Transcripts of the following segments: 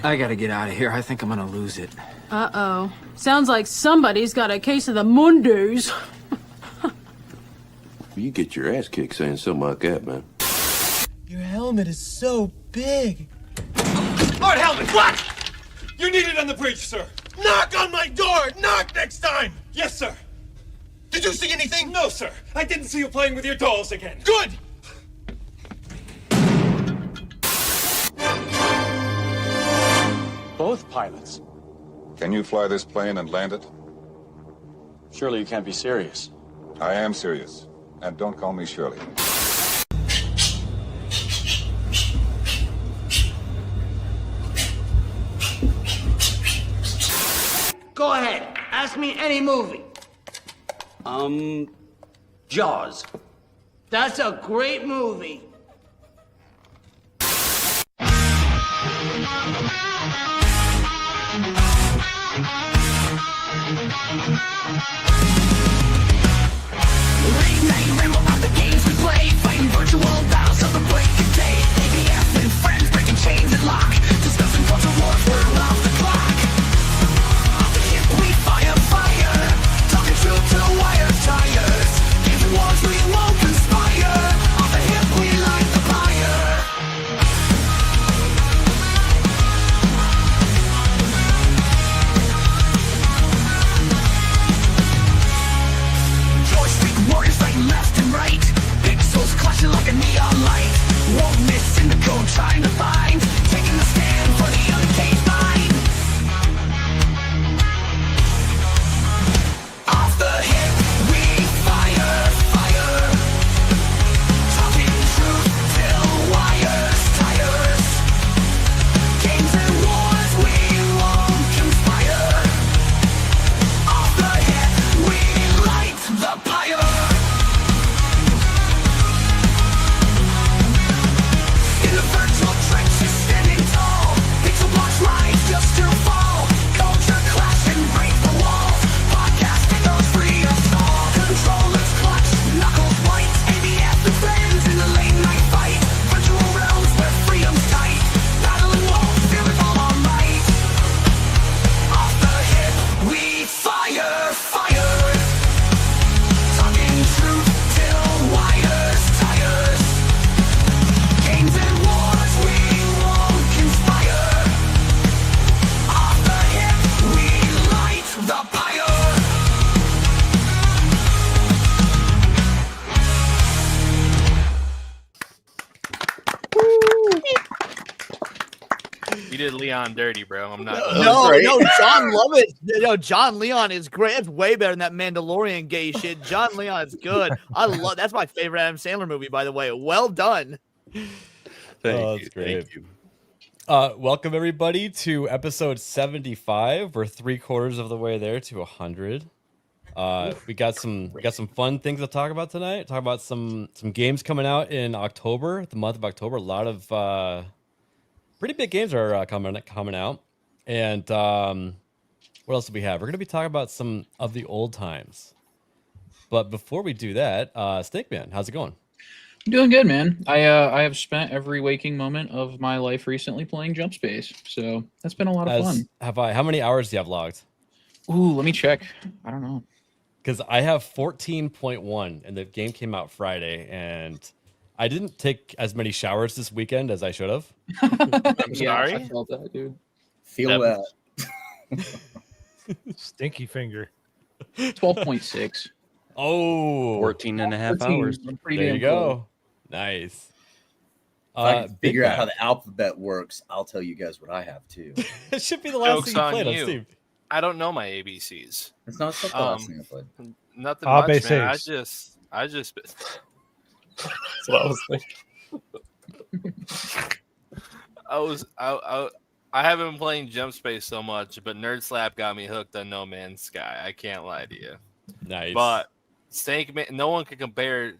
I gotta get out of here. I think I'm gonna lose it. Uh-oh. Sounds like somebody's got a case of the Mondays. You get your ass kicked saying something like that, man. Your helmet is so big. Lord Helmet, what? You're needed on the bridge, sir. Knock on my door! Knock next time! Yes, sir. Did you see anything? No, sir. I didn't see you playing with your dolls again. Good! Both pilots. Can you fly this plane and land it? Surely you can't be serious. I am serious. And don't call me Shirley. Go ahead. Ask me any movie. Jaws. That's a great movie. did Leon dirty, bro. I'm not. No, John Lovett. John Leon is great. It's way better than that Mandalorian gay shit. John Leon is good. That's my favorite Adam Sandler movie, by the way. Well done. Thank you. Great. Thank you. Welcome everybody to episode 75. We're 3/4 of the way there to 100. We got some fun things to talk about tonight. Talk about some games coming out in October, the month of October. A lot of pretty big games are coming out. And what else do we have? We're going to be talking about some of the old times. But before we do that, Snake Man, how's it going? I'm doing good, man. I have spent every waking moment of my life recently playing Jump Space, so that's been a lot of fun. How many hours do you have logged? Ooh, let me check. I don't know. Because I have 14.1, and the game came out Friday, and I didn't take as many showers this weekend as I should have. I'm sorry. I felt that, dude. Feel that. Stinky finger. 12.6. Oh, 14 and a half hours. There you go. Nice. If I can figure out how the alphabet works, I'll tell you guys what I have too. It should be the last Joke's thing you on played on you. Steam. I don't know my ABCs. It's not the last thing I played. Nothing much, man. I basics. just. That's what I was thinking. I haven't been playing Jump Space so much, but Nerd Slap got me hooked on No Man's Sky. I can't lie to you. Nice. But Stank Man, no one can compare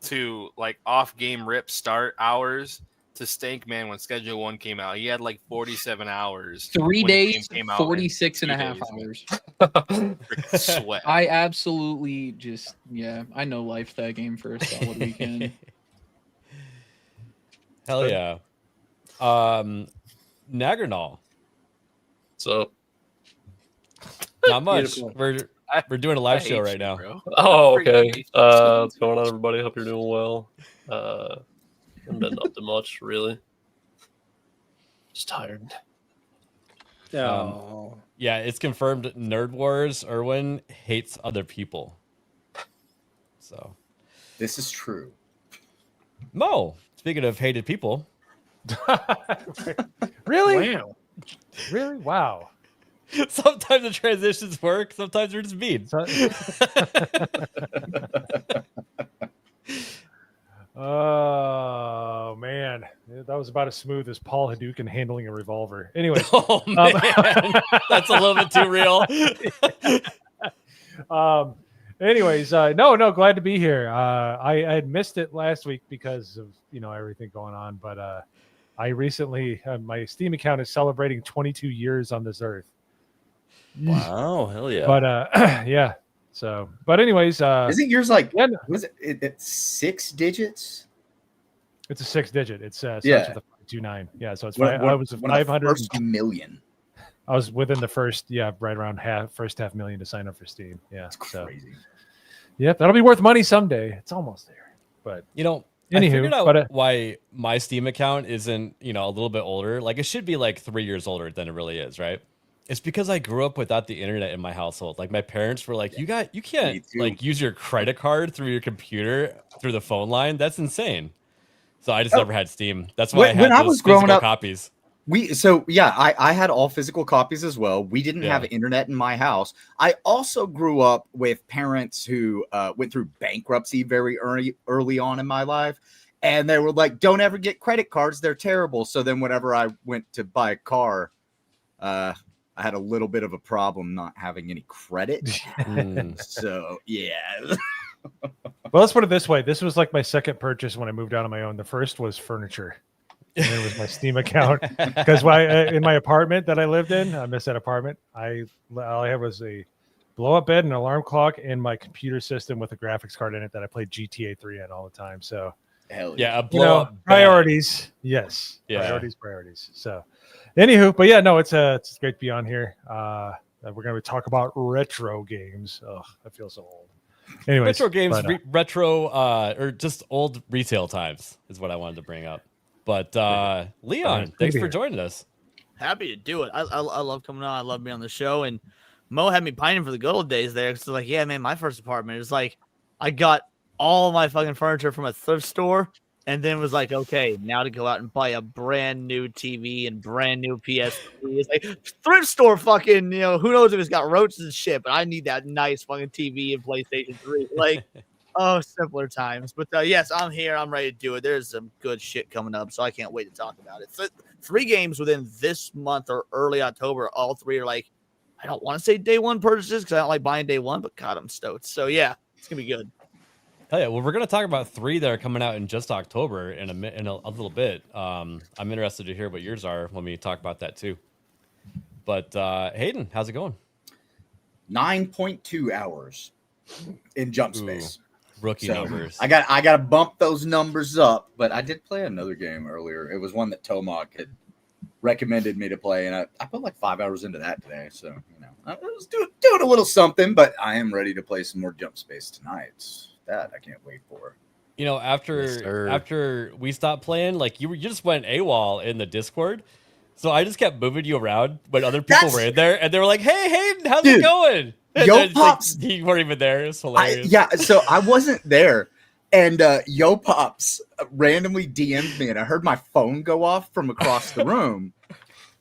to like off game rip start hours to Stank Man when Schedule 1 came out. He had like 47 hours. 3 when the days, game came out 46 and a 2 half days. hours. Freaking sweat. I absolutely I know life that game for a solid weekend. Hell yeah. Nagernal. So not much. Beautiful. We're doing a live show right now. Oh, okay. What's going on, everybody? Hope you're doing well. Haven't been up to much, really. Just tired. Yeah, it's confirmed. Nerd Wars. Erwin hates other people. So, this is true. Mo, speaking of hated people, Really? Wow. Really? Wow. sometimes the transitions work. Sometimes they're just mean. Oh man, that was about as smooth as Paul Hadouken handling a revolver. Anyway, Oh man, that's a little bit too real. Anyways, no, glad to be here. I had missed it last week because of everything going on, but I recently my Steam account is celebrating 22 years on this earth. Wow, hell yeah! But yeah. So, but anyways, isn't yours like? Yeah, was it's 6 digits? It's a 6-digit. It starts Yeah. with a 529. Yeah, so it's What- I was one of the 500 first million. I was within the first, right around first half million to sign up for Steam. Yeah, It's crazy. Yeah, that'll be worth money someday. It's almost there, but I anywho, figured out but why my Steam account isn't, a little bit older. Like it should be like 3 years older than it really is, right? It's because I grew up without the internet in my household. Like my parents were like, you can't Me too. like use your credit card through your computer through the phone line. That's insane. So I just never had Steam. That's why I had When I those was growing physical up, copies. I had all physical copies as well. We didn't Yeah. have internet in my house. I also grew up with parents who went through bankruptcy very early on in my life. And they were like, don't ever get credit cards. They're terrible. So then whenever I went to buy a car, I had a little bit of a problem not having any credit. So, yeah. well, let's put it this way. This was like my second purchase when I moved out on my own. The first was furniture. And it was my Steam account because in my apartment that I lived in, I missed that apartment. All I had was a blow up bed, an alarm clock, and my computer system with a graphics card in it that I played GTA 3 on all the time. So, hell yeah, a blow up priorities. Yes, Yeah. priorities. So, anywho, but yeah, no, it's great to be on here. We're going to talk about retro games. Oh, I feel so old. Anyways, retro games, but, retro or just old retail times is what I wanted to bring up. But Leon, thanks for joining us. Happy to do it. I love coming on. I love being on the show. And Mo had me pining for the good old days there. So like, yeah, man, my first apartment is like, I got all my fucking furniture from a thrift store, and then was like, okay, now to go out and buy a brand new TV and brand new PSP. It's like thrift store fucking, who knows if it's got roaches and shit, but I need that nice fucking TV and PlayStation 3. Like, oh, simpler times. But yes, I'm here. I'm ready to do it. There's some good shit coming up, so I can't wait to talk about it. So, 3 games within this month or early October. All 3 are like, I don't want to say day one purchases because I don't like buying day one, but God, I'm stoked. So yeah, it's gonna be good. Hell yeah! Well, we're gonna talk about 3 that are coming out in just October in a little bit. I'm interested to hear what yours are when we talk about that too. But Hayden, how's it going? 9.2 hours in jump space. Rookie numbers. I got to bump those numbers up, but I did play another game earlier. It was one that Tomac had recommended me to play, and I put like 5 hours into that today. So I was doing a little something, but I am ready to play some more jump space tonight. That I can't wait for. After we stopped playing, like you just went AWOL in the Discord. So I just kept moving you around when other people were in there, and they were like, "Hey, Hayden, how's it going?" And Yo Pops, like, you weren't even there. It's hilarious. So I wasn't there, and Yo Pops randomly DM'd me, and I heard my phone go off from across the room,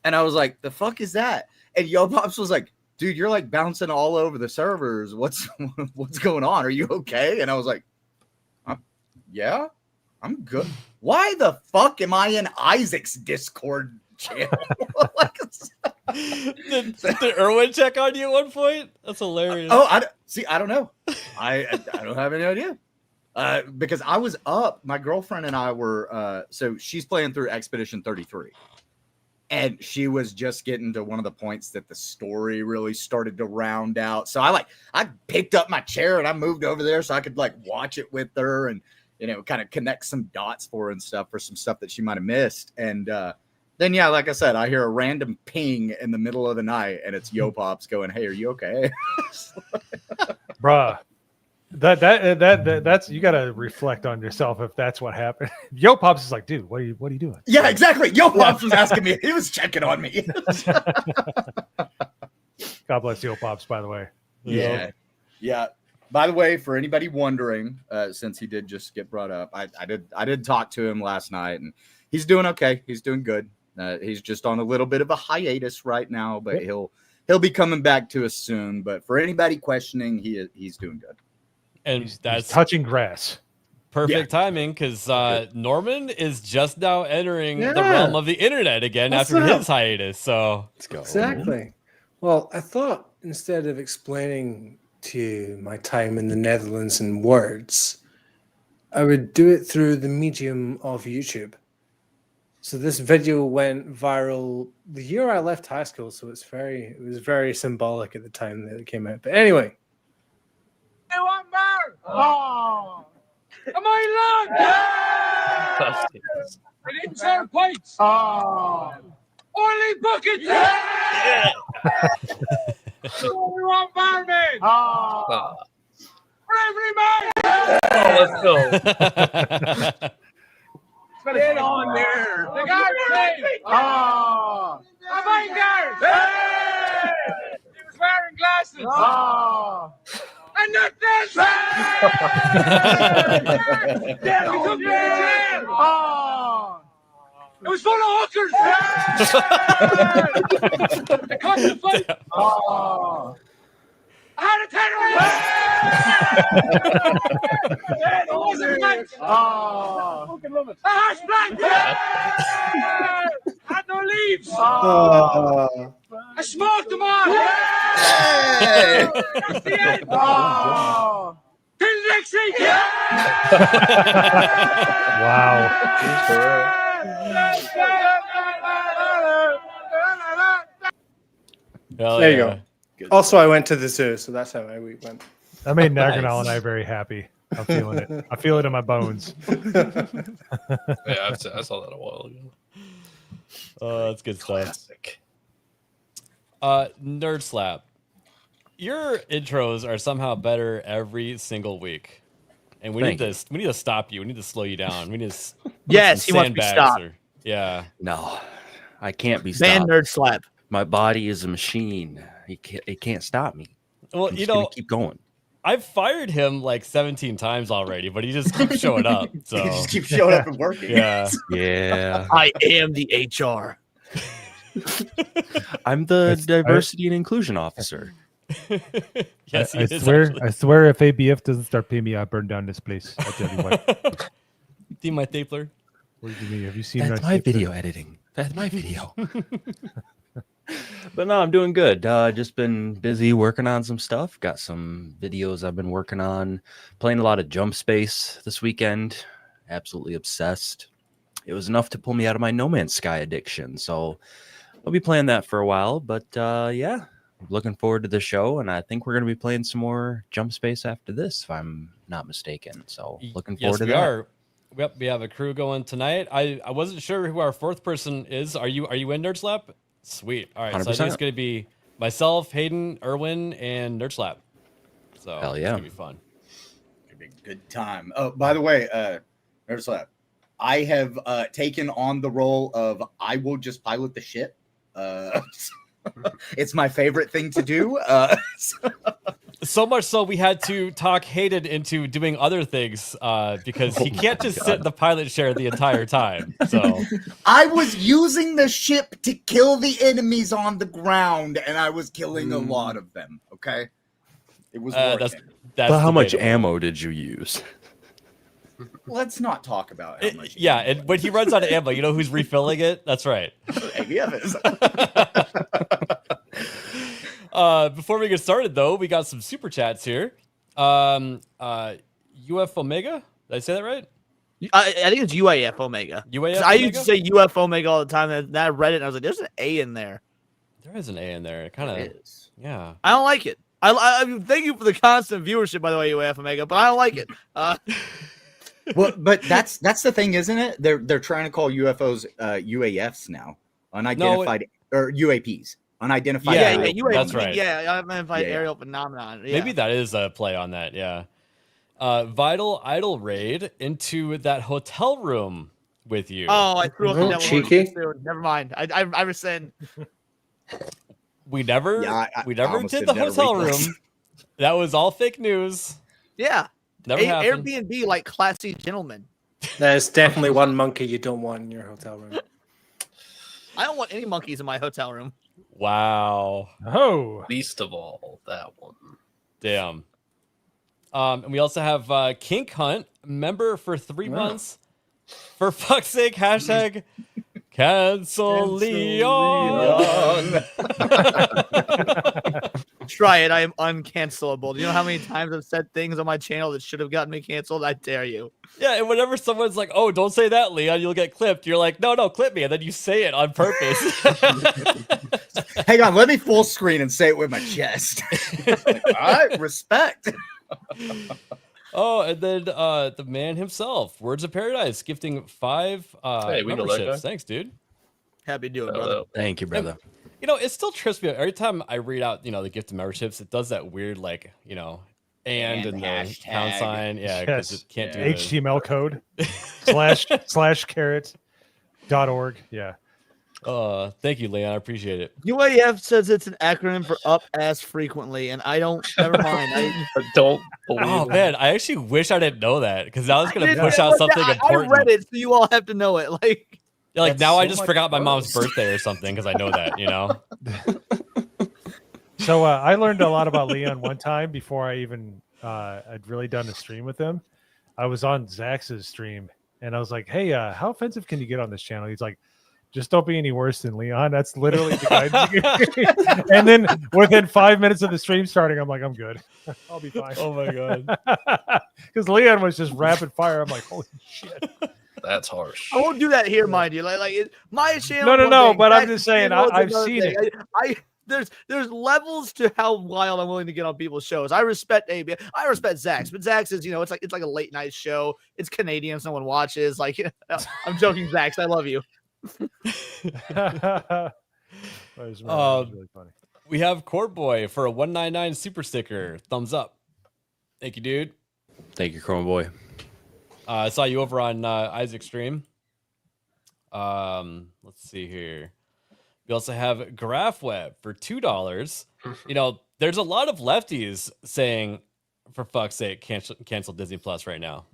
and I was like, "The fuck is that?" And Yo Pops was like, "Dude, you're like bouncing all over the servers. What's going on? Are you okay?" And I was like, "Yeah, I'm good. Why the fuck am I in Isaac's Discord channel?" Did Erwin check on you at one point? That's hilarious. I don't know. I don't have any idea. Because I was up, my girlfriend and I were so she's playing through Expedition 33. And she was just getting to one of the points that the story really started to round out. So I picked up my chair and I moved over there so I could like watch it with her and kind of connect some dots for her and stuff for some stuff that she might have missed. And Then yeah, like I said, I hear a random ping in the middle of the night, and it's Yo Pops going, "Hey, are you okay?" Bruh. That's you gotta reflect on yourself if that's what happened. Yo Pops is like, dude, what are you doing? Yeah, exactly. Yo Pops was asking me. He was checking on me. God bless Yo Pops, by the way. Yeah. By the way, for anybody wondering, since he did just get brought up, I did talk to him last night, and he's doing okay. He's doing good. He's just on a little bit of a hiatus right now, but he'll be coming back to us soon. But for anybody questioning, he's doing good. And He's that's touching grass. perfect timing because Norman is just now entering the realm of the internet again after his hiatus. So let's go. Exactly. Well, I thought instead of explaining to you my time in the Netherlands in words, I would do it through the medium of YouTube. So this video went viral the year I left high school, so it was very symbolic at the time that it came out. But anyway. Oh! Am I in luck? I didn't turn plates. Oh! Only buckets. Yeah! Only one barman. Oh! Bravery man. Let's go. Get on there. The guy played. Oh! A Weingart. Hey! He was wearing glasses. Oh! And not this! Yeah, we took me to jail! Oh! It was full of hookers! They caught the fight! Oh! I had a terrorist! It wasn't nice! Oh! A hash blank! Had no leaves! Oh! I smoked them all! Hey! That's the end! Oh! Till Lexi! Wow. There you go. Also, I went to the zoo, so that's how my week went. That made Nagranal and I very happy. I'm feeling it. I feel it in my bones. Yeah, I saw that a while ago. Oh, that's good Classic. stuff. Nerd Slap. Your intros are somehow better every single week. And we need to stop you. We need to slow you down. We need to Yes, he wants to be stopped. Yeah. No, I can't be Man, stopped. Nerd Slap. My body is a machine. It can't stop me. Well, I'm just gonna keep going. I've fired him like 17 times already, but he just keeps showing up. So He just keeps showing up and working. Yeah. Yeah. I am the HR. I'm the diversity and inclusion officer. Yes, he I is, swear, actually. I swear, if ABF doesn't start paying me, I'll burn down this place. I tell you what. See my stapler? What do you mean? Have you seen That's my my stapler? video editing. That's my video. But no, I'm doing good. Just been busy working on some stuff. Got some videos I've been working on. Playing a lot of Jump Space this weekend. Absolutely obsessed. It was enough to pull me out of my No Man's Sky addiction. So I'll be playing that for a while. But yeah, looking forward to the show. And I think we're going to be playing some more Jump Space after this, if I'm not mistaken. So looking forward to that. Are. Yep, we have a crew going tonight. I wasn't sure who our fourth person is. Are you in Nerd Slap? Sweet. All right, 100%. So I think it's going to be myself, Hayden, Erwin, and Nerd Slap. So hell yeah, it's going to be fun. It'll be a good time. Oh, by the way, Nerd Slap, I have taken on the role of I will just pilot the ship. It's my favorite thing to do. So much so we had to talk Hayden into doing other things because he can't just sit in the pilot chair the entire time. So I was using the ship to kill the enemies on the ground, and I was killing a lot of them. Okay, it was working. That's but how much ammo did you use? Let's not talk about how much. Yeah, and when he runs out of ammo, you know who's refilling it? That's right. Before we get started, though, we got some super chats here. UF Omega, did I say that right? I think it's UAF Omega. UAF I used to say UF Omega all the time, and then I read it, and I was like, "There's an A in there." There is an A in there. It kind of is. Yeah. I don't like it. I thank you for the constant viewership, by the way, UAF Omega, but I don't like it. Well, but that's the thing, isn't it? They're trying to call UFOs UAFs now. unidentified or UAPs, unidentified. Yeah, aerial UAP, that's right. Yeah, unidentified Yeah. aerial phenomenon. Yeah. Maybe that is a play on that. Yeah. Vital Idol raid into that hotel room with you. Oh, I threw up the devil cheeky. too. Never mind. I rescind. We never, I almost did did the that hotel request. room. That was all fake news. Yeah. Never happened. Airbnb like classy gentlemen. There's definitely one monkey you don't want in your hotel room. I don't want any monkeys in my hotel room. Wow. Oh, Least of all, that one. Damn. And we also have Kink Hunt, member for 3 months. For fuck's sake, hashtag cancel Leon. Try it. I am uncancelable. Do you know how many times I've said things on my channel that should have gotten me canceled? I dare you. Yeah, and whenever someone's like, "Oh, don't say that, Leon, you'll get clipped," you're like, "No, clip me," and then you say it on purpose. Hang on, let me full screen and say it with my chest. All right, respect. Oh, and then the man himself, Words of Paradise, gifting 5 Hey, we know that memberships. guy. Thanks, dude. Happy to do it, brother. Thank you, brother. You know, it still trips me out. Every time I read out, the gift of memberships, it does that weird, like, and the pound sign. Yeah, because Yes. it can't do HTML code /carrot.org. Yeah. Thank you, Leon. I appreciate it. UAF says it's an acronym for up as frequently, and I don't. Never mind. I don't believe Oh it. man, I actually wish I didn't know that because I was gonna didn't- push out something I important. read it, so you all have to know it. Like, Yeah, like That's now so I just much forgot my mom's worse. birthday or something because I know that. So I learned a lot about Leon one time before I even I'd really done a stream with him. I was on Zax's stream and I was like, "Hey, how offensive can you get on this channel?" He's like, "Just don't be any worse than Leon." That's literally the guy. And then within 5 minutes of the stream starting, I'm like, "I'm good. I'll be fine." Oh my god. Because Leon was just rapid fire. I'm like, "Holy shit!" That's harsh. I won't do that here, mind you. My channel. No, one no, thing, but I'm Zach's just saying, channel is I've another seen thing. it. There's levels to how wild I'm willing to get on people's shows. I respect Zach's, but Zach's is it's like a late night show. It's Canadian, so no one watches. Like I'm joking, Zach's. I love you. That was really funny. We have Court Boy for a 199 super sticker. Thumbs up. Thank you, dude. Thank you, Chrome Boy. I saw you over on Isaac's stream. Let's see here. We also have GraphWeb for $2. There's a lot of lefties saying, for fuck's sake, cancel Disney Plus right now.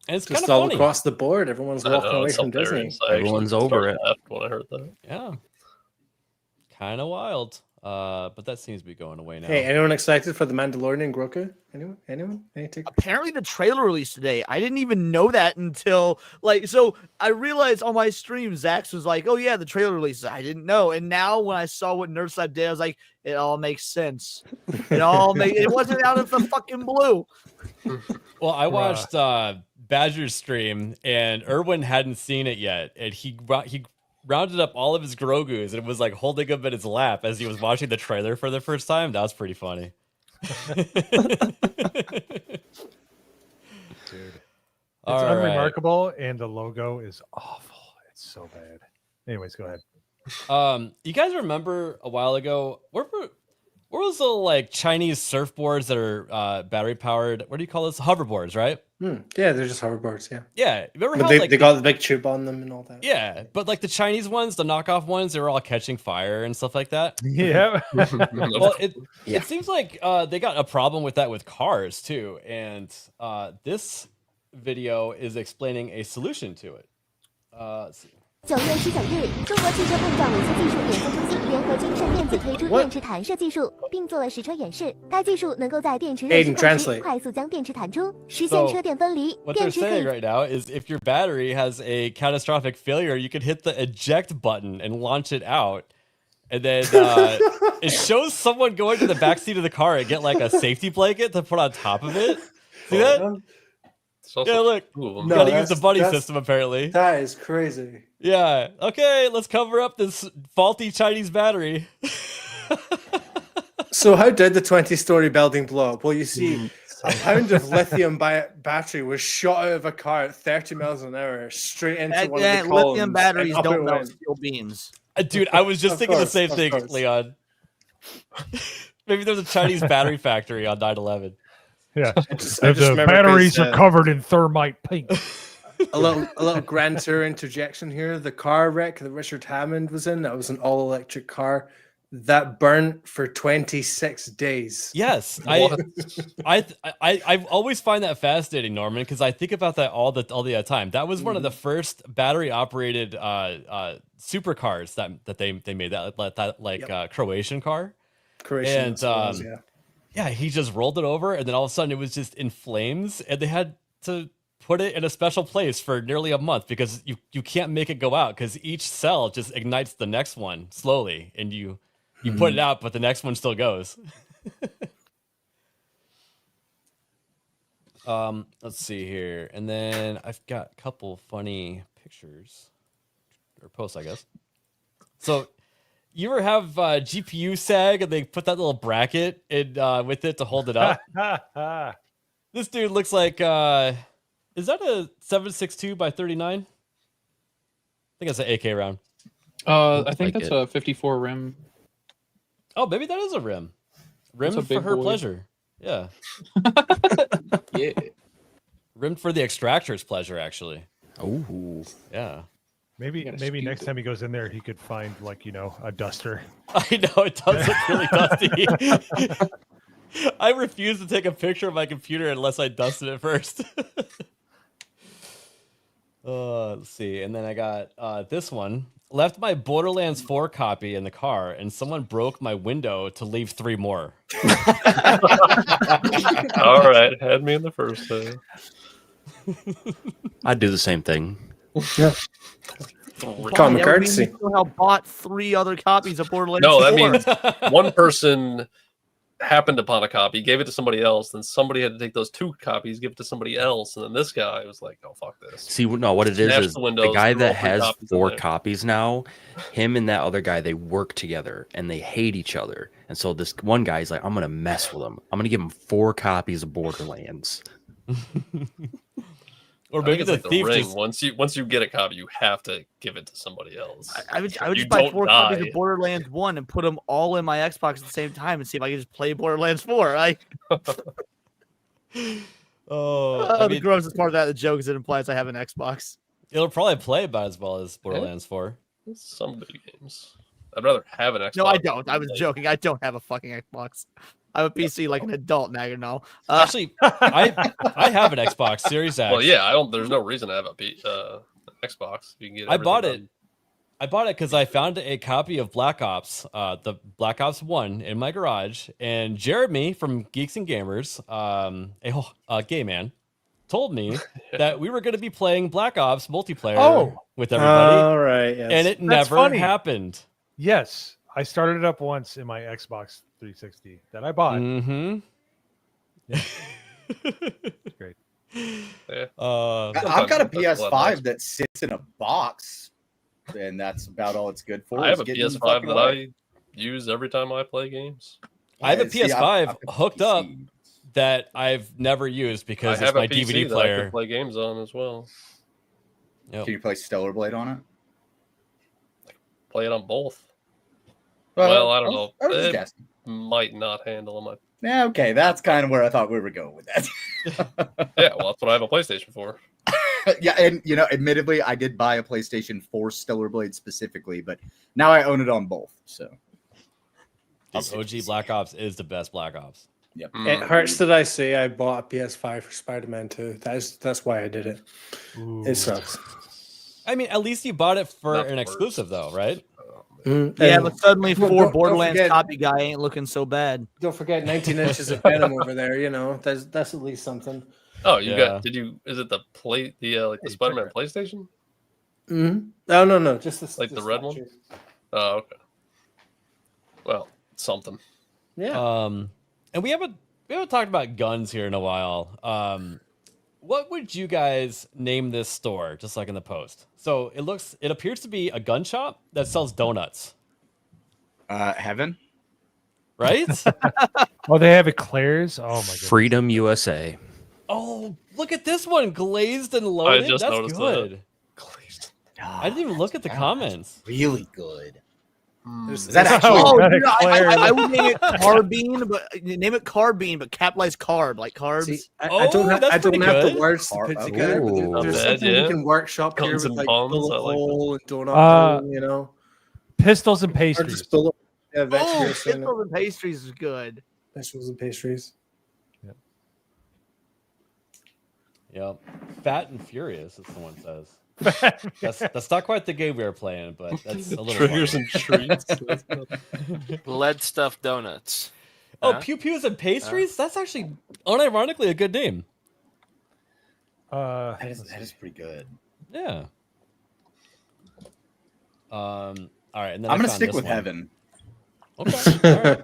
And it's kind Just of all funny. across the board, everyone's I know, walking away it's from Disney. hilarious. I actually Everyone's over it. laughed when I heard that. Yeah. Kind of wild. But that seems to be going away now. Hey, anyone excited for the Mandalorian and Grogu? Anyone? Any take? Apparently the trailer released today. I didn't even know that until so I realized on my stream Zax was like, "Oh yeah, the trailer released." I didn't know, and now when I saw what Nerfside did, I was like, "It all makes sense. It wasn't out of the fucking blue." Well, I watched Badger's stream, and Erwin hadn't seen it yet, and he rounded up all of his Grogus and was like holding them in his lap as he was watching the trailer for the first time. That was pretty funny. Dude. It's All right. unremarkable, and the logo is awful. It's so bad. Anyways, go ahead. You guys remember a while ago where was the like Chinese surfboards that are battery powered? What do you call this? Hoverboards, right? Yeah, they're just hoverboards. Yeah. Yeah. Remember But how they, like they got the big tube on them and all that. yeah, but like the Chinese ones, the knockoff ones, they were all catching fire and stuff like that. Yeah. Well, it seems like they got a problem with that with cars too, and this video is explaining a solution to it. Let's see. 9月19日，中国汽车碰撞维修技术研究中心联合金盛电子推出电池弹射技术，并做了实车演示。该技术能够在电池热释放时快速将电池弹出，实现车电分离。 What they're saying right now is if your battery has a catastrophic failure, you can hit the eject button and launch it out. And then it shows someone going to the back seat of the car and get like a safety blanket to put on top of it. See that? Yeah, look. You gotta use the buddy system apparently. That is crazy. Yeah. Okay, let's cover up this faulty Chinese battery. So how did the 20-story building blow up? Well, you see, a pound of lithium battery was shot out of a car at 30 miles an hour straight into one of the columns. Lithium batteries don't melt steel beams. Dude, I was just Of thinking course, the same of thing, course. Leon. Maybe there's a Chinese battery factory on 9/11. Yeah, just the remember batteries 'cause, are covered in thermite paint. a little Grand Tour interjection here. The car wreck that Richard Hammond was in, that was an all-electric car that burnt for 26 days. Yes, I always find that fascinating, Norman, because I think about that all the time. That was one of the first battery operated supercars that they made, that Croatian car. Croatian, and yeah, he just rolled it over, and then all of a sudden it was just in flames, and they had to put it in a special place for nearly a month because you can't make it go out because each cell just ignites the next one slowly, and you put it out, but the next one still goes. Let's see here, and then I've got a couple funny pictures or posts, I guess. So, you ever have GPU sag and they put that little bracket in with it to hold it up? This dude looks like is that a 7.62 by 39? I think that's an AK round. I think that's a 54 rim. Oh, maybe that is a rim. Rim That's a for big her boy. pleasure. Yeah. Yeah. Rimmed for the extractor's pleasure, actually. Oh. Yeah. Maybe gotta maybe scoop next it. time he goes in there, he could find a duster. I know, it does look really dusty. I refuse to take a picture of my computer unless I dusted it first. Let's see. And then I got this one. Left my Borderlands 4 copy in the car, and someone broke my window to leave 3 more. All right, had me in the first day. I'd do the same thing. Yeah. Common courtesy. Bought 3 other copies of Borderlands. No, that 4. means one person happened upon a copy, gave it to somebody else, then somebody had to take those 2 copies, give it to somebody else, and then this guy was like, "Oh fuck this." See, no, what it is Snatched is the the windows, guy threw all that 3 has copies in 4 there. copies now, him and that other guy, they work together and they hate each other. And so this one guy's like, I'm gonna mess with him. I'm gonna give him 4 copies of Borderlands. Or I maybe think the it's like thief Ring. just Once you get a copy, you have to give it to somebody else. I would You just buy don't 4 copies die. of Borderlands 1 and put them all in my Xbox at the same time and see if I can just play Borderlands 4. Oh, The grossest part of that, the joke is it implies I have an Xbox. it'll probably play about as well as Borderlands 4. Some video games. I'd rather have an Xbox. No, I don't. I was joking. I don't have a fucking Xbox. I have a PC like an adult now. You know. Actually, I have an Xbox Series X. Well, yeah, I don't. There's no reason to have an Xbox. You can get. I bought it. everything I bought it because I found a copy of Black Ops, the Black Ops 1 in my garage, and Jeremy from Geeks and Gamers, a gay man, told me that we were going to be playing Black Ops multiplayer with everybody. All right. Yes. And it That's never funny. happened. Yes, I started it up once in my Xbox 360 that I bought. Mm-hmm. Great. Yeah. I've got a PS5 that sits in a box, and that's about all it's good for. I have is a getting in the PS5 fucking that way. I use every time I play games. I have a See, PS5 I've got hooked PC. up that I've never used because I it's have my a PC DVD that I player. can play games on as well. Yep. Can you play Stellar Blade on it? Play it on both. Well, I don't know. I was just It asking. might not handle them. Yeah, okay, that's kind of where I thought we were going with that. Yeah, well, that's what I have a PlayStation for. Yeah, and admittedly, I did buy a PlayStation 4 Stellar Blade specifically, but now I own it on both. So, OG Black Ops is the best Black Ops. Yep. It hurts that I say I bought a PS5 for Spider-Man 2. That's why I did it. It sucks. I mean, at least you bought it for Not an the exclusive, though, right? Yeah, but suddenly Well, 4 don't Borderlands forget- copy guy ain't looking so bad. Don't forget 19 inches of Venom over there. That's at least something. Oh, you Yeah. got? Did you? Is it the the Spider-Man PlayStation? Mm-hmm. No, just the Like the red one? statue. Oh, okay. Well, something. Yeah. And we haven't talked about guns here in a while. What would you guys name this store? Just like in the post. So it appears to be a gun shop that sells donuts. Heaven. Right? Oh, they have eclairs. Oh my god. Freedom USA. Oh, look at this one, glazed and loaded. just That's noticed good. I didn't even look at the comments. Really good. Is that actually? Oh, That dude, eclair. I would name it carbine, but name it carbine, but capitalize carb, like carbs. See, I Oh, don't have, that's I don't pretty have good. the words to put together. But Ooh. there's Not bad, something yeah. we can workshop here Guns with and like buns, bullet I like hole and donut hole, you know. Pistols and Or pastries. just bullet. Yeah, Oh, vegetables in it. pickles and pastries is good. Vegetables and pastries. Yep. Fat and Furious, as someone says. That's not quite the game we were playing, but that's a little Triggers funny. and treats. Lead stuffed donuts. Oh, Huh? Pew Pews and Pastries? That's actually unironically a good name. That is pretty good. Yeah. All right, and then I'm I gonna found stick this with one. heaven. Okay. All right.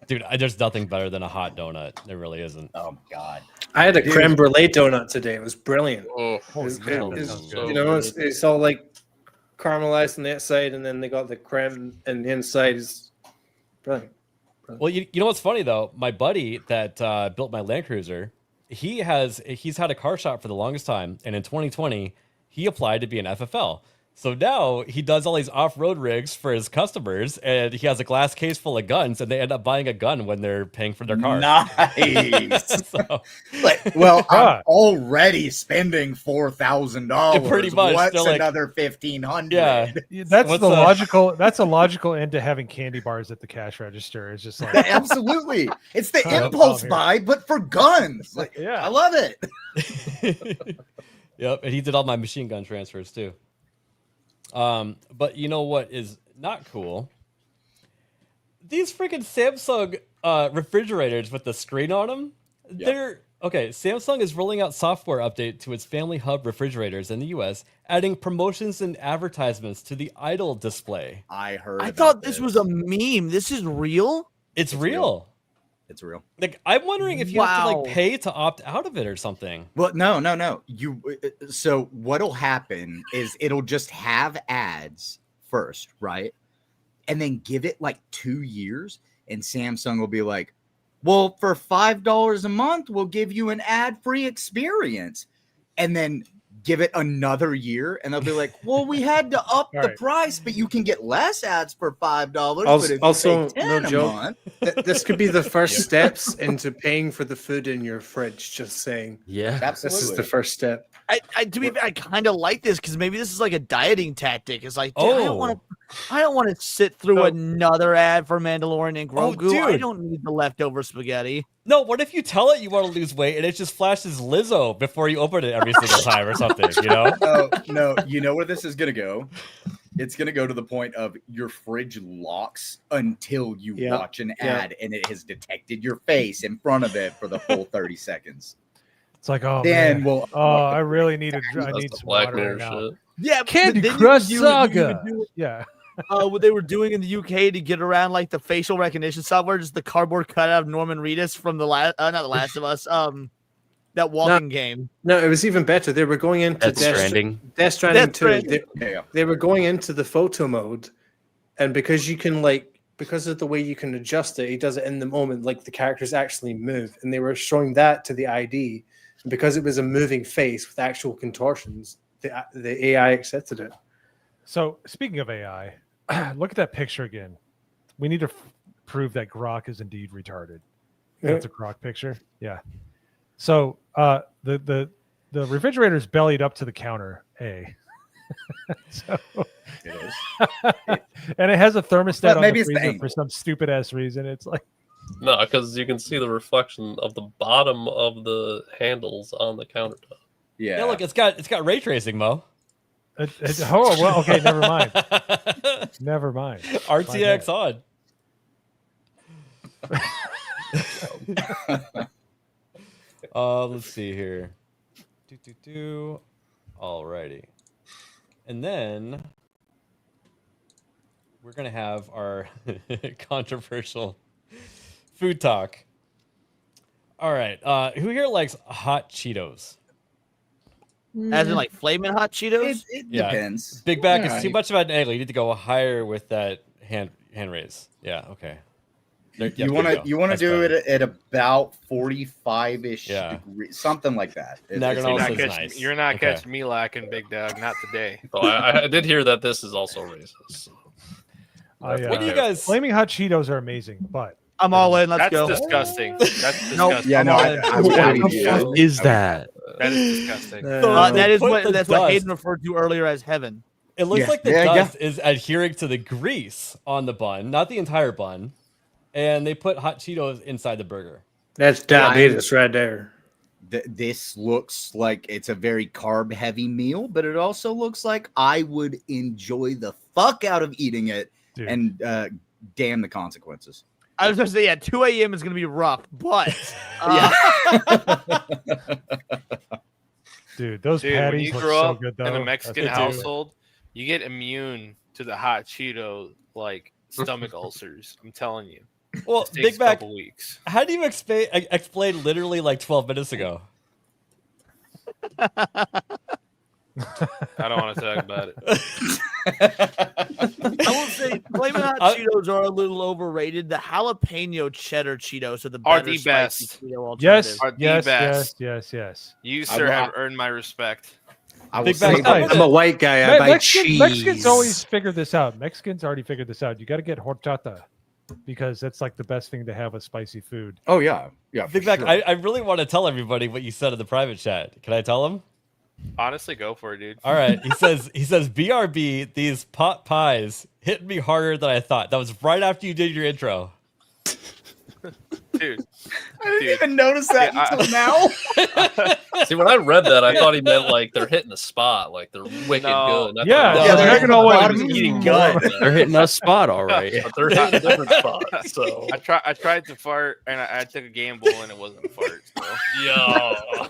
Dude, there's nothing better than a hot donut. There really isn't. Oh my god. I had a creme brulee donut today. It was brilliant. Oh, It was, yeah, it was- so you know, good. it's all like caramelized on the outside, and then they got the creme, and the inside is brilliant. Well, you know what's funny though? My buddy that built my Land Cruiser, he's had a car shop for the longest time, and in 2020 he applied to be an FFL. So now he does all these off-road rigs for his customers, and he has a glass case full of guns, and they end up buying a gun when they're paying for their car. Nice. So, Well, Ah. I'm already spending $4,000. Yeah, pretty much. What's They're like- another 1,500? yeah. That's What's the that? logical. That's a logical end to having candy bars at the cash register. It's just like, Absolutely. It's the Oh, impulse here. buy, but for guns. Like, yeah. I love it. Yep, and he did all my machine gun transfers too. But you know what is not cool? These freaking Samsung refrigerators with the screen on them. Yep. They're okay. Samsung is rolling out software update to its Family Hub refrigerators in the U.S., adding promotions and advertisements to the idle display. I heard. I about thought this was a meme. This is real? It's real. It's real. Like I'm wondering if you have to Wow. like pay to opt out of it or something. Well, no. So what'll happen is it'll just have ads first, right? And then give it like 2 years, and Samsung will be like, "Well, for $5 a month, we'll give you an ad-free experience," and then give it another year, and they'll be like, "Well, we had to up the Right. price, but you can get less ads for $5. Also, but if also you pay no 10 a joke. month, This could be the first steps into paying for the food in your fridge. Just saying. Yeah. This is absolutely." the first step. To be fair, I kind of like this because maybe this is like a dieting tactic. It's like, dude, Oh. I don't want to sit through another ad for Mandalorian and Oh, Grogu. I dude. don't need the leftover spaghetti. No, what if you tell it you want to lose weight and it just flashes Lizzo before you open it every single time or something, you know? No, you know where this is gonna go? It's gonna go to the point of your fridge locks until you Yeah, watch an yeah. ad and it has detected your face in front of it for the full 30 seconds. it's like, oh Then man. we'll Oh, I really need I That's need the some Black water Mirror right now. shit. Yeah, Candy but then Crush you can Saga. do Yeah. what they were doing in the UK to get around like the facial recognition software, just the cardboard cutout of Norman Reedus from the last, not the Last of Us, that walking game. No, it was even better. They were going into Death Stranding. Death Stranding Death 2. Stranding. They were going into the photo mode, and because you can because of the way you can adjust it, he does it in the moment. Like the characters actually move, and they were showing that to the ID, and because it was a moving face with actual contortions, the AI accepted it. So speaking of AI, look at that picture again. We need to prove that Grok is indeed retarded. That's a Grok picture. Yeah. So the refrigerator is bellied up to the counter. So, It is. and it has a thermostat But on maybe the it's the freezer angle. for some stupid ass reason. It's like, No, because you can see the reflection of the bottom of the handles on the countertop. Yeah. Yeah, look, it's got ray tracing, Mo. oh well, okay, never mind. Never mind. RTX on. Let's see here. Alrighty. And then we're gonna have our controversial food talk. All right. Who here likes hot Cheetos? As in like flaming hot Cheetos? It Yeah. depends. Big back is Yeah. too much of an angle. You need to go higher with that hand raise. Yeah, okay. You want to do it at about 45-ish degrees, something like that. You're not catching me lacking, big dog. Not today. So I did hear that this is also racist. So. What do you guys? Flaming hot Cheetos are amazing, but I'm all in. Let's go. That's disgusting. That's disgusting. Nope. Yeah, no. What the fuck is that? That is disgusting. That is what Hayden referred to earlier as heaven. It looks like the dust is adhering to the grease on the bun, not the entire bun. And they put hot Cheetos inside the burger. That's diabetes right there. This looks like it's a very carb-heavy meal, but it also looks like I would enjoy the fuck out of eating it. Dude. And damn the consequences. I was going to say, 2 a.m. is going to be rough, but... Dude, those when patties you look grow so up good, though. in a Mexican household, you get immune to the hot Cheeto, like, stomach ulcers. I'm telling you. Well, Big Mac, couple weeks. How do you explain literally like 12 minutes ago? I don't want to talk about it. I will say, Flamin' Hot Cheetos are a little overrated. The jalapeno cheddar Cheetos are the best. Yes, Are the yes, best. yes. You, sir, have earned my respect. I'm a white guy. I buy cheese. Mexicans always figure this out. Mexicans already figured this out. You got to get horchata because that's like the best thing to have with spicy food. Oh yeah. Big Mac, sure. I really want to tell everybody what you said in the private chat. Can I tell them? Honestly, go for it, dude. All right. He says, BRB, these pot pies hit me harder than I thought. That was right after you did your intro. Dude. I didn't even notice that until now. See, when I read that, I thought he meant like they're hitting the spot, like they're wicked good. They're hitting always eating good. They're hitting a spot, all right. But they're hitting a different spot. So I tried to fart and I took a gamble and it wasn't a fart. So.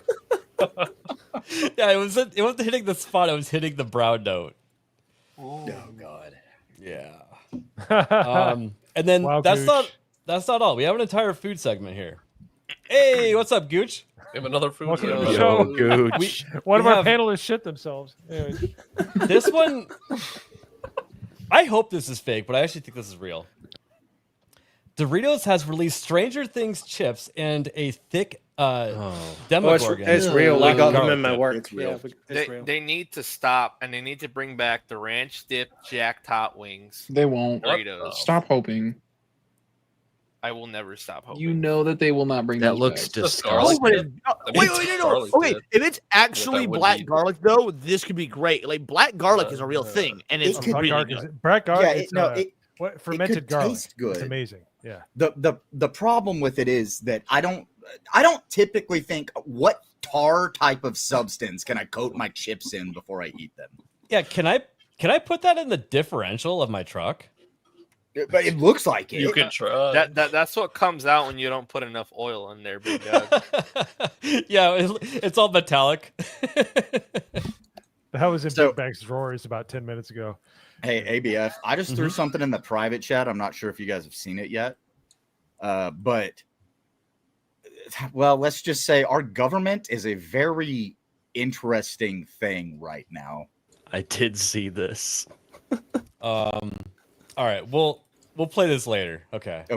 Yeah, it wasn't hitting the spot. It was hitting the brown note. Oh God. Yeah. And then Wow, that's Gooch. not all. We have an entire food segment here. Hey, what's up, Gooch? We have another food Welcome to segment. the show. Gooch. One of we our have- panelists shit themselves. Anyways. This one, I hope this is fake, but I actually think this is real. Doritos has released Stranger Things chips and a thick Demogorgon. It's real. black We got them garlic in my dip. work. It's real. Yeah, it's real. They need to stop and they need to bring back the ranch dip Jack Tot wings. They won't. Doritos. Stop hoping. I will never stop hoping. You know that they will not bring That those looks back. disgusting. Wait, no. Okay, if it's actually that would black be- garlic, though, this could be great. Like, black garlic is a real thing, and it's could really Black good. garlic, black garlic. Yeah, it's what fermented could garlic. taste good. It's amazing. Yeah. The problem with it is that I don't typically think what tar type of substance can I coat my chips in before I eat them. Yeah, can I put that in the differential of my truck? But it looks like it. You can try. That's what comes out when you don't put enough oil in there, big dog. Yeah, it's all metallic. That was in So- Big Bag's drawers about 10 minutes ago. Hey, ABF, I just threw something in the private chat. I'm not sure if you guys have seen it yet. But, well, let's just say our government is a very interesting thing right now. I did see this. All right, we'll play this later. Okay. I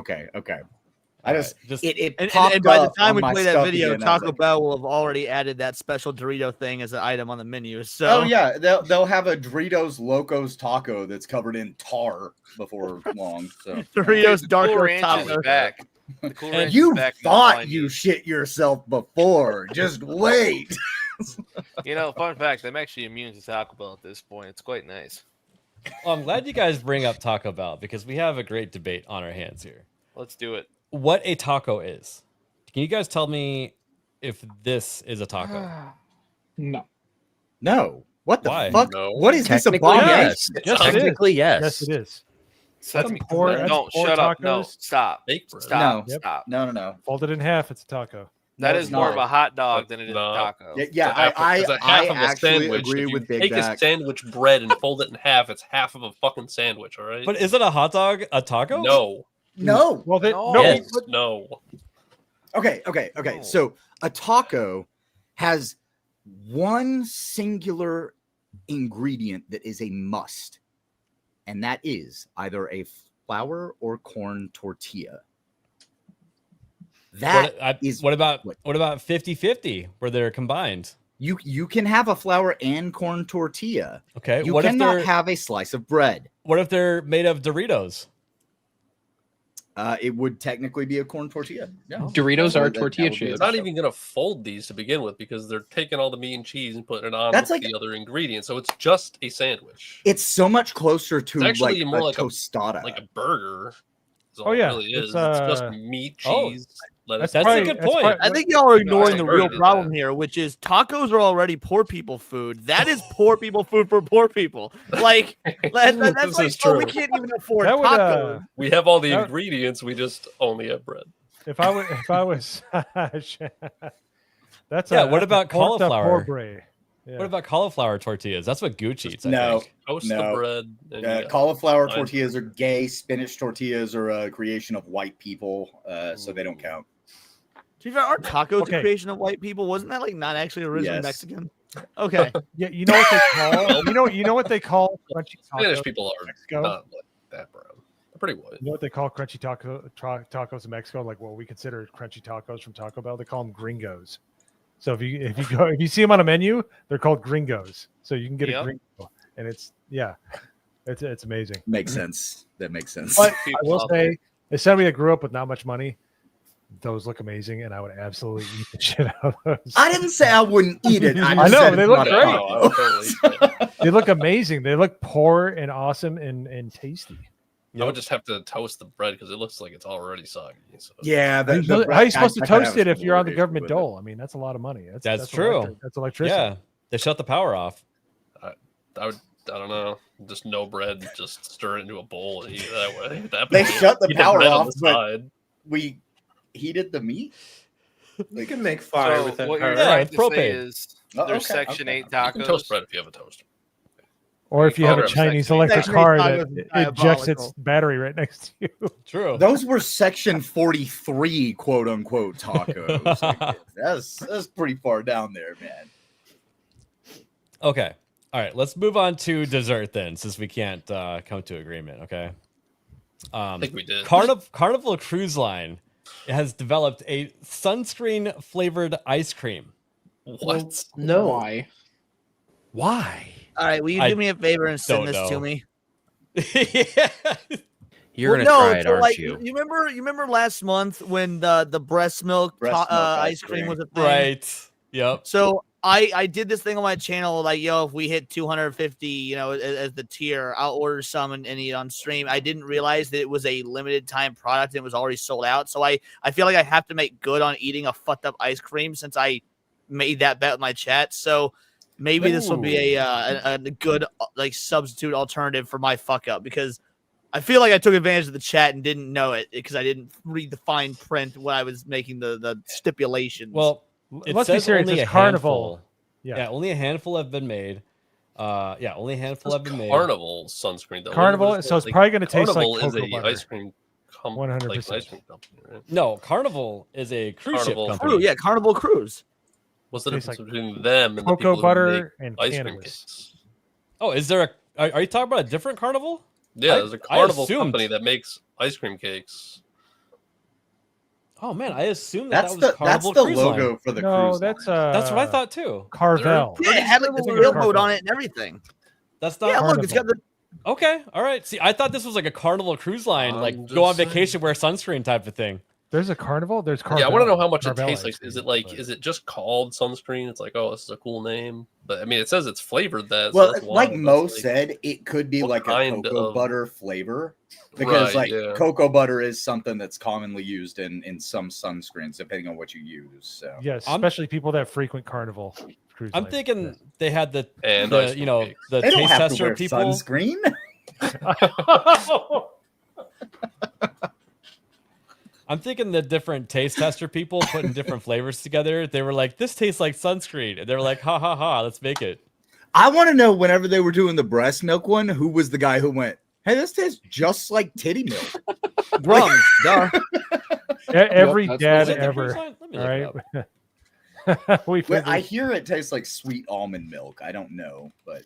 All right, it And popped by the up time on we my play that stuff video, again, I was Taco like, Bell will have already added that special Dorito thing as an item on the menu. So oh yeah, they'll have a Doritos Locos taco that's covered in tar before long. So Doritos The Dark Cool Earth Ranch is Taco. back. The Cool Ranch you is back in the thought line. you shit yourself before. Just wait. You know, fun fact, I'm actually immune to Taco Bell at this point. It's quite nice. Well, I'm glad you guys bring up Taco Bell because we have a great debate on our hands here. Let's do it. What a taco is. Can you guys tell me if this is a taco? No. No. What the Why? fuck? No. What is this Technically, abomination? yes. Yes, it is. Technically, yes. Yes, it is. That's Some poor- that's no, poor shut up. No, tacos. stop. Fake bread. Stop. No. Stop. No. Folded in half, it's a taco. That No, is it's more not. of a hot dog than it is No. a taco. Yeah, It's a half I of a actually sandwich. agree If you with Big take Mac. a sandwich bread and fold it in half, it's half of a fucking sandwich, all right? But isn't a hot dog a taco? no. No. Well, they, No. no, Yes. No. Okay. No. So a taco has one singular ingredient that is a must, and that is either a flour or corn tortilla. What about 50-50 where they're combined? You can have a flour and corn tortilla. Okay. You what if cannot they're have a slice of bread. What if they're made of Doritos? It would technically be a corn tortilla. Yeah. Doritos are tortilla chips. They're not even gonna fold these to begin with because they're taking all the meat and cheese and putting it on That's with like- the other ingredients. So it's just a sandwich. It's so much closer to It's actually like more a like tostada. like a burger. Is all Oh, yeah, it really is. it's, It's just meat, oh, cheese, lettuce. that's a good point. I think y'all are ignoring the real Burger. problem here, which is tacos are already poor people food. That is poor people food for poor people. Like that's This like, is oh, we true. can't even afford That would, tacos. We have all the that- ingredients. We just only have bread. If I was, that's Yeah, a, what that's a about porked up cauliflower? bray. Yeah. What about cauliflower tortillas? That's what Gucci eats. I No. think. Toast the bread. And you got Cauliflower lime. tortillas are gay. Spinach tortillas are a creation of white people, so they don't count. To be fair, our tacos Okay. a creation of white people? Wasn't that like not actually originally Yes. Mexican? Okay. Yeah, you know what they call you know what they call crunchy Spanish tacos people in are Mexico? not like that brown. They're pretty white. You know what they call crunchy tacos in Mexico? Like what we consider crunchy tacos from Taco Bell. They call them gringos. So if you see them on a menu, they're called gringos. So you can get a gringo, and it's amazing. Makes sense. That makes sense. But I will say, as somebody that grew up with not much money, those look amazing, and I would absolutely eat the shit out of those. I didn't say I wouldn't eat it. I just know, said they it's look not a great. taco. Totally. They look amazing. They look poor and awesome and tasty. I would just have to toast the bread because it looks like it's already soggy. So. Yeah, How are you supposed to toast it if you're on the government dole? I mean, that's a lot of money. That's true. That's electricity. Yeah, they shut the power off. I don't know. Just no bread. Just stir it into a bowl and eat it that way. That They way, shut the eat the power bread on off, the but side. we heated the meat. You can make fire So with that. what you're Yeah, trying it's to say propane. is Oh, there's okay, Section okay. 8 You can toast tacos. bread if you have a toaster. Or if you have a Section Chinese 8 electric Section 8 car tacos that is ejects its diabolical. battery right next to you. True. Those were Section 43, quote unquote, tacos. Like, that's pretty far down there, man. Okay. All right. Let's move on to dessert then, since we can't come to agreement. Okay. I think we did. Carnival Cruise Line has developed a sunscreen flavored ice cream. What? No. Why? Why? All right, will you I do me a favor and send don't this to know. me? Yeah. You're Well, gonna try it, so, aren't like, you? You remember last month when the breast milk, ice cream was a thing? Right. Yep. So I did this thing on my channel, like, yo, if we hit 250, you know, as the tier, I'll order some and eat on stream. I didn't realize that it was a limited time product and it was already sold out. So I feel like I have to make good on eating a fucked up ice cream since I made that bet with my chat. So maybe this will be a good like substitute alternative for my fuck up, because I feel like I took advantage of the chat and didn't know it because I didn't read the fine print when I was making the stipulations. Well, it Let's be says serious. only It's a Carnival. handful. Yeah. Yeah, only a handful have been made. Yeah, only a handful have been made. Carnival sunscreen though. Carnival, What is so that? it's probably gonna taste like Carnival is cocoa a butter. ice cream company. 100%. Like an ice cream company, right? No, Carnival is a cruise ship Carnival. company. yeah, Carnival Cruise. What's the Tastes difference like between them and the cocoa people who butter make and ice cream cannabis. cakes? Oh, is there are you talking about a different Carnival? Yeah, there's a Carnival assumed- company that makes ice cream cakes. Oh man, I assumed That's that was Carnival the Cruise logo Line. for the No, cruise. that's line. That's what I thought too. Carvel. Yeah, it had like the I think it's sailboat Carnival. on it and everything. That's not Yeah, look, it's got the Okay, all right. See, I thought this was like a Carnival Cruise Line, I'm like just go on saying. vacation, wear sunscreen type of thing. There's a Carnival. There's Carvel. Yeah, I want to know how much Carvel it tastes ice like. Is cream, it like, but- is it just called sunscreen? It's like, oh, this is a cool name. But I mean, it says it's flavored that. Well, so that's like wild. Mo That's like- said, it could be what like a kind cocoa of- butter flavor, because Right, like yeah. cocoa butter is something that's commonly used in some sunscreens, depending on what you use. So Yes, I'm- especially people that frequent Carnival cruise. I'm lines. thinking they had the And ice cream you know cakes. the they don't taste have to tester wear people. sunscreen. I'm thinking the different taste tester people putting different flavors together. They were like, "This tastes like sunscreen," and they were like, "Ha ha ha, let's make it." I want to know, whenever they were doing the breast milk one, who was the guy who went, "Hey, this tastes just like titty milk." Grums, duh. Every Yep, dad Was it the ever. cruise line? Let me All look it right. up. we Well, I figured- hear it tastes like sweet almond milk. I don't know, but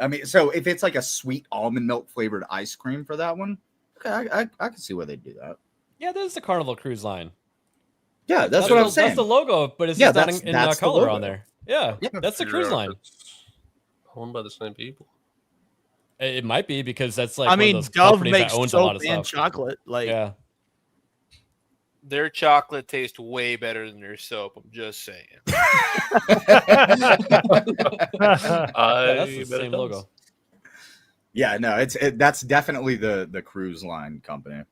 I mean, so if it's like a sweet almond milk flavored ice cream for that one, okay, I can see why they do that. Yeah, there's the Carnival Cruise Line. Yeah, that's what I'm saying. That's the logo, but it's Yeah, just that's- not in that's the color logo. on there. Yeah, that's the cruise line. Owned by the same people. It might be because that's like I one mean, of those Dove companies makes that owns a lot soap of and stuff. chocolate. Like, Yeah. Their chocolate tastes way better than their soap. I'm just saying. Yeah, that's the same logo. Yeah, no, that's definitely the cruise line company.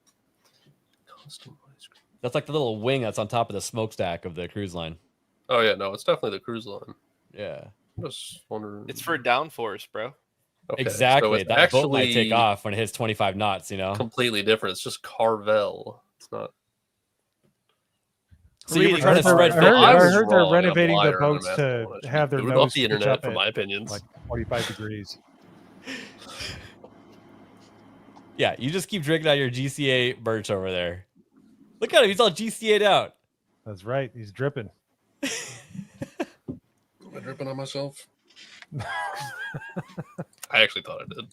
That's like the little wing that's on top of the smokestack of the cruise line. Oh yeah, no, it's definitely the cruise line. Yeah. I'm just wondering. It's for downforce, bro. Okay, Exactly. so it's That boat might take actually off when it hits 25 knots, you know? completely different. It's just Carvel. It's not. So you were I trying to heard, spread I fake news. heard they're wrong. I'm renovating the liar and I'm boats asking to questions. have their Boot off nose the pitch internet up for at my opinions. like 45 degrees. Yeah, you just keep drinking out your GCA merch over there. Look at him. He's all GCA'd out. That's right. He's dripping. Am I dripping on myself? I actually thought I did.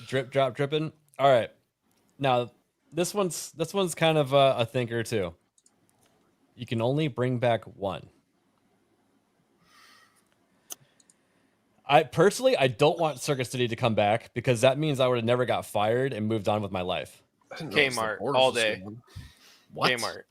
Drip, drop, dripping. All right. Now, this one's kind of a thinker too. You can only bring back one. I don't want Circuit City to come back because that means I would have never got fired and moved on with my life. Kmart all day. What? Kmart.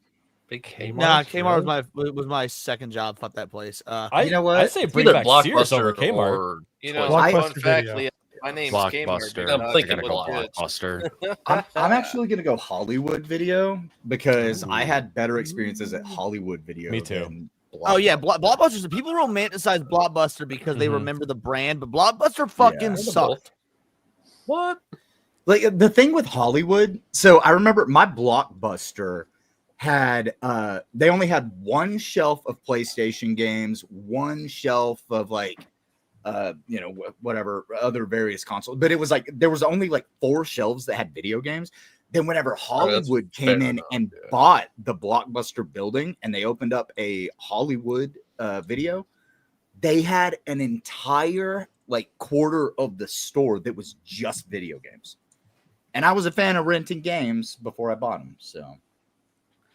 Big Kmart. Nah, Kmart was my second job. Fuck that place. You know what? I say bring Either back Sears over Blockbuster Kmart. or You know, Blockbuster fun fact, Video. Leah, my name's Kmart. Blockbuster. dude. I'm thinking I gotta go Blockbuster. Blockbuster. I'm actually gonna go Hollywood Video because I had better experiences at Hollywood Video. Me too. than Oh yeah, Blockbuster. People romanticize Blockbuster because they Mhm. remember the brand, but Blockbuster fucking sucked. What? Like the thing with Hollywood. So I remember my Blockbuster had they only had one shelf of PlayStation games, one shelf of like whatever other various consoles, but it was like there was only like 4 shelves that had video games. Then whenever Hollywood came in and bought the Blockbuster building and they opened up a Hollywood video, they had an entire like quarter of the store that was just video games. And I was a fan of renting games before I bought them. So,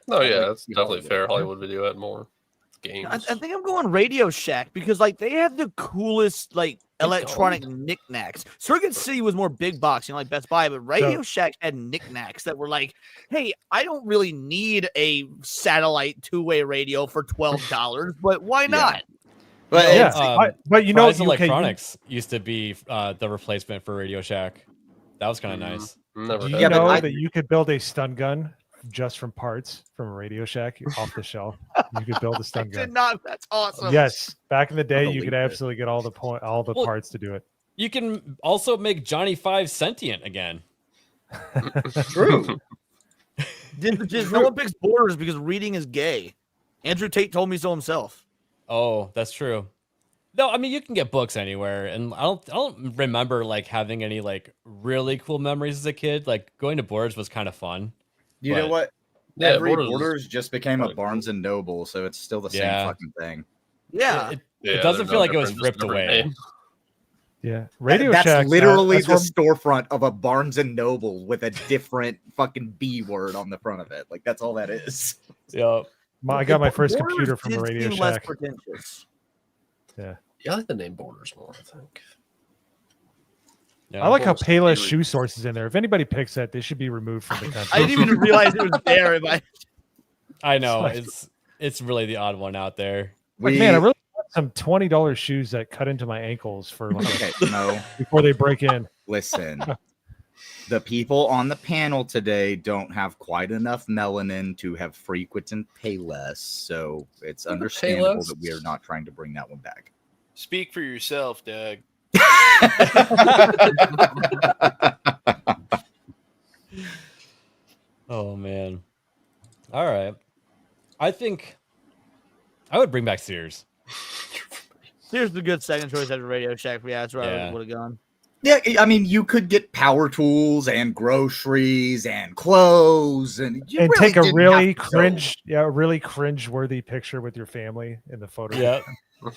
Oh yeah, like, that's you know, definitely fair. Hollywood Video had more games. I think I'm going Radio Shack because like they have the coolest like electronic knickknacks. Circuit City was more big box, like Best Buy, but Radio Shack had knickknacks that were like, hey, I don't really need a satellite two-way radio for $12, but why not? But Yeah, but you know, Fry's okay, Electronics used to be the replacement for Radio Shack. That was kind of nice. Never Do had you that. know I- that you could build a stun gun just from parts from a Radio Shack off the shelf? You could build a I stun did gun. not. That's awesome. Yes, back in the day, you believe could it. absolutely get all the Well, parts to do it. You can also make Johnny Five sentient again. true. Just no one picks Borders because reading is gay. Andrew Tate told me so himself. Oh, that's true. No, I mean you can get books anywhere, and I don't remember like having any like really cool memories as a kid. Like going to Borders was kind of fun. You know but- what? Yeah, Every Borders- Borders just became a probably Barnes and Noble, so it's still the same Yeah. fucking thing. Yeah. It Yeah, doesn't they're feel no like it was different, just ripped different away. name. Yeah, Radio That's Shack. literally that's the where- storefront of a Barnes and Noble with a different fucking B word on the front of it. Like that's all that is. Yeah. I got my first Borders computer from a did Radio seem less Shack. pretentious. Yeah. Yeah, I like the name Borders more. I think. Yeah. I like how Borders Payless really- Shoe Source is in there. If anybody picks that, they should be removed from the country. I didn't even realize it was there. I know like- it's really the odd one out there. Like, man, I really want some $20 shoes that cut into my ankles for like Okay, no, before they break in. listen. The people on the panel today don't have quite enough melanin to have frequented Payless, so it's understandable Payless? that we are not trying to bring that one back. Speak for yourself, Doug. Oh man. All right. I think I would bring back Sears. Here's the good second choice after Radio Shack. Yeah, that's where I Yeah. would have gone. Yeah, I mean, you could get power tools and groceries and clothes, and you And really take a didn't really have to go. really cringe-worthy picture with your family in the photo. Yeah.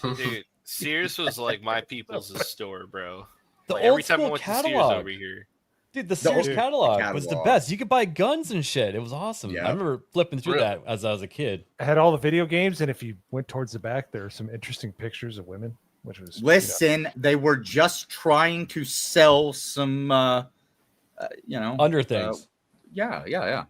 Dude, Sears was like my people's store, bro. The Like, old every time I school went to Sears catalog. over here. Dude, the Sears catalog was the catalog. best. You could buy guns and shit. It was awesome. Yeah. I remember flipping through that as I was a kid. I had all the video games, and if you went towards the back, there were some interesting pictures of women, which was Listen, they were just trying to sell some, Under things. Yeah.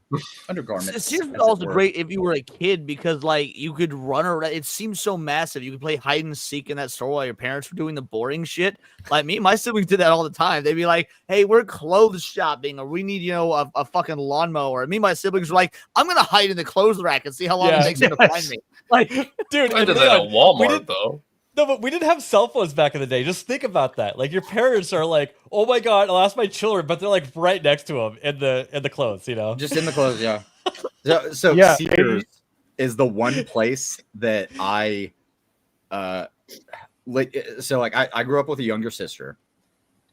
Undergarments. Sears was as it also were. great if you were a kid because like you could run around. It seemed so massive. You could play hide and seek in that store while your parents were doing the boring shit. Like me, my siblings did that all the time. They'd be like, "Hey, we're clothes shopping, or we need a fucking lawnmower." And me, and my siblings were like, "I'm gonna hide in the clothes rack and see how long it takes them to find me." Like, dude, I did that at Walmart though. No, but we didn't have cell phones back in the day. Just think about that. Like your parents are like, "Oh my god, I'll ask my children," but they're like right next to them in the clothes, you know. Just in the clothes, yeah. So Yeah, Sears is the one place that I I grew up with a younger sister,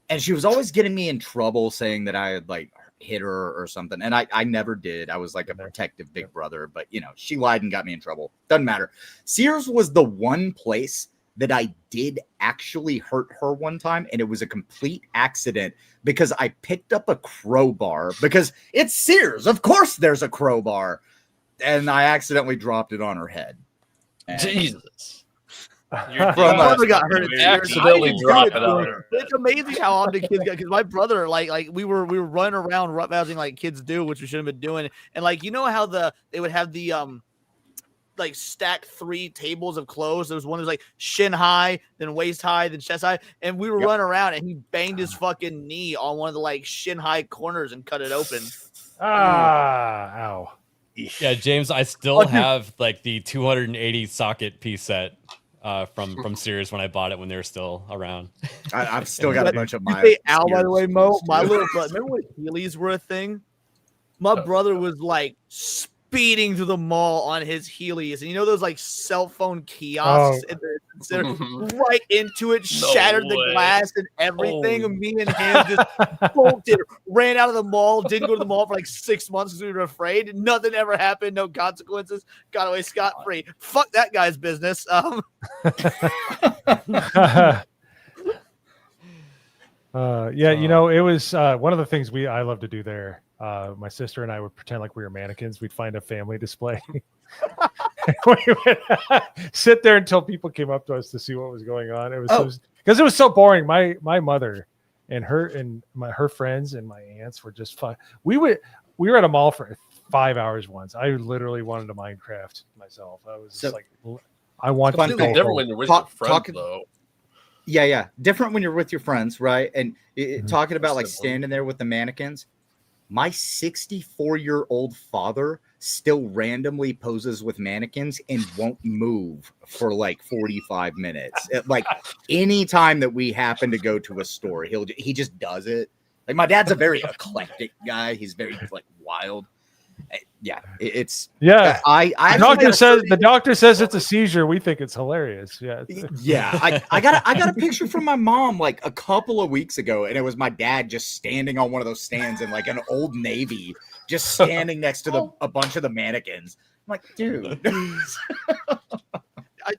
and she was always getting me in trouble saying that I had like hit her or something, and I never did. I was like a protective big brother, but she lied and got me in trouble. Doesn't matter. Sears was the one place that I did actually hurt her one time, and it was a complete accident because I picked up a crowbar because it's Sears. Of course there's a crowbar. And I accidentally dropped it on her head. And Jesus. Your brother got hurt. Accidentally drop it on her. It's amazing how often kids get, because my brother, like we were running around roughhousing like kids do, which we shouldn't have been doing. And like, how they would have the like stacked 3 tables of clothes. There was one that was like shin high, then waist high, then chest high. And we were running around and he banged his fucking knee on one of the like shin high corners and cut it open. Ow. Yeah, James, I still have like the 280 socket piece set from Sears when I bought it when they were still around. I've still got a bunch of You my say Al, by the way, Sears Mo, ones, my too. little brother, remember when Heelys were a thing? My brother was like speeding through the mall on his Heelys, and those like cell phone kiosks, and they're right into it, shattered the glass and everything. And me and him just bolted, ran out of the mall, didn't go to the mall for like 6 months because we were afraid. Nothing ever happened, no consequences, got away scot-free. Fuck that guy's business. It was one of the things I love to do there. My sister and I would pretend like we were mannequins. We'd find a family display. We would sit there until people came up to us to see what was going on. It was because it was so boring. My mother and her friends and my aunts were just fun. We were at a mall for 5 hours once. I literally wanted to Minecraft myself. I was just like, I want to Completely different when you're with your friends, though. Yeah. Different when you're with your friends, right? And talking about like standing there with the mannequins. My 64-year-old father still randomly poses with mannequins and won't move for like 45 minutes. Like any time that we happen to go to a store, he just does it. Like my dad's a very eclectic guy. He's very like wild. Yeah, it's the doctor says it's a seizure. We think it's hilarious. Yeah. I got a picture from my mom like a couple of weeks ago, and it was my dad just standing on one of those stands in like an Old Navy, just standing next to a bunch of the mannequins. I'm like, dude.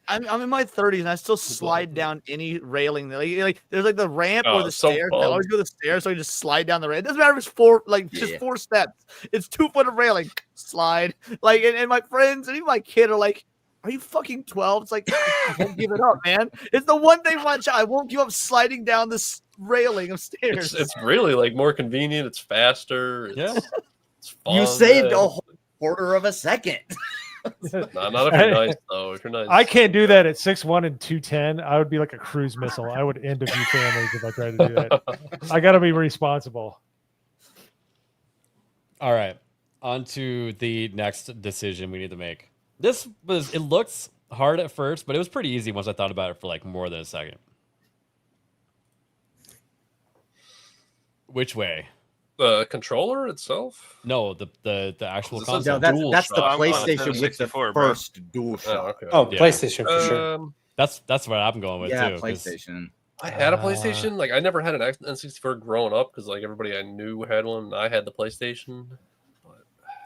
I'm in my 30s and I still slide down any railing. Like there's like the ramp or the stairs. I always go to the stairs, so I just slide down the ramp. It doesn't matter if it's just 4 steps. It's 2 foot of railing. Slide. Like and my friends and even my kid are like, "Are you fucking 12?" It's like, I won't give it up, man. It's the one thing I won't give up sliding down this railing of stairs. It's really like more convenient. It's faster. It's fun, you saved a whole quarter of a second. Not if you're nice, though. If you're nice. I can't do that at 6'1" and 210. I would be like a cruise missile. I would end a few families if I tried to do that. I got to be responsible. All right. On to the next decision we need to make. It looks hard at first, but it was pretty easy once I thought about it for like more than a second. Which way? The controller itself? No, the actual console. No, that's the PlayStation with the first DualShock. PlayStation for sure. That's what I'm going with too. PlayStation. I had a PlayStation. Like I never had an N64 growing up because like everybody I knew had one. I had the PlayStation.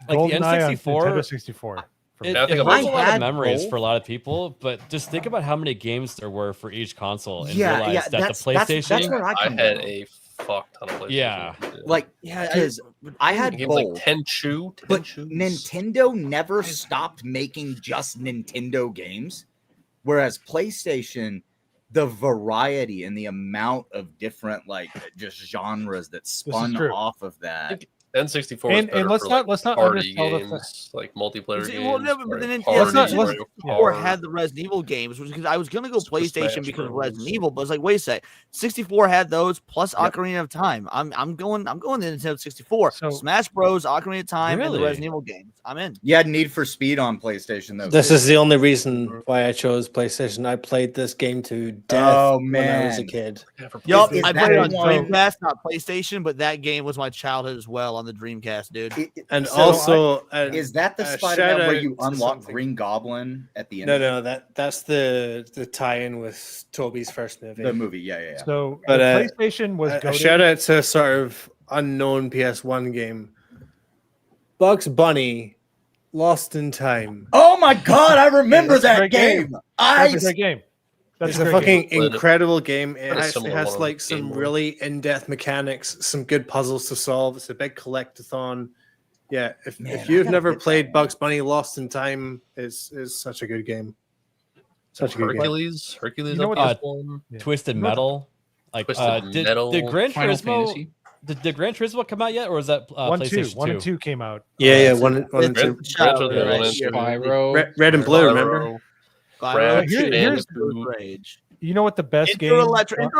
Like the N64, Nintendo 64. It holds a lot of memories for a lot of people, but just think about how many games there were for each console and realize that the PlayStation. That's where I had a fuck ton of PlayStation. Yeah. Like, because I had games both. like Tenchu, But Nintendo never stopped making just Nintendo games, whereas PlayStation, the variety and the amount of different like just genres that spun true. off of that. N64 And let's not party undersell the games, like multiplayer See, games. well, no, but then Let's not- let's- or had the Resident Evil games, which because I was gonna go PlayStation Smash because of Bros. Resident Evil, but it's like, wait a sec, 64 had those plus Ocarina of Time. I'm going to Nintendo 64. Smash Bros, Ocarina of Time, and the Really? Resident Evil games. I'm in. You had Need for Speed on PlayStation though. This too. is the only reason why I chose PlayStation. I played this game to death Oh, when I was a man. kid. Yup, Is I that played it on one- Dreamcast, not PlayStation, but that game was my childhood as well on the Dreamcast, dude. And So also, is that the a Spider-Man where shout you out to unlock something. Green Goblin at the end? No, of it? no, that's the tie-in with Toby's first movie. The movie, yeah. So But, the PlayStation was a goated. shout out to a sort of unknown PS1 game, Bugs Bunny, Lost in Time. Oh my God, I remember That's a that great game. That's a great game. That's It's a a great fucking game. incredible game. It That's actually similar has one on like the some Game Boy. really in-depth mechanics, some good puzzles to solve. It's a big collectathon. Yeah, if Man, I you've gotta never get that played one. Bugs Bunny Lost in Time, is such a good game. Such a good game. Hercules. You know what was this- one. Yeah. Twisted Metal. Like Twisted did Metal. Gran Final Turismo Fantasy. did Gran Turismo come out yet, or was that PlayStation 1 and 2? 2 came out. Yeah, one and Gran two. Turismo one and two. Spyro. Red and blue, remember? Crash, here's Bandicoot. Rage. You know what the best Intro game?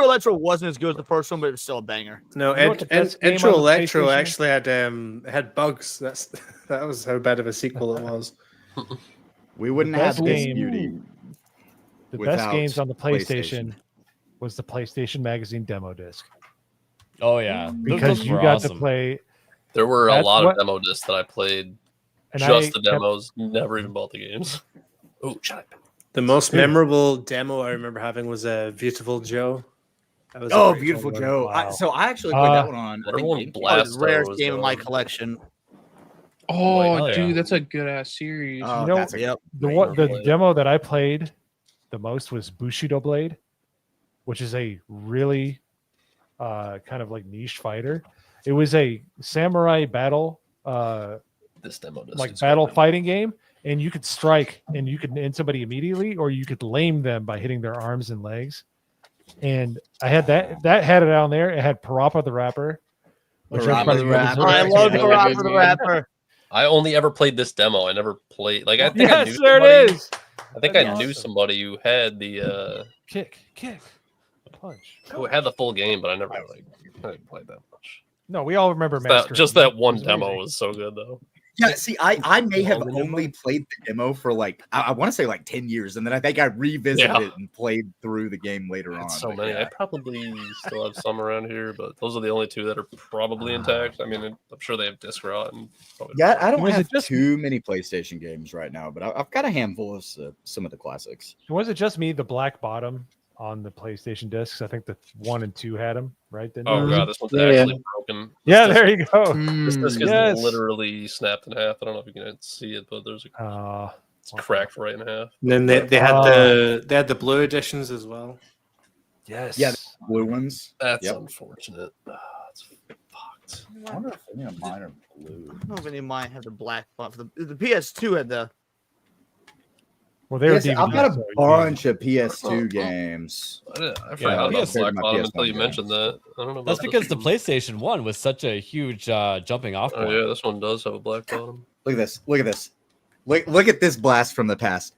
Electro wasn't as good as the first one, but it was still a banger. No, You know what the best game Intro on the Electro PlayStation actually had bugs. That was how bad of a sequel it was. We wouldn't The have best this game- beauty. The best without games on the PlayStation. PlayStation was the PlayStation Magazine demo disc Oh yeah, because Those you were got awesome. to play. There were a That's lot what- of demo discs that I played. And Just I the kept- demos. Never even bought the games. Oh, shut up. The most memorable demo I remember having was Beautiful Joe. That was a Oh, great Beautiful one. Joe. Wow. So I actually played that one on. I Everyone think GameCube. blast The rarest those, game in my though. collection. Oh, hell yeah. dude, that's a good ass series. Oh, You know, that's a Yep. the Blade. demo that I played the most was Bushido Blade, which is a really kind of like niche fighter. It was a samurai battle This demo disc like is battle great. fighting game, and you could strike and you could end somebody immediately, or you could lame them by hitting their arms and legs. And I had that had it on there. It had Parappa the Rapper, which Parappa everybody the remembers. Rapper. I That's love a really Parappa good the game. Rapper. I only ever played this demo. I never played. Like I think I knew Yes, there somebody. it is. I think I knew somebody who had the Kick, punch. who had the full game, but I never like I didn't play that much. No, we all remember That, Master. just that one It was demo amazing. was so good though. Yeah, see, I may have Long only played the demo for like I want to say like 10 years, and then I think I revisited Yeah. it and played through the game later on. So but many. yeah. I probably still have some around here, but those are the only two that are probably intact. I mean, I'm sure they have disc rot and probably Yeah, I don't Was it have just- too many PlayStation games right now, but I've got a handful of some of the classics. Was it just me, the black bottom on the PlayStation discs? I think the 1 and 2 had them, right? Didn't Oh they? god, this one's Yeah. actually broken. Yeah, This there you go. This disc is Yes. literally snapped in half. I don't know if you can see it, but there's a it's cracked right in half. And then they had the blue editions as well. Yes. Yeah, the blue ones. That's Yep. unfortunate. It's fucked. I wonder if any of mine are blue. I don't know if any of mine have the black font. The PS2 had the. Well, they were Yes, I've got a DVDs, so bunch of PS2 games. I forgot Yeah, about PS2 Black my Bottom PS1 until you games. mentioned that. I don't know. That's about because this the one. PlayStation 1 was such a huge jumping off Oh point. yeah, this one does have a black bottom. Look at this. Look at this. Look at this blast from the past.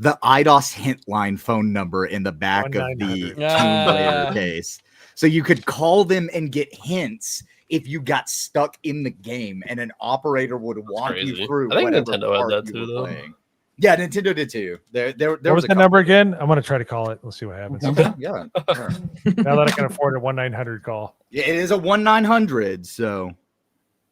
The IDOS hint line phone number in the back of the 1-900. Tomb Raider case. So you could call them and get hints if you got stuck in the game, and an operator would walk you crazy. through. I think whatever Nintendo had part that you too, were though. playing. Yeah, Nintendo did too. There What was a the couple. number again? I'm gonna try to call it. We'll see what happens. Okay, yeah. Sure. Now that I can afford a 1-900 call. Yeah, it is a 1-900. So,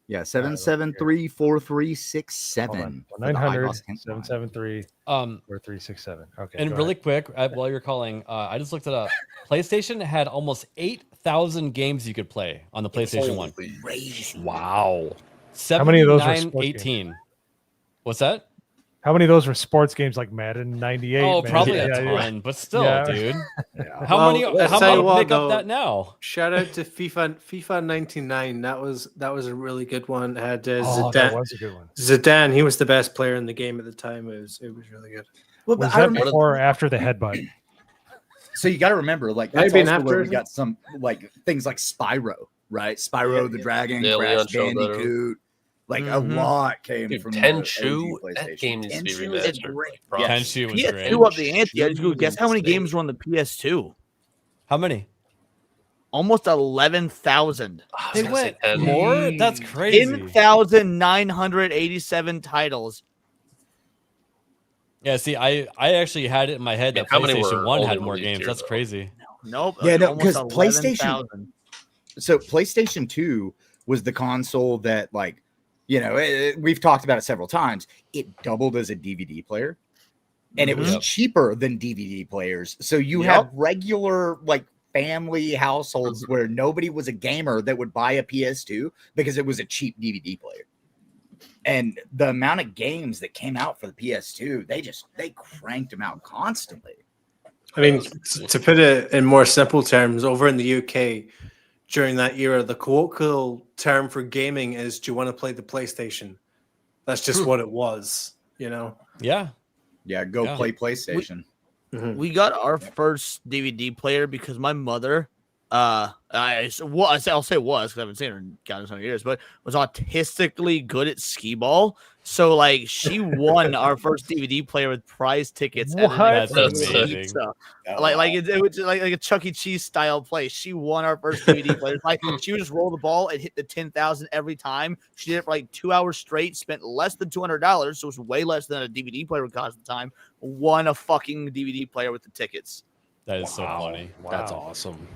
yeah, 773-4367. 1-900-773-4367. Okay. And go really ahead. quick, while you're calling, I just looked it up. PlayStation had almost 8,000 games you could play on the PlayStation 1. Crazy. Wow. How many of those were sport 18. What's that? How many of those were sports games like Madden 98? Oh, man? probably a Yeah, yeah. ton, but still, Yeah. dude. Yeah. How many? let's How tell you many what, make up though, that now? Shout out to FIFA 99. That was a really good one. It had Oh, Zidane. that was a good one. Zidane, he was the best player in the game at the time. It was really good. Well, Was I that remember- before or after the headbutt? So you got to remember, like Might have that's been also where after. we got some like things like Spyro, right? Spyro the Dragon, Yeah, Crash Leon showed that Bandicoot. Like a Mhm. lot came Dude, from the Tenchu, OG that PlayStation. game needs to be Tenchu is remastered. great. Like, Yeah. Tenchu was great. PS2 up the ante. I just go, guess how many Insane. games were on the PS2? How many? Almost 11,000. They gonna say went 10. more. That's crazy. 10,987 titles. Yeah, see, I actually had it in my head Yeah, that how many PlayStation were 1 had only more released games. here, That's though? crazy. Nope. Yeah, no, almost 'cause PlayStation- 11,000. So PlayStation 2 was the console that, like, you know, we've talked about it several times. It doubled as a DVD player, and it was Yep. cheaper than DVD players. So you Yep. had regular like family households where nobody was a gamer that would buy a PS2 because it was a cheap DVD player. And the amount of games that came out for the PS2, they cranked them out constantly. I mean, to put it in more simple terms, over in the UK during that era, the colloquial term for gaming is, "Do you want to play the PlayStation?" That's just what it was, you know. Yeah. Yeah, go Yeah. play PlayStation. We got our first DVD player because my mother, I'll say was because I haven't seen her in God knows years, but was autistically good at skee ball. So like she won our first DVD player with prize tickets. And What? then That's sick. pizza. Like it was like a Chuck E. Cheese style play. She won our first DVD player. Like she would just roll the ball and hit the 10,000 every time. She did it for like 2 hours straight. Spent less than $200, so it was way less than a DVD player would cost at the time. Won a fucking DVD player with the tickets. That is so funny. That's Wow. awesome.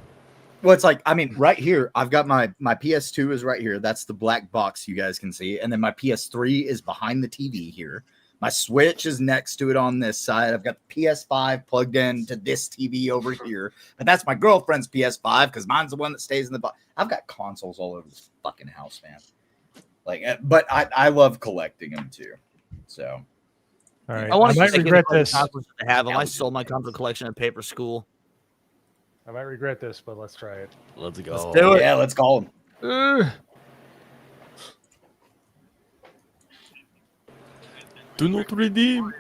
Well, it's like, I mean, right here, I've got my PS2 is right here. That's the black box you guys can see. And then my PS3 is behind the TV here. My Switch is next to it on this side. I've got the PS5 plugged in to this TV over here. But that's my girlfriend's PS5 because mine's the one that stays in the box. I've got consoles all over this fucking house, man. Like, but I love collecting them too. So, All right. I want to might regret this. to have them. I sold my console collection at Paper School. I might regret this, but let's try it. Let's go. Let's do it. yeah, let's call them. Do not redeem.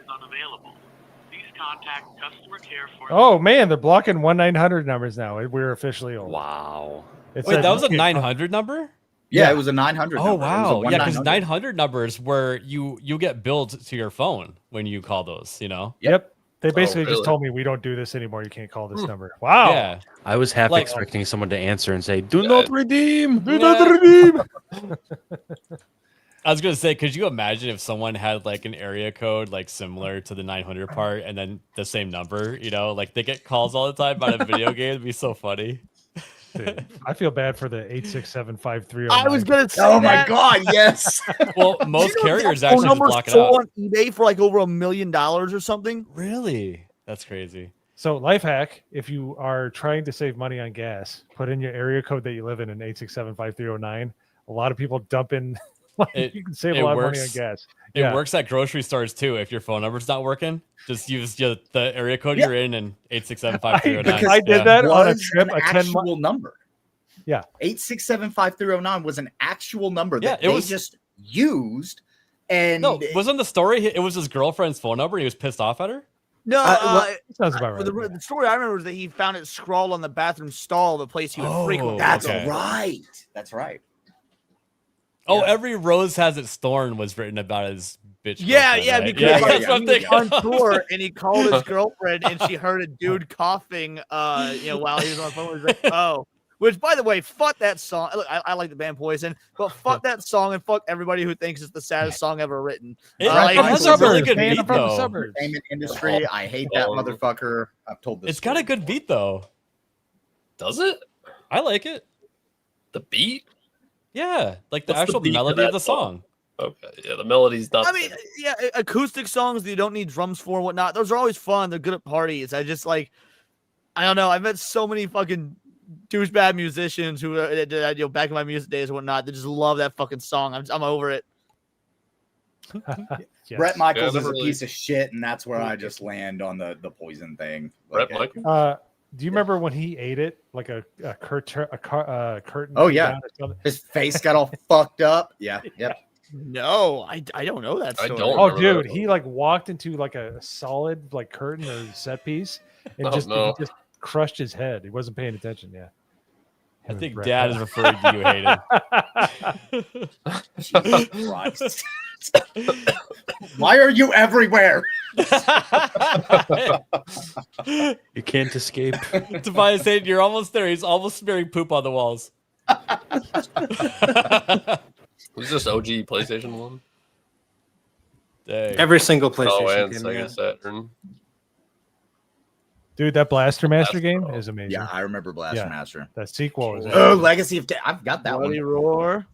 Oh man, they're blocking 1-900 numbers now. We're officially old. Wow. It Wait, says- that was a 900 number? Yeah, it was a 900. Oh, number. It was a wow. Yeah, because 1-900. 900 numbers where you get billed to your phone when you call those, you know? Yep. They basically really? just told me we don't do this anymore. You can't call this number. Wow. Yeah. I was half Like- expecting someone to answer and say, "Do not redeem. Do Yeah. not redeem." I was gonna say, could you imagine if someone had like an area code like similar to the 900 part and then the same number? You know, like they get calls all the time about a video game. It'd be so funny. Dude, I feel bad for the 8675309. I was gonna say Oh my that. God, yes. Well, most You know that carriers phone actually just number's block it sold out. on eBay for like over $1 million or something. Really? That's crazy. So life hack: if you are trying to save money on gas, put in your area code that you live in 8675309. A lot of people dump in. It- you can save it a lot of money on works. gas. It works at grocery stores too. If your phone number's not working, just use the area code you're in and 8675309. I did that on a Was trip. an A 10 actual number. Yeah. 8675309 was an actual number that Yeah, it they was- just used. And No, wasn't the story? It was his girlfriend's phone number. And he was pissed off at her. No, Sounds about right. the story I remember was that he found it scrawled on the bathroom stall of the place he would Oh, frequent. that's okay. right. That's right. Oh, every rose has its thorn was written about his bitch. Yeah, girlfriend, yeah, right? because yeah, like, that's what I'm he was thinking. on tour and he called his girlfriend and she heard a dude coughing, while he was on the phone. He was like, oh. Which, by the way, fuck that song. Look, I like the band Poison, but fuck that song and fuck everybody who thinks it's the saddest song ever written. It has a really good beat, though. Entertainment industry. I hate that motherfucker. I've told this. It's got a good beat, though. Does it? I like it. The beat? Yeah, like the What's the actual beat to melody of that the song. Okay, yeah, the melody's not. I mean, yeah, acoustic songs that you don't need drums for and whatnot. Those are always fun. They're good at parties. I just like, I don't know. I've met so many fucking douchebag musicians who, back in my music days and whatnot, they just love that fucking song. I'm over it. Yes. Brett Michaels Yeah, is a really- piece of shit, and that's where I just land on the poison thing. Brett Like, Michaels? Do you remember when he ate it like a curtain? Oh came yeah, down or something? his face got all fucked up. Yeah, yep. No, I don't know that I story. don't. Oh, remember dude, that he like walked into like a solid like curtain or set piece and Oh, just no. he just crushed his head. He wasn't paying attention. Yeah. I Him and think Brett. Dad is referring to you, Hayden. Jesus Christ. Why are you everywhere? You can't escape. Tobias Hayden, you're almost there. He's almost smearing poop on the walls. Was this OG PlayStation 1? Dang. Every single Oh, PlayStation and game. Sega Yeah. Saturn. Dude, that Blaster Master Blaster game Ball. is amazing. Yeah, I remember Blaster Yeah. Master. That sequel is Oh, Legacy of I've got that Bloody one. Roar.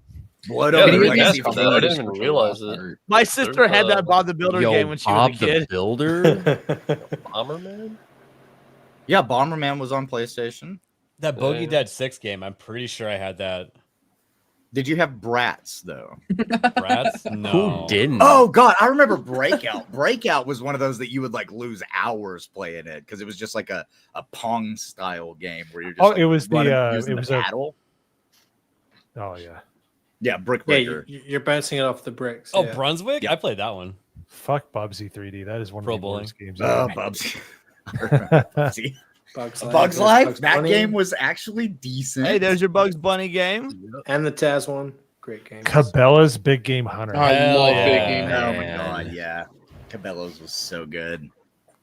Blood Yeah, Omen, they Legacy remastered of that. I Blood. didn't even realize it. My sister had that Bob the Builder Yo, game when she was Bob a the kid. Builder. Bomberman? Yeah, Bomberman was on PlayStation. That Bogey Yeah. Dad 6 game, I'm pretty sure I had that. Did you have Bratz though? Bratz? No. Who didn't? Oh god, I remember Breakout. Breakout was one of those that you would like lose hours playing it because it was just like a Pong style game where you're just Oh, like, it was the, running- using it the was a- paddle. Oh yeah. Yeah, Brick Yeah, Breaker. you're bouncing it off the bricks. Oh, yeah. Brunswick? I played that one. Fuck Bubsy 3D. That is one Pro of the bowling. worst games. Oh, ever made. Bubsy. Bubsy. Bugs Bugs Life. Bugs That Bunny, game was actually decent. Hey, there's your Bugs Bunny game. and the Taz one. Great game. Cabela's Big Game Hunter. I Hell love yeah. Big Game. Oh my Man. god, yeah. Cabela's was so good.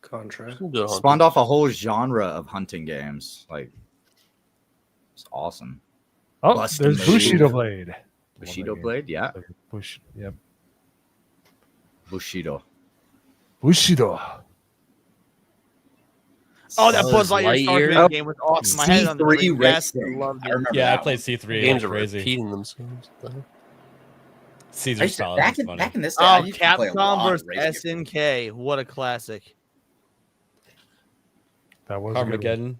Contra. Good hunting. Spawned off a whole genre of hunting games. Like, it's awesome. Oh, Bust there's and Bushido move. Blade. Bushido Blade, yeah. Bush. Yep. Bushido. Bushido. Oh, that Buzz Buzz Lightyear Star Lightyear. Wars game was awesome. I had it on the C3 Dreamcast. Racing. I loved I it. remember Yeah, I that played one. C3. Games It are was crazy. repeating themselves. though. I Caesar's used to, Palace back, was in, funny. back in this day, I Oh, used to play a lot Capcom of versus racing games. SNK. What a classic. That was a good one. Armageddon.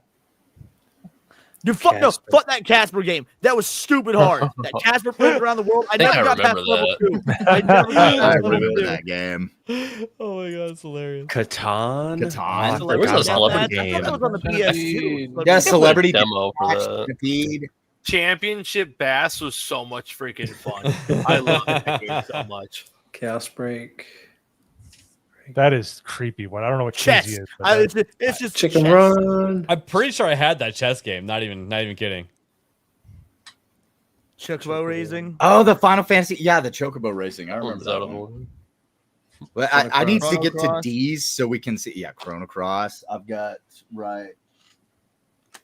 Dude, fuck no, Casper. fuck that Casper game. That was stupid hard. That Casper flipped around the world. I think never I got past remember level 2. I never got I past level remember 2. that game. Oh my god, it's hilarious. Catan. Catan. Oh, There was I a forgot celebrity about I thought that was on the PS2. Yeah, They Celebrity played a demo for Dash, that. Stampede. Championship Bass was so much freaking fun. I love that game so much. Chaos Break. That is creepy. One. I don't know what Chess. cheesy is. But that- It's just Chicken chess. Run. I'm pretty sure I had that chess game. Not even kidding. Chocobo Racing. Oh, the Final Fantasy. Yeah, the Chocobo Racing. I remember One's that out of one. order. But I need to Chrono get to Cross. D's so we can see. Yeah, Chrono Cross. I've got right.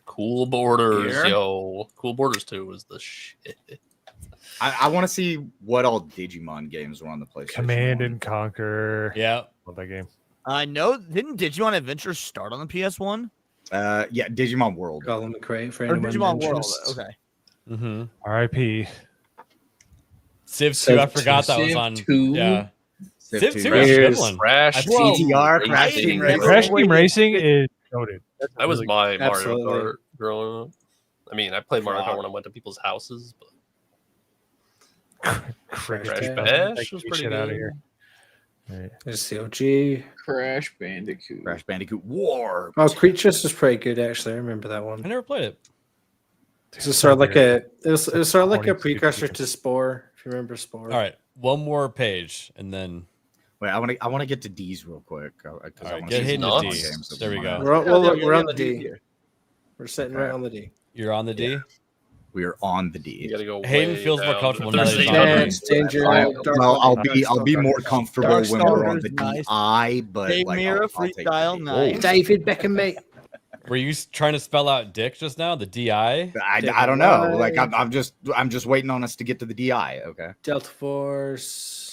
Cool Borders, Here? yo. Cool Borders 2 was the shit. I want to see what all Digimon games were on the PlayStation. Command 1. and Conquer. Yeah. Love that game. I know. Didn't Digimon Adventure start on the PS1? Yeah, Digimon World. Colin McRae for Or anyone Digimon World? interested. Okay. Mm-hmm. R.I.P. Civ 2, Civ I forgot 2. that was Civ on. 2. Yeah. Civ Civ 2. 2 is a good Here's- one. Crash Whoa. Team CTR, Crash Racing. Team Racing. Crash Team Racing is noted. That's That was really my Mario Absolutely. Kart growing up. I mean, I played Mario Kart Fuck. when I went to people's houses, but Crash Crash Team. Bash Take was the pretty shit out of good. here. Right. There's the OG. Crash Bandicoot. Crash Bandicoot War. Oh, Creatures was pretty good actually. I remember that I one. never played it. It was sort of like weird. it was sort of like a Horny precursor creatures. to Spore. If you remember Spore. All right, one more page, and then Wait, I want to get to D's real quick. all right, get Hayden to nuts. D. games that There we we go. want. We're on, Yeah, we're on the D D. here. We're sitting Okay. right on the D. You're on the D. We are on the You D. gotta go. Hayden way feels more down. comfortable now that he's Thursday on night. the Dance, Danger. Well, I'll be more comfortable Dark when we're on Stalker's the nice. DI, but Dave like Mirra, I'll take the freestyle, D. nice. David Beckham, mate. Were you trying to spell out dick just now? The DI? I don't know. Like I'm just waiting on us to get to the DI. Okay. Delta Force.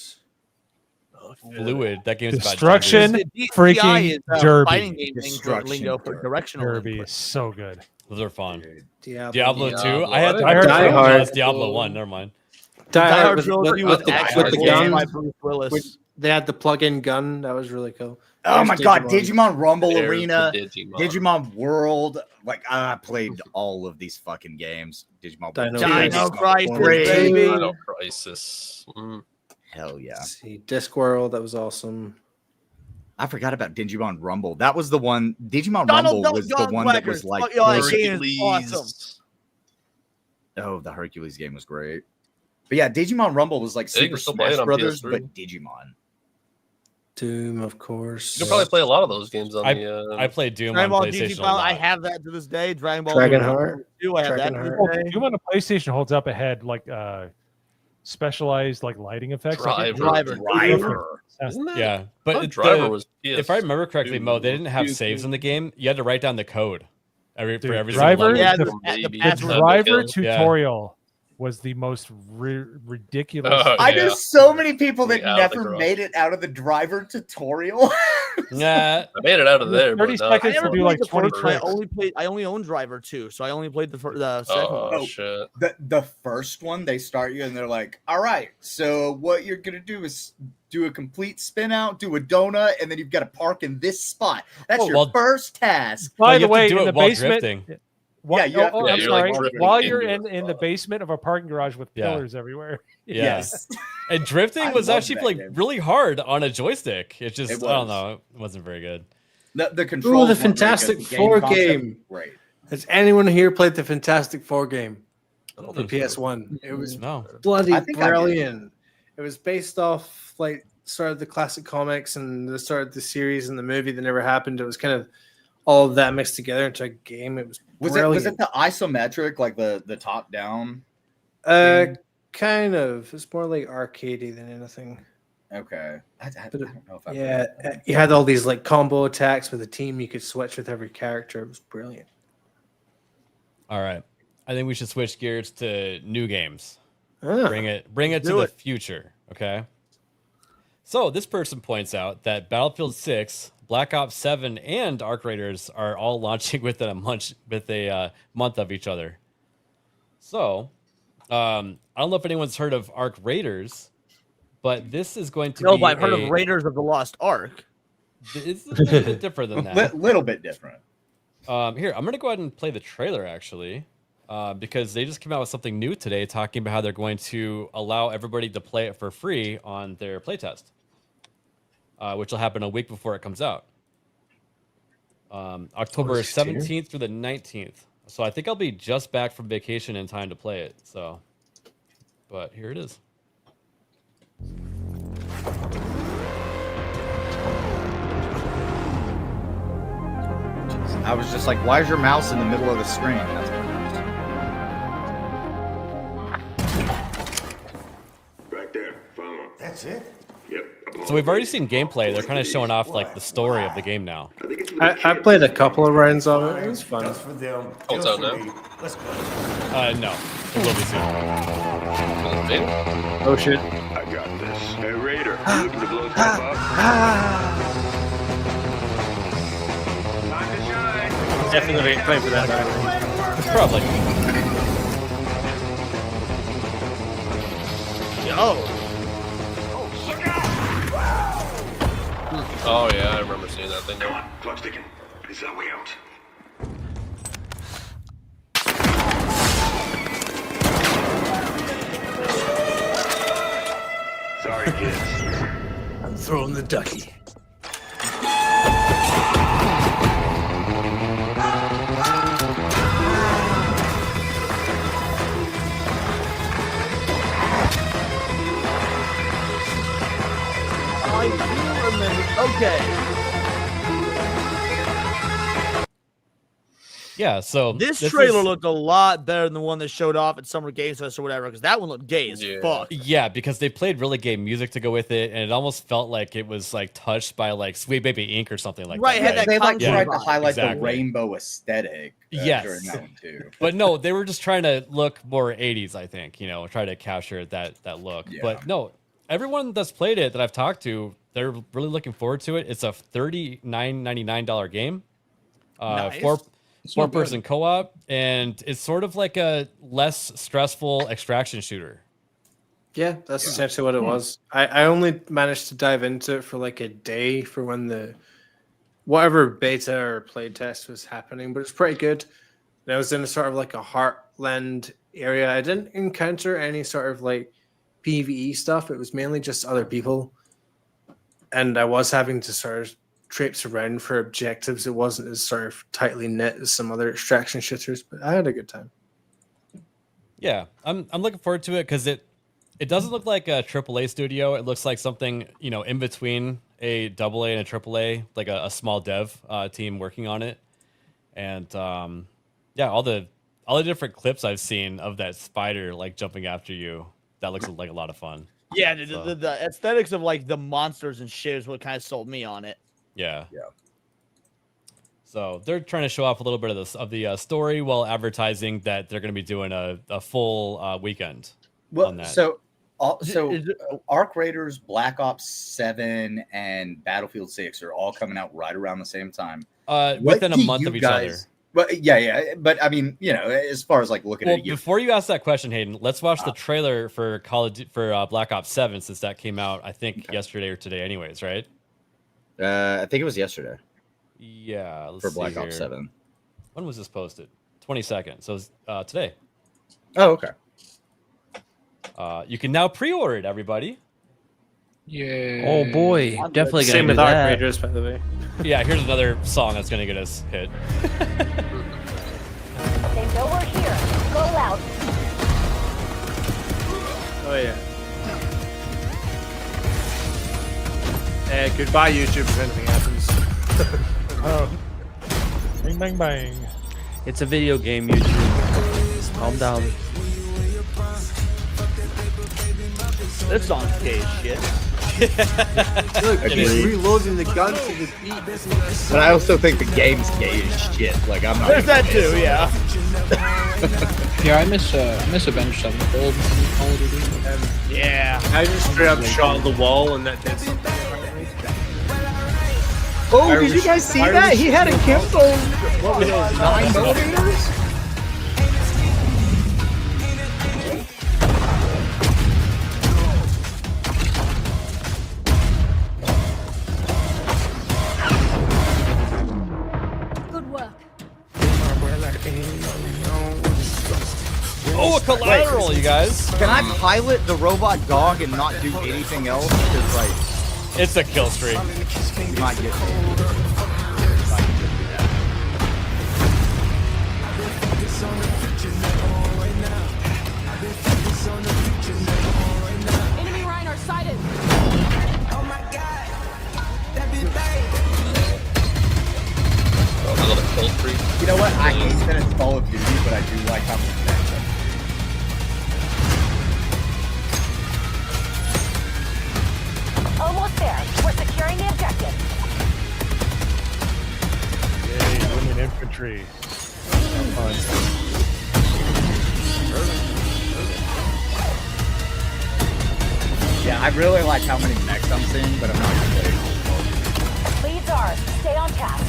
Fluid. That game's about Destruction. genders. The Freaking DI is Derby. fighting game thing for Destruction lingo for Derby. directional. Derby input. is so good. Those are fun. Diablo. Diablo 2. Diablo. I had I heard Die no, Hard. it's Diablo 1. Never mind. Die Hard Hard with, Trilogy with, with the, action with the voiced gun. by Bruce Willis. With, they had the plug-in gun. That was really cool. Oh my There's god, Digimon. Digimon Rumble There's the Arena, Digimon. Digimon World. Like I played all of these fucking games. Digimon Dino World. Dino Crisis, Crisis. baby. Dino Crisis. Hell yeah. See, Discworld, that was awesome. I forgot about Digimon Rumble. That was the one. Digimon Donald Rumble was the one that was like Fuck, yo, that game is awesome. Oh, the Hercules game was great. But yeah, Digimon Rumble was like Yeah, you Super can still play it Smash on Brothers, PS3. but Digimon. Doom, of course. You can probably play a lot of those games on the. I played Doom Dragon on Ball PlayStation GT a lot. I have that to this day. Dragon Ball Dragonheart. 2, I have that to Dragonheart. this day. Doom on the PlayStation holds up ahead, like specialized like lighting effects. Driver. Yeah, but if I remember correctly, Mo, they didn't have saves in the game. You had to write down the code for every single Driver, level. the driver tutorial was the most ridiculous. I know so many people that never made it out of the driver tutorial. Yeah, I made it out of there. 30 seconds to do like 20 tricks. I only own Driver 2, so I only played the second one. Oh shit! The first one, they start you and they're like, "All right, so what you're gonna do is do a complete spin out, do a donut, and then you've got to park in this spot. That's your first task." By the way, in the basement. Yeah, I'm sorry. like While you're in the basement of a parking garage with pillars everywhere. Yeah. Yes. And drifting was love actually that like game. really hard on a joystick. It just It I don't was. know, it wasn't very good. The controls. Ooh, the weren't very good. Fantastic The Four concept game. was Great. Has anyone here played the Fantastic Four game? The PS1. It was bloody I think I did. brilliant. It was based off like sort of the classic comics and the sort of the series and the movie that never happened. It was kind of all of that mixed together into a game. It was brilliant. Was it the isometric, like the top down? Kind of. It's more like arcadey than anything. Okay. I don't know if I Yeah, you had all these like combo attacks with a team you could switch with every character. It was brilliant. All right. I think we should switch gears to new games. Ah, Bring it to do the it. future, okay? So this person points out that Battlefield 6, Black Ops 7, and Arc Raiders are all launching within a month of each other. So, I don't know if anyone's heard of Arc Raiders, but this is going to No, be but I've heard of Raiders of the Lost Ark. It's a little bit different than that. Little bit different. Here, I'm going to go ahead and play the trailer, actually, because they just came out with something new today talking about how they're going to allow everybody to play it for free on their playtest, which will happen a week before it comes out. October 17th through the 19th. So I think I'll be just back from vacation in time to play it. So, but here it is. I was just like, why is your mouse in the middle of the screen? That's what Right there. Follow. That's it? Yep. So we've already seen gameplay. They're kind of showing off like the story of the game now. I played a couple of rounds of it. It was fun. For them. Oh, it's out now? Let's go. No, it will be soon. Oh shit. I got this. Hey, Raider, you looking to blow stuff up? Time to shine. Definitely playing for that. It's probably. Yo. Oh yeah, I remember seeing that thing. Come on, clock's ticking. This is our way out. Sorry, kids. I'm throwing the ducky. I do remember. Okay. Yeah, so This is- trailer looked a lot better than the one that showed off at Summer Games Fest or whatever, because that one looked gay as fuck. Yeah, because they played really gay music to go with it, and it almost felt like it was like touched by like Sweet Baby Inc. or something like Right, that. had that They like country tried to vibe. highlight Exactly. the rainbow aesthetic during Yes, that one too. but no, they were just trying to look more 80s. I think try to capture that look. Yeah. But no, everyone that's played it that I've talked to, they're really looking forward to it. It's a $39.99 game. Nice. Four person co-op, and it's sort of like a less stressful extraction shooter. Yeah, that's essentially what it was. I only managed to dive into it for like a day for when the whatever beta or play test was happening, but it's pretty good. And I was in a sort of like a heartland area. I didn't encounter any sort of like PvE stuff. It was mainly just other people, and I was having to sort of traipse around for objectives. It wasn't as sort of tightly knit as some other extraction shooters, but I had a good time. Yeah, I'm looking forward to it because it doesn't look like a AAA studio. It looks like something, you know, in between a AA and a AAA, like a small dev team working on it. And yeah, all the different clips I've seen of that spider like jumping after you, that looks like a lot of fun. Yeah, the aesthetics of like the monsters and shit is what kind of sold me on it. Yeah. So they're trying to show off a little bit of the story while advertising that they're going to be doing a full weekend. Well, on that. so Arc Raiders, Black Ops 7, and Battlefield 6 are all coming out right around the same time. Within a month of each other. Well, yeah, but I mean, you know, as far as like looking at it, before you ask that question, Hayden, let's watch the trailer for Black Ops 7 since that came out, I think yesterday or today, anyways, right? I think it was yesterday. Yeah, let's for see Black Ops here. 7. When was this posted? 22nd. So it's, today. Oh, okay. You can now pre-order it, everybody. Yeah. Oh boy, definitely gonna Same do with Arc that. Raiders, by the way. Yeah, here's another song that's gonna get us hit. They know we're here. Go out. Oh yeah. Goodbye, YouTube, if anything happens. Oh. Bang, bang, bang. It's a video game, YouTube. Calm down. This song's gay as shit. Look, he's reloading the gun to the beat. But I also think the game's gay as shit. Like I'm not. There's that too, yeah. Yeah, I miss Avenged Sevenfold in Call of Duty. Yeah. I just straight up shot the wall and that did something. Oh, did you guys see that? He had a Kimbo. What was it? 9mm? Good work. Oh, a collateral, you guys. Can I pilot the robot dog and not do anything else? Because like, it's a kill streak. You might get. Enemy Rhino sighted. Another kill streak. You know what? I hate that it's Call of Duty, but I do like how much action. Almost there. We're securing the objective. Yay, women infantry. Yeah, I really like how many mechs I'm seeing, but I'm not gonna play. Leads ours. Stay on task.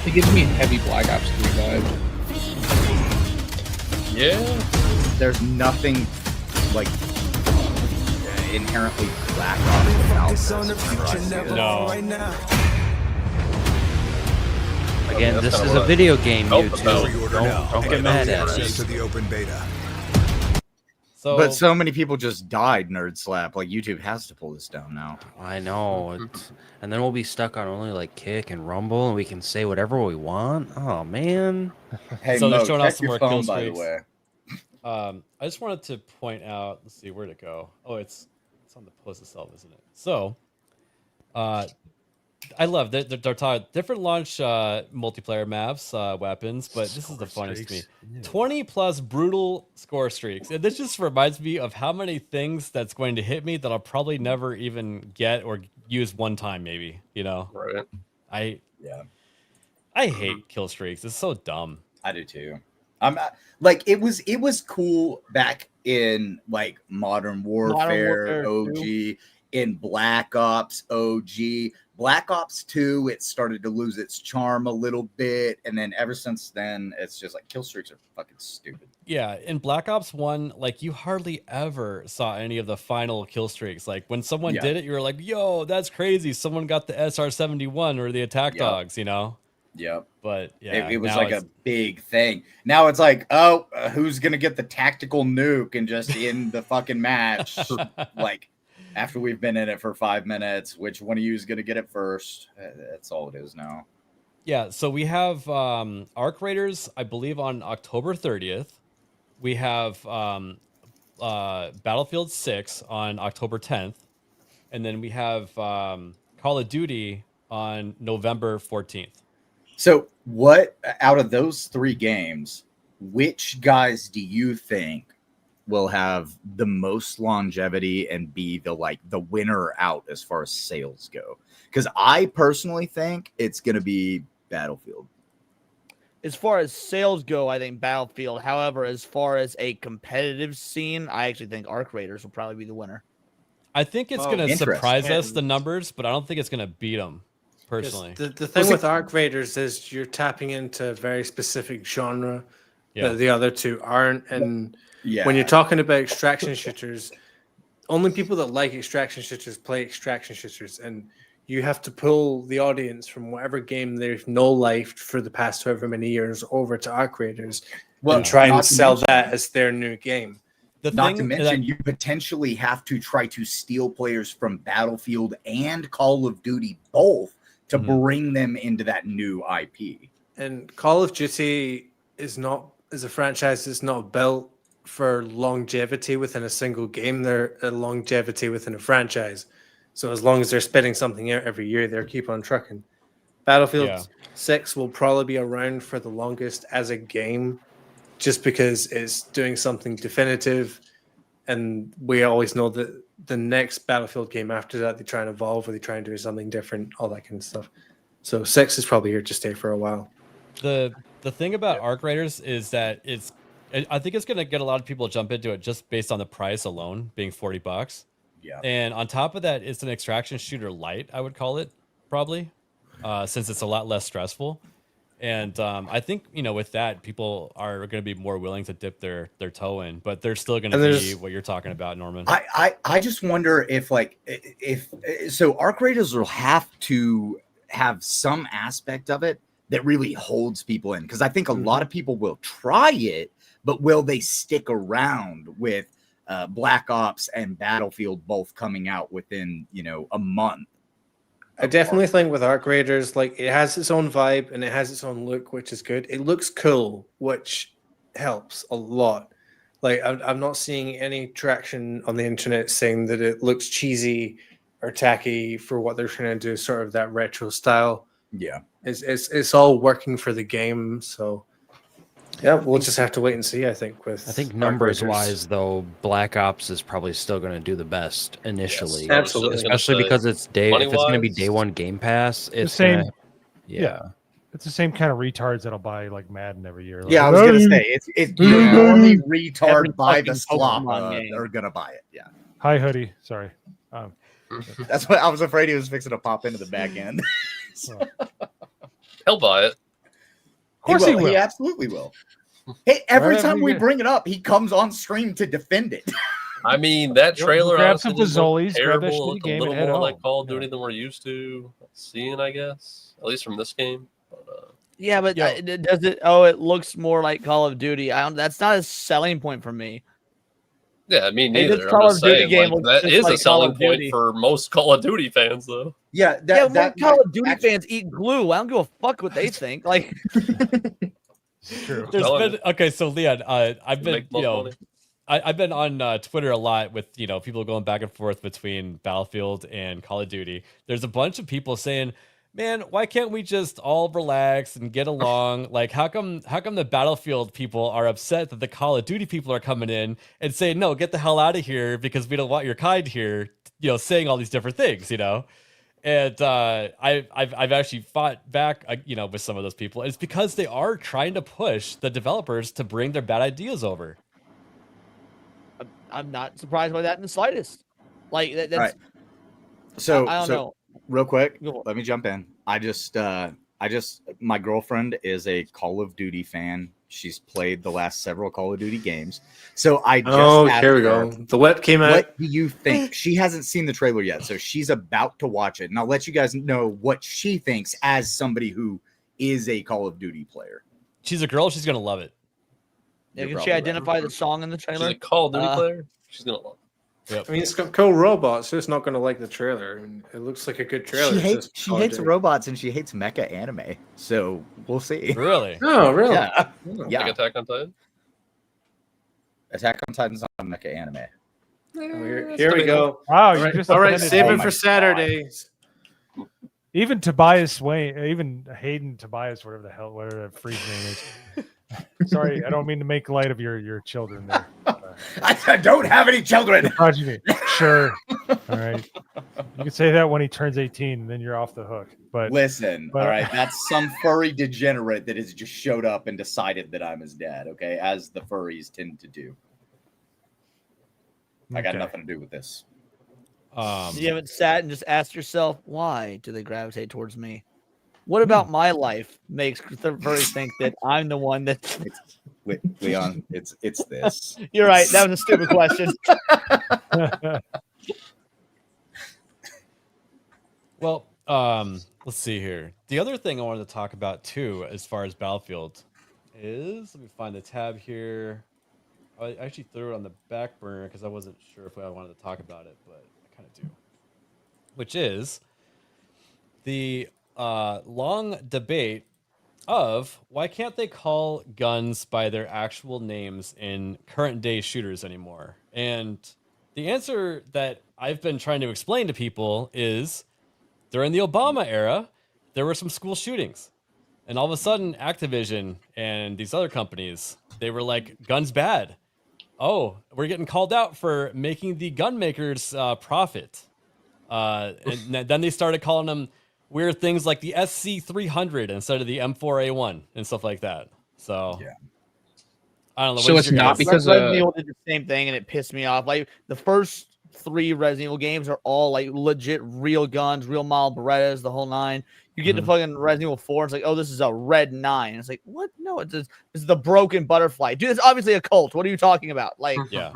It gives me a heavy Black Ops 3 vibe. Yeah. There's nothing like inherently Black Ops about this. No. Again, this is a video game, YouTube. Don't get mad at us. to the open beta. But so many people just died, Nerd Slap. Like YouTube has to pull this down now. I know. And then we'll be stuck on only like Kick and Rumble, and we can say whatever we want. Oh man. Hey, So they're Mo, showing check off some your more phone, kill by the streaks. way. I just wanted to point out. Let's see where'd it go. Oh, it's on the post itself, isn't it? So, I love that they're talking different launch multiplayer maps, weapons, but this is the funnest to me. 20 plus brutal score streaks, and this just reminds me of how many things that's going to hit me that I'll probably never even get or use one time, maybe. You know, right? I hate kill streaks. It's so dumb. I do too. I'm like it was cool back in like Modern Warfare OG, in Black Ops OG. Black Ops 2, it started to lose its charm a little bit, and then ever since then, it's just like kill streaks are fucking stupid. Yeah, in Black Ops 1, like you hardly ever saw any of the final kill streaks. Like when someone did it, you were like, yo, that's crazy. Someone got the SR-71 or the attack dogs, you know? Yep. But yeah, it was now like it's- a big thing. Now it's like, oh, who's gonna get the tactical nuke and just end the fucking match? Like after we've been in it for 5 minutes, which one of you is gonna get it first? That's all it is now. Yeah, so we have Arc Raiders, I believe, on October 30th. We have Battlefield 6 on October 10th. And then we have Call of Duty on November 14th. So, what out of those 3 games, which guys do you think will have the most longevity and be the winner out as far as sales go? Because I personally think it's going to be Battlefield. As far as sales go, I think Battlefield. However, as far as a competitive scene, I actually think Arc Raiders will probably be the winner. I think it's going to surprise us, the numbers, but I don't think it's going to beat them, personally. The thing with Arc Raiders is you're tapping into a very specific genre that the other two aren't. And when you're talking about extraction shooters, only people that like extraction shooters play extraction shooters. And you have to pull the audience from whatever game they've no-lifed for the past however many years over to Arc Raiders and try and sell that as their new game. Not to mention, you potentially have to try to steal players from Battlefield and Call of Duty both to bring them into that new IP. And Call of Duty is a franchise that's not built for longevity within a single game. They're a longevity within a franchise. So as long as they're spitting something out every year, they'll keep on trucking. Battlefield 6 will probably be around for the longest as a game, just because it's doing something definitive, and we always know that the next Battlefield game after that, they try and evolve or they try and do something different, all that kind of stuff. So 6 is probably here to stay for a while. The thing about Arc Raiders is that I think it's going to get a lot of people to jump into it just based on the price alone, being $40. Yeah. And on top of that, it's an extraction shooter light, I would call it, probably, since it's a lot less stressful. And I think, with that, people are going to be more willing to dip their toe in, but they're still going to be what you're talking about, Norman. I just wonder if Arc Raiders will have to have some aspect of it that really holds people in, because I think a lot of people will try it, but will they stick around with Black Ops and Battlefield both coming out within a month? I definitely think with Arc Raiders, it has its own vibe and it has its own look, which is good. It looks cool, which helps a lot. I'm not seeing any traction on the internet saying that it looks cheesy or tacky for what they're trying to do, sort of that retro style. Yeah, it's all working for the game. So yeah, we'll just have to wait and see. I think numbers wise, though, Black Ops is probably still going to do the best initially. Yes, absolutely, especially because it's if it's going to be day one Game Pass. It's the same. Yeah, it's the same kind of retards that'll buy Madden every year. I was gonna say it's the only retard by the slop are gonna buy it. Yeah. Hi, Hoodie. Sorry. That's what I was afraid he was fixing to pop into the back end. He'll buy it. Of course he will. He absolutely will. Hey, every time we bring it up, he comes on stream to defend it. I mean, that trailer grab some honestly Fazoli's, grab that terrible. shitty It's a game little and head more like home. Call of Duty than we're used to seeing, I guess. At least from this game. But, Yeah, but does it? Oh, it looks more like Call of Duty. That's not a selling point for me. yeah, me Hey, neither. this I'm Call just of Duty saying, game like, looks that just is like a selling Call of point Duty. for most Call of Duty fans, though. Yeah, Call of Duty fans eat glue. I don't give a fuck what they think. Like, True. There's been okay, so Leon, I've been Make money. I've been on Twitter a lot with people going back and forth between Battlefield and Call of Duty. There's a bunch of people saying, "Man, why can't we just all relax and get along? Like, how come the Battlefield people are upset that the Call of Duty people are coming in and saying, no, get the hell out of here because we don't want your kind here," saying all these different things, And I've actually fought back, with some of those people. It's because they are trying to push the developers to bring their bad ideas over. I'm not surprised by that in the slightest. Like, that's. All right. So I don't know. Real quick, Go on. let me jump in. My girlfriend is a Call of Duty fan. She's played the last several Call of Duty games. So I just asked here we her, go. The whip came out. What do you think? She hasn't seen the trailer yet, so she's about to watch it. And I'll let you guys know what she thinks as somebody who is a Call of Duty player. She's a girl. She's gonna love it. Yeah, You're can she probably identify the song in the trailer? She's a Call of Duty player. She's gonna love it. Yep. I mean, it's got cool robots. So it's not going to like the trailer. I mean, it looks like a good trailer. She It's hates just Call of Duty. robots and she hates mecha anime. So we'll see. Really? Oh, really? Yeah. Like Yeah. Attack on Titan. Attack on Titan's not a mecha anime. Oh, here we go. Wow, All you right, just all right, offended save me. it for Saturday. Even Tobias Swain, even Hayden Tobias, whatever the hell, whatever that freak's name is. Sorry, I don't mean to make light of your children there. I don't have any children. Progeny. Sure. All right. You can say that when he turns 18, and then you're off the hook. But Listen, but- all right, that's some furry degenerate that has just showed up and decided that I'm his dad, okay? As the furries tend to do. I got Okay. nothing to do with this. You haven't sat and just asked yourself, why do they gravitate towards me? What about my life makes the furries think that I'm the one that? Leon, it's this. You're right. That was a stupid question. Well, let's see here. The other thing I wanted to talk about too, as far as Battlefield, is let me find the tab here. I actually threw it on the back burner because I wasn't sure if I wanted to talk about it, but I kind of do. Which is the long debate of why can't they call guns by their actual names in current day shooters anymore? And the answer that I've been trying to explain to people is during the Obama era, there were some school shootings. And all of a sudden, Activision and these other companies, they were like, guns bad. Oh, we're getting called out for making the gun makers profit. And then they started calling them weird things like the SC300 instead of the M4A1 and stuff like that. So, yeah. I don't know. So it's not because Resident Evil did the same thing, and it pissed me off. Like the first 3 Resident Evil games are all like legit real guns, real mild Berettas, the whole nine. You get to fucking Resident Evil 4, it's like, oh, this is a Red 9. It's like, what? No, it's the broken butterfly. Dude, it's obviously a cult. What are you talking about? Like, yeah.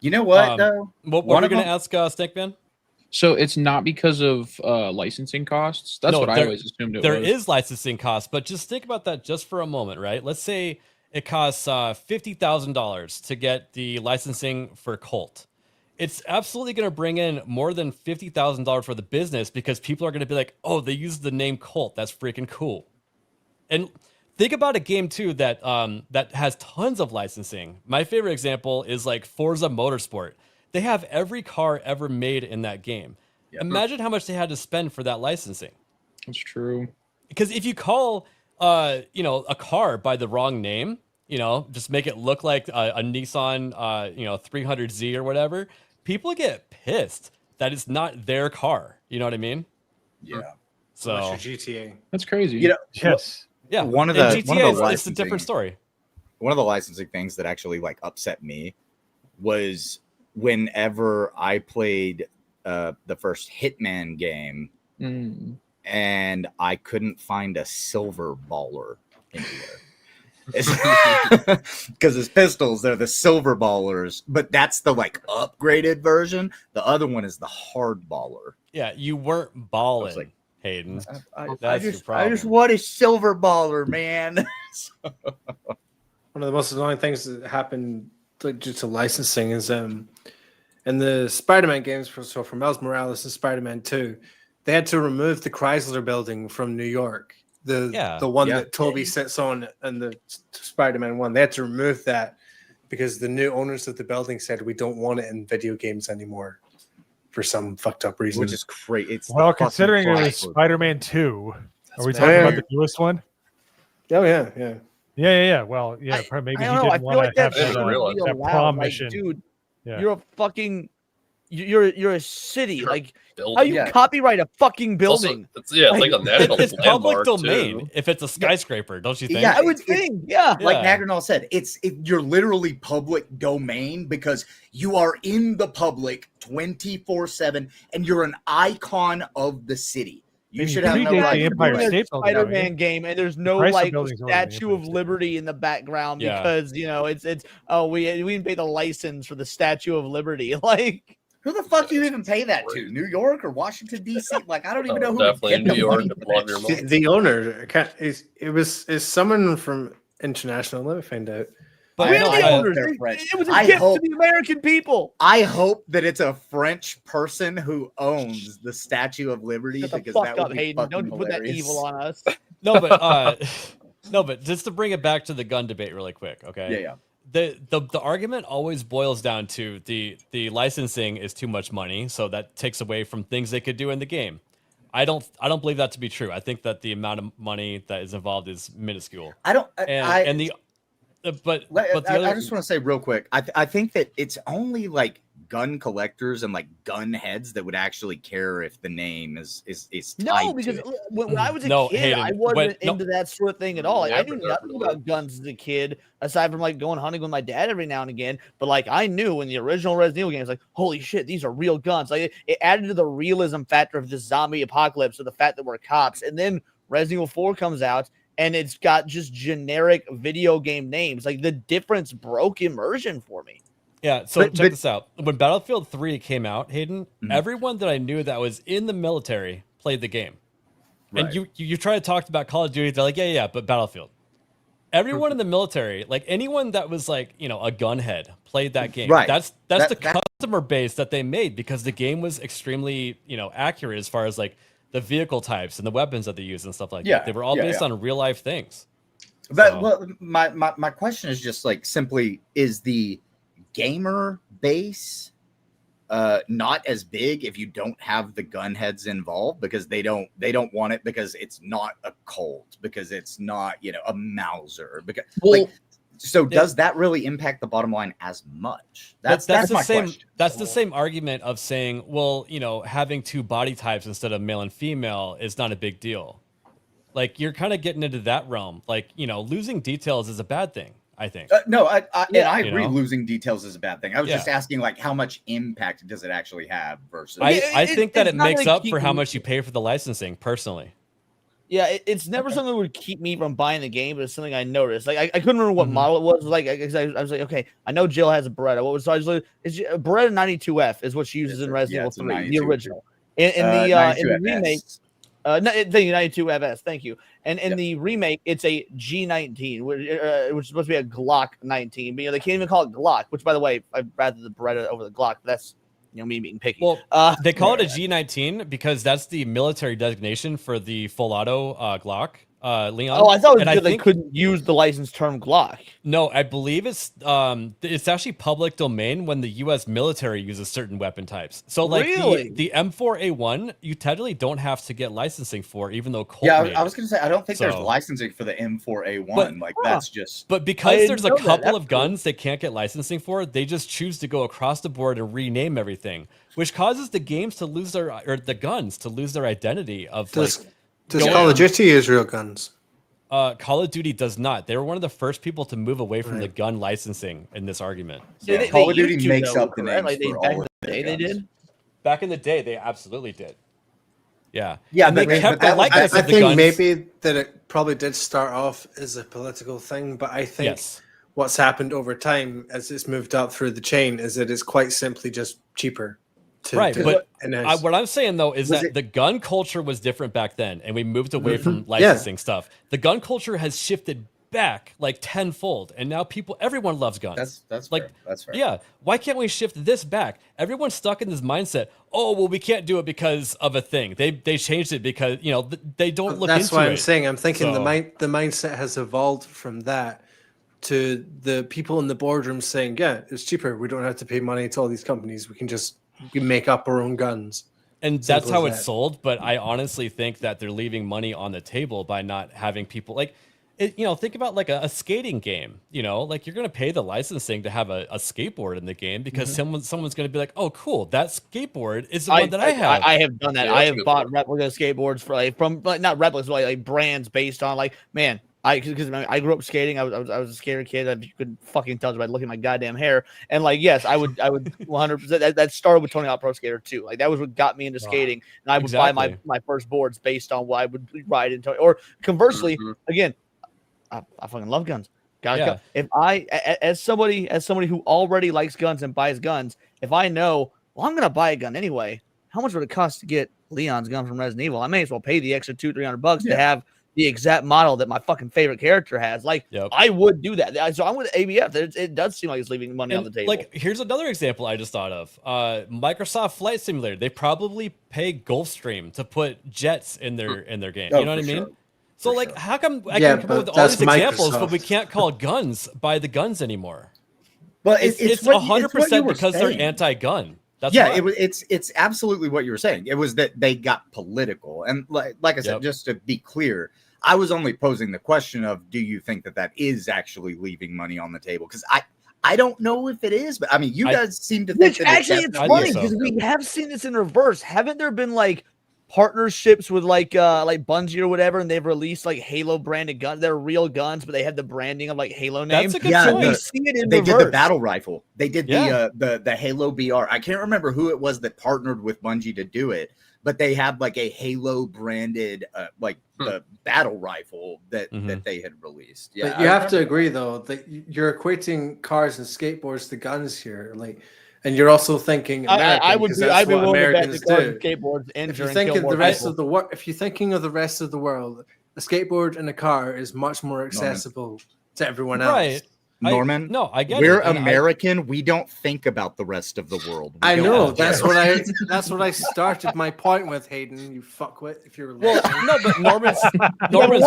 You know what, though? What One were you of going to them- ask, Stinkman? So it's not because of licensing costs. That's No, what I there- always assumed it There was. is licensing costs, but just think about that just for a moment, right? Let's say it costs $50,000 to get the licensing for Colt. It's absolutely going to bring in more than $50,000 for the business because people are going to be like, oh, they use the name Colt. That's freaking cool. And think about a game too that that has tons of licensing. My favorite example is like Forza Motorsport. They have every car ever made in that game. Yeah. Imagine how much they had to spend for that licensing. That's true. Because if you call a car by the wrong name, just make it look like a Nissan 300Z or whatever, people get pissed that it's not their car. You know what I mean? Yeah. So Unless you're GTA. That's crazy. You know, Yes. yeah, One of and the- GTA one of the it's a licensing- different story. one of the licensing things that actually like upset me was whenever I played the first Hitman game and I couldn't find a silver baller anywhere. Because his pistols, they're the silver ballers, but that's the like upgraded version. The other one is the hard baller. Yeah, you weren't balling, like, Hayden. I That's your just problem. want a silver baller, man. One of the most annoying things that happened like, due to licensing is in the Spider-Man games, for Miles Morales and Spider-Man 2, they had to remove the Chrysler building from New York. The one that Toby sits on in the Spider-Man 1. They had to remove that because the new owners of the building said we don't want it in video games anymore for some fucked up reason. Which is great. It's Well, the fucking considering it was Chrysler. Spider-Man 2, are we That's talking fair. about the newest one? Oh yeah, yeah. Yeah. Well, yeah, maybe I he don't know. I didn't feel want like to have that that, shouldn't be that allowed. prom Like, mission. dude, Yeah. you're a fucking, you're a city. Like, building. how you Yeah. copyright a fucking It's also- building? it's like a national It's public landmark, domain too. if it's a skyscraper, don't you think? Yeah, I would think, yeah. Like Yeah. Nagranol said, you're literally public domain because you are in the public 24/7 and you're an icon of the city. You And should you have no predate right the to Empire do that. State Building, haven't Spider-Man you? game, and there's no Chrysler like Building's older than the Statue Empire of State. Liberty in the background Yeah. because it's we didn't pay the license for the Statue of Liberty. Like, Who the fuck do you even pay that to? New York or Washington D.C.? Like, I don't even know who Definitely to in New York. money I'd love your money. The owner is someone from international. Let me find out. But We're no, the I- owners. they're French. It was a I gift hope- to the American people. I hope that it's a French person who owns the Statue of Liberty Shut the because fuck that would up, be Hayden. fucking Don't put that hilarious. evil on us. No, but just to bring it back to the gun debate really quick, okay? Yeah. The argument always boils down to the licensing is too much money, so that takes away from things they could do in the game. I don't believe that to be true. I think that the amount of money that is involved is minuscule. I just want to say real quick. I think that it's only like gun collectors and like gun heads that would actually care if the name is tied No, because to it. when I was a No, kid, Hayden, I wasn't no. into that sort of thing at all. Like, I Never, knew nothing never. about guns as a kid, aside from like going hunting with my dad every now and again. But like, I knew in the original Resident Evil games, like, holy shit, these are real guns. Like, it added to the realism factor of this zombie apocalypse, or the fact that we're cops. And then Resident Evil 4 comes out, and it's got just generic video game names. Like, the difference broke immersion for me. Yeah, so check this out. When Battlefield 3 came out, Hayden, everyone that I knew that was in the military played the game. Right. And you try to talk about Call of Duty, they're like, yeah, but Battlefield. Everyone in the military, like anyone that was like, a gunhead, played that game. Right. That's the customer base that they made because the game was extremely, accurate as far as like the vehicle types and the weapons that they use and stuff like that. They were all based on real life things. But So- well, my question is just like simply, is the gamer base not as big if you don't have the gun heads involved, because they don't want it, because it's not a Colt, because it's not a Mauser, because does that really impact the bottom line as much? That's the my same question. that's the same argument of saying, well, having two body types instead of male and female is not a big deal. Like, you're kind of getting into that realm. Like, losing details is a bad thing, I think. No, I agree. You know? Losing details is a bad thing. I was Yeah. just asking, like, how much impact does it actually have versus? I think that it's it not makes gonna up keep for how me- much you pay for the licensing, personally. Yeah, it's never something that would keep me from buying the game, but it's something I noticed. Like, I couldn't remember what model it was. Like, I was like, okay, I know Jill has a Beretta. What was so I was like, Beretta 92F is what she uses in Resident Evil 3, the original. In the remake, the 92FS. Thank you. And in the remake, it's a G19, which is supposed to be a Glock 19. But they can't even call it Glock. Which, by the way, I'd rather the Beretta over the Glock. But that's me being picky. Well, they call it a G19 because that's the military designation for the full auto Glock. Leon. Oh, I thought it was And because they couldn't use the licensed term Glock. No, I believe it's actually public domain when the U.S. military uses certain weapon types. So, like Really? the M4A1, you technically don't have to get licensing for, even though Colt Yeah, made I was it. going to say, I don't think there's So- licensing for the M4A1. But- like, that's just. But I because didn't there's a know that. couple That's of guns they can't get licensing for, they just choose to go across the board and rename everything, which causes the games to lose the guns to lose their identity of Does going- Call of Duty use real guns? Call of Duty does not. They were one of the first people to move away from the gun licensing in this argument. Yeah, they- Call of they Duty used to, makes though, up the correct? names Like, for back all in of the their day, they guns. did. Back in the day, they absolutely did. Yeah. Yeah, And they but kept that the was- likeness I of the think guns. maybe that it probably did start off as a political thing, but I think Yes. what's happened over time as it's moved up through the chain is that it's quite simply just cheaper. To Right, do but it in-house. what I'm saying though is Was that it- the gun culture was different back then, and we moved away Mhm. from Yeah. licensing stuff. The gun culture has shifted back like tenfold, and now everyone loves guns. That's like fair. That's fair. Yeah, why can't we shift this back? Everyone's stuck in this mindset. Oh well, we can't do it because of a thing. They changed it because they don't look That's into why it. I'm saying I'm thinking So- the mindset has evolved from that to the people in the boardroom saying, yeah, it's cheaper. We don't have to pay money to all these companies. We can make up our own guns. And Simple that's how as it's that. sold. But I honestly think that they're leaving money on the table by not having people think about like a skating game. Like you're going to pay the licensing to have a skateboard in the game because someone's going to be like, oh, cool, that skateboard is the one that I have. I have done that. Yeah, I that's a have good bought replica skateboards from not replicas, but like brands based on man. Because I grew up skating. I was a skater kid. You couldn't fucking tell by looking at my goddamn hair. And yes, I would 100%. That started with Tony Hawk Pro Skater 2. Like that was what got me into skating. And I would buy my first boards based on what I would ride into. Or conversely, again, I fucking love guns. If as somebody who already likes guns and buys guns, if I know well, I'm gonna buy a gun anyway. How much would it cost to get Leon's gun from Resident Evil? I may as well pay the extra $200-300 to have the exact model that my fucking favorite character has. Like, I would do that. So I'm with ABF. It does seem like it's leaving money on the table. Like, here's another example I just thought of. Microsoft Flight Simulator. They probably pay Gulfstream to put jets in their game. You know what I mean? Sure. So like, how come I can come up with all these examples, but we can't call guns by the guns anymore? Well, it's 100% because they're anti-gun. That's why. It's absolutely what you were saying. It was that they got political, and like I said, just to be clear, I was only posing the question of, do you think that is actually leaving money on the table? Because I don't know if it is, but I mean, you guys seem to think that actually it's funny because we have seen this in reverse. Haven't there been like partnerships with like Bungie or whatever, and they've released like Halo branded guns? They're real guns, but they have the branding of like Halo name. That's a good point. We see it in they reverse. did the battle rifle. They did the Halo BR. I can't remember who it was that partnered with Bungie to do it, but they had like a Halo branded the battle rifle that they had released. Yeah, but you have to agree though that you're equating cars and skateboards to guns here, like. And you're also thinking American, I would be. I'd be willing Americans to bet the do. skateboards. If you're thinking the rest of the world, if you're thinking of the rest of the world, a skateboard and a car is much more accessible to everyone else. Right. Norman, I get we're it. American. We don't think about the rest of the world. I know. That's what I started my point with, Hayden. You fuckwit. If you're no, but Norman's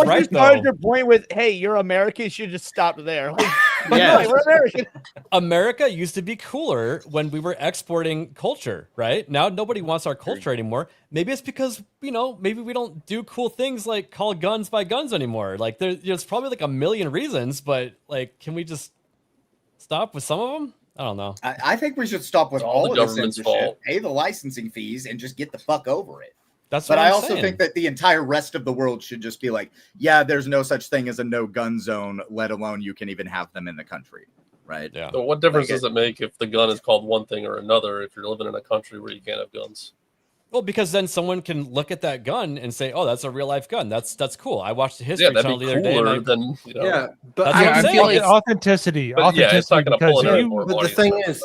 right you started your point with, "Hey, you're American." You should just stop there. No, we're American. America used to be cooler when we were exporting culture, right? Now nobody wants our culture anymore. Maybe it's because, maybe we don't do cool things like call guns by guns anymore. Like there's probably like a million reasons, but like, can we just stop with some of them? I don't know. I think we should stop with all the of the government's censorship, fault. pay the licensing fees, and just get the fuck over it. That's but what I I'm also saying. think that the entire rest of the world should just be like, yeah, there's no such thing as a no gun zone, let alone you can even have them in the country, right? Yeah. So what difference does it make if the gun is called one thing or another if you're living in a country where you can't have guns? Well, because then someone can look at that gun and say, "Oh, that's a real life gun. That's cool." I watched the History Channel the other day. But I feel like authenticity. But yeah, it's not going to pull it out. But the thing is,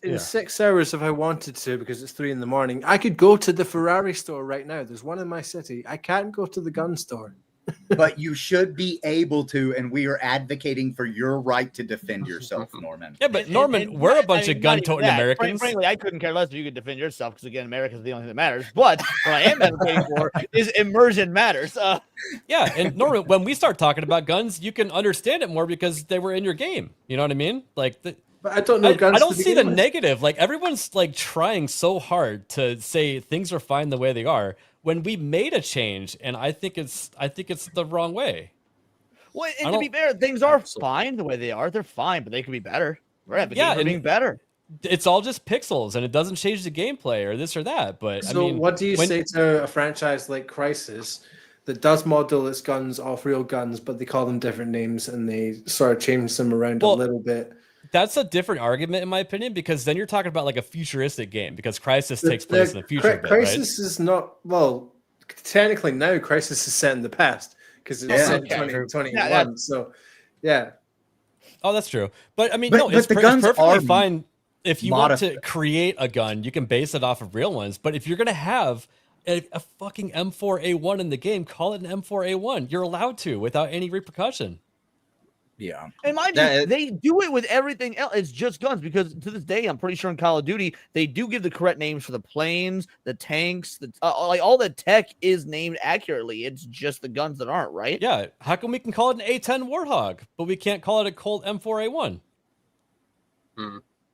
in 6 hours, if I wanted to, because it's 3 a.m, I could go to the Ferrari store right now. There's one in my city. I can't go to the gun store. But you should be able to, and we are advocating for your right to defend yourself, Norman. Yeah, but Norman, we're a bunch of gun-toting Americans. Frankly, I couldn't care less if you could defend yourself, because again, America's the only thing that matters. But what I am advocating for is immersion matters. Yeah, and Norman, when we start talking about guns, you can understand it more because they were in your game. You know what I mean? Like, but I don't know guns. I don't to see the begin with. negative. Like, everyone's like trying so hard to say things are fine the way they are, when we made a change, and I think it's the wrong way. Well, and to be fair, things are fine the way they are. They're fine, but they could be better. We're advocating for being better. It's all just pixels, and it doesn't change the gameplay or this or that. But So, I mean, what do you say to a franchise like Crysis that does model its guns off real guns, but they call them different names and they sort of change them around a little bit? That's a different argument, in my opinion, because then you're talking about like a futuristic game, because Crysis takes place in the future. Crysis is not, well, technically now Crysis is set in the past because it's set in 2021. So, yeah. Oh, that's true. But I mean, But it's the guns perfectly are fine. If you want to modified. create a gun, you can base it off of real ones. But if you're going to have a fucking M4A1 in the game, call it an M4A1. You're allowed to without any repercussion. Yeah. And mind you, they do it with everything else. It's just guns, because to this day, I'm pretty sure in Call of Duty, they do give the correct names for the planes, the tanks, like all the tech is named accurately. It's just the guns that aren't, right? Yeah. How come we can call it an A10 Warthog, but we can't call it a Colt M4A1?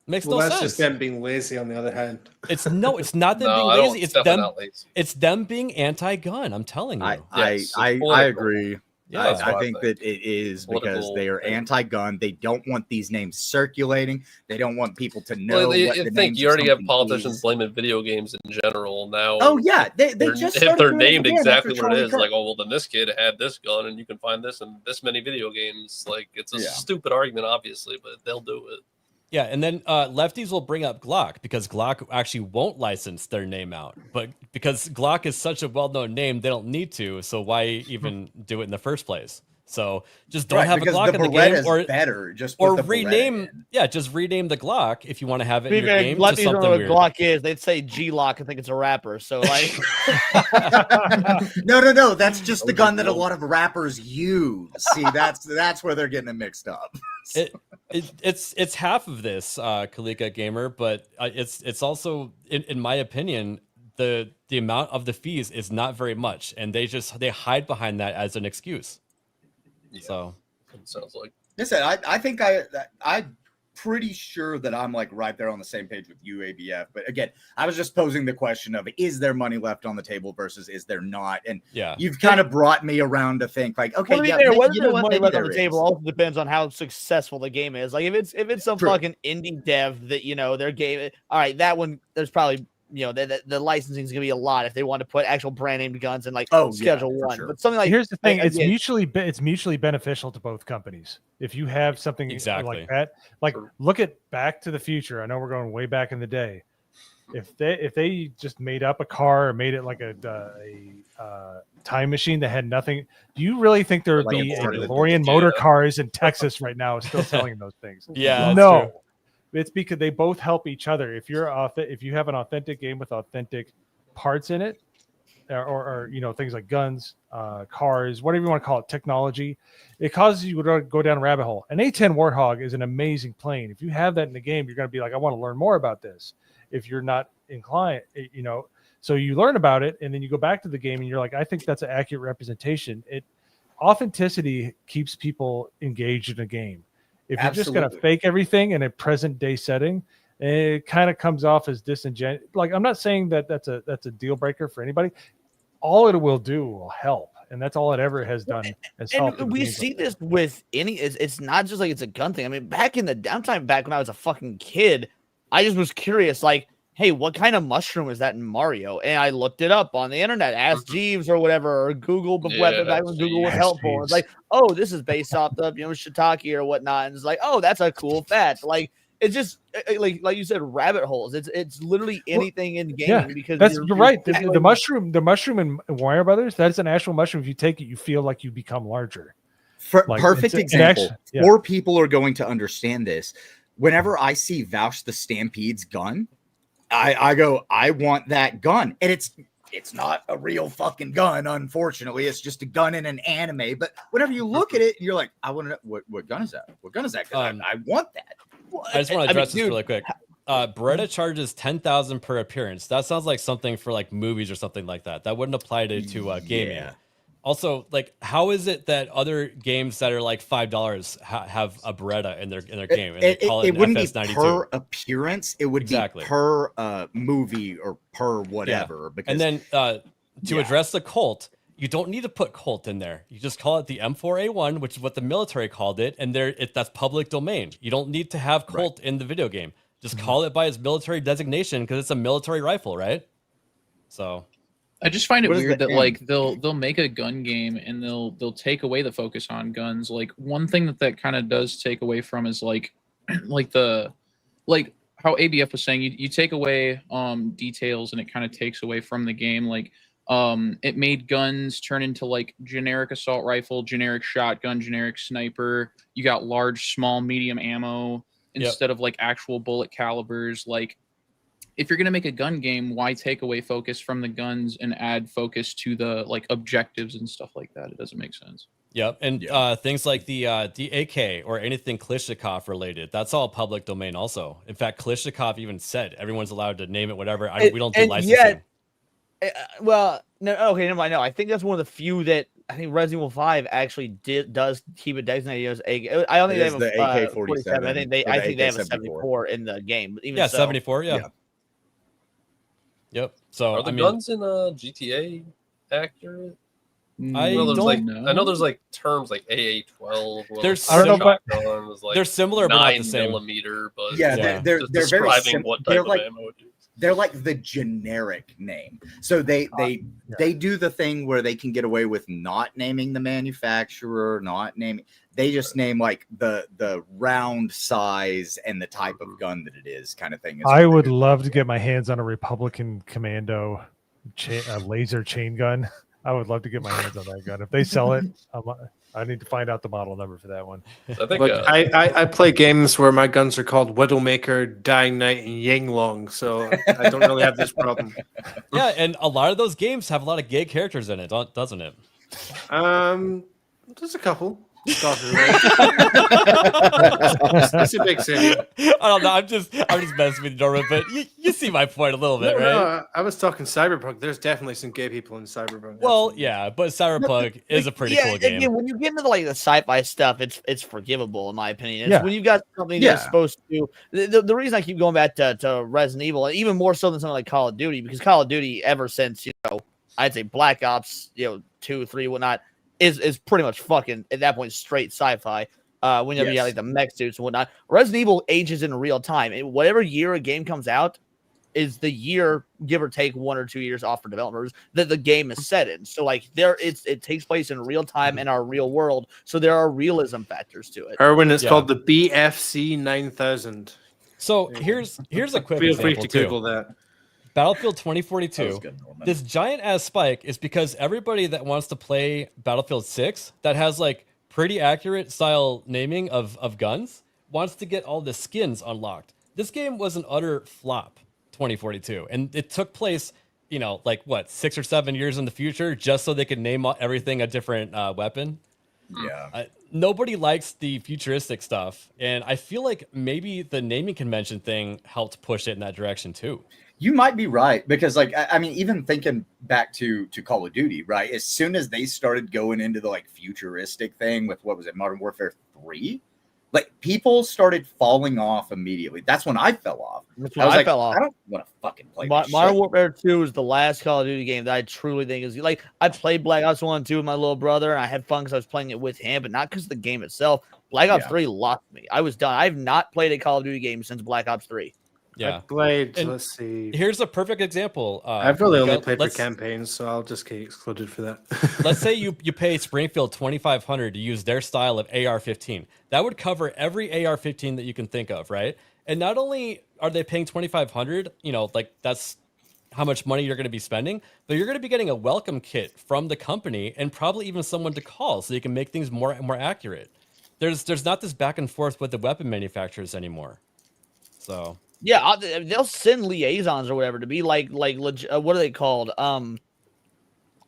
Makes no that's sense. just them being lazy on the other hand. It's not them No, being lazy. It's definitely them. not lazy. It's them being anti-gun. I'm telling you. I agree. Yeah, I think that it is because they are anti-gun. They don't want these names circulating. They don't want people to know. Well, what I the think names you of already have something politicians is. blaming video games in general now. Oh yeah, they if just they're started doing it named again exactly after what it Charlie is, Kirk. like, oh well, then this kid had this gun, and you can find this in this many video games. Like, it's a stupid argument, obviously, but they'll do it. Yeah, and then lefties will bring up Glock, because Glock actually won't license their name out. But because Glock is such a well-known name, they don't need to. So why even do it in the first place? So just don't Right, have a because Glock the in the game, Beretta's or better. Just or put the Beretta rename. in. Yeah, just rename the Glock if you want to have it in your People game let to me know something what weird. Glock is. They'd say G-Lock and think it's a rapper. So like, No. That's just the gun that a lot of rappers use. See, that's where they're getting it mixed up. It's half of this, Kalika Gamer, but it's also, in my opinion, the amount of the fees is not very much, and they hide behind that as an excuse. So it sounds like. Listen, I think I'm pretty sure that I'm like right there on the same page with you, ABF. But again, I was just posing the question of, is there money left on the table versus is there not? And you've kind of brought me around to think like, okay, well, yeah, whether you know there's what? money Maybe left on there the table is. also depends on how successful the game is. Like if it's some fucking indie dev that their game, all right, that one there's probably the licensing is gonna be a lot if they want to put actual brand named guns and like Schedule 1. Sure. But something like here's the thing: like, it's mutually beneficial to both companies. If you have something like that, like look at Back to the Future. I know we're going way back in the day. If they just made up a car or made it like a time machine that had nothing, do you really think there would be a DeLorean motor cars in Texas right now still selling those things? Yeah, no. true. It's because they both help each other. If you have an authentic game with authentic parts in it, or things like guns, cars, whatever you want to call it, technology, it causes you to go down a rabbit hole. An A10 Warthog is an amazing plane. If you have that in the game, you're going to be like, I want to learn more about this. If you're not inclined, so you learn about it and then you go back to the game and you're like, I think that's an accurate representation. Authenticity keeps people engaged in a game. If you're just going to fake everything in a present day setting, it kind of comes off as disingenuous. Like, I'm not saying that that's a deal breaker for anybody. All it will do will help. And that's all it ever has done. And we see this with it's not just like it's a gun thing. I mean, back in the downtime, back when I was a fucking kid, I just was curious, like, hey, what kind of mushroom is that in Mario? And I looked it up on the internet, Ask Jeeves or whatever, or Google, back when Google was helpful. It's like, oh, this is based off the shiitake or whatnot. And it's like, oh, that's a cool fact. Like, it's just like you said, rabbit holes. It's literally anything in gaming because you're right. The mushroom in Warner Brothers, that is an actual mushroom. If you take it, you feel like you become larger. Perfect example. More people are going to understand this. Whenever I see Vouch the Stampede's gun, I go, I want that gun. And it's not a real fucking gun, unfortunately. It's just a gun in an anime. But whenever you look at it, you're like, I want to know what gun is that? What gun is that? Because I want that. I just want to address this really quick. Beretta charges $10,000 per appearance. That sounds like something for like movies or something like that. That wouldn't apply to gaming. Yeah. Also, like, how is it that other games that are like $5 have a Beretta in their game and they call it wouldn't FS92? Be per appearance. It would be per movie or per whatever. Yeah. And then to address the Colt, you don't need to put Colt in there. You just call it the M4A1, which is what the military called it, and that's public domain. You don't need to have Colt in the video game. Just call it by its military designation because it's a military rifle, right? So. I just find it weird that like they'll make a gun game and they'll take away the focus on guns. Like one thing that kind of does take away from is like how ABF was saying, you take away details and it kind of takes away from the game. Like it made guns turn into like generic assault rifle, generic shotgun, generic sniper. You got large, small, medium ammo instead of like actual bullet calibers. Like, if you're going to make a gun game, why take away focus from the guns and add focus to the like objectives and stuff like that? It doesn't make sense. Yep. And things like the AK or anything Klishnikov related, that's all public domain also. In fact, Klishnikov even said everyone's allowed to name it whatever. We don't do licensing. Well, no, okay, never mind. No, I think that's one of the few that I think Resident Evil 5 actually does keep it designated as AK. I don't think they have the AK-47. I think they have a 74 in the game. Even 74. Yeah. Yep. So are the guns in GTA accurate? I know there's like terms like AA-12. I don't know, but they're similar, but not the same. 9mm, but they're very describing what type of ammo it is. They're like the generic name. So they do the thing where they can get away with not naming the manufacturer, not naming. They just name like the round size and the type of gun that it is, kind of thing. I would love to get my hands on a Republican a laser chain gun. I would love to get my hands on that gun. If they sell it, I need to find out the model number for that one. I think Look, I play games where my guns are called Widowmaker, Dying Knight, and Yanglong, so I don't really have this problem. Yeah, and a lot of those games have a lot of gay characters in it, doesn't it? There's a couple. It's a big city. I don't know. I'm just messing with you, Norman, but you see my point a little bit, right? No, I was talking Cyberpunk. There's definitely some gay people in Cyberpunk. Well, yeah, but Cyberpunk is a pretty cool game. Again, when you get into like the sci-fi stuff, it's forgivable in my opinion. It's Yeah. when you've got something that's supposed to. The reason I keep going back to Resident Evil, and even more so than something like Call of Duty, because Call of Duty, ever since I'd say Black Ops, 2, 3, whatnot, is pretty much fucking at that point straight sci-fi. Whenever you have like the mech suits and whatnot, Resident Evil ages in real time. Whatever year a game comes out is the year, give or take 1 or 2 years off for developers, that the game is set in. So like it takes place in real time in our real world. So there are realism factors to it. Erwin, it's called the BFC 9000. So here's a quick Feel free example to Google that. Battlefield 2042. This giant ass spike is because everybody that wants to play Battlefield 6 that has like pretty accurate style naming of guns wants to get all the skins unlocked. This game was an utter flop, 2042, and it took place, like what, 6 or 7 years in the future, just so they could name everything a different weapon. Yeah. Nobody likes the futuristic stuff, and I feel like maybe the naming convention thing helped push it in that direction too. You might be right, because like I mean, even thinking back to Call of Duty, right? As soon as they started going into the like futuristic thing with what was it, Modern Warfare 3, like people started falling off immediately. That's when I fell off. That's when I fell off. I don't want to fucking play this Modern shit. Warfare 2 is the last Call of Duty game that I truly think is like. I played Black Ops 1 and 2 with my little brother, and I had fun because I was playing it with him, but not because of the game itself. Black Ops 3 lost me. I was done. I've not played a Call of Duty game since Black Ops 3. Yeah, I played. And let's see. Here's a perfect example. I've really only played for campaigns, so I'll just get excluded for that. Let's say you pay Springfield $2,500 to use their style of AR-15. That would cover every AR-15 that you can think of, right? And not only are they paying $2,500, like that's how much money you're going to be spending, but you're going to be getting a welcome kit from the company and probably even someone to call so you can make things more accurate. There's not this back and forth with the weapon manufacturers anymore. So. Yeah, they'll send liaisons or whatever to be like what are they called? The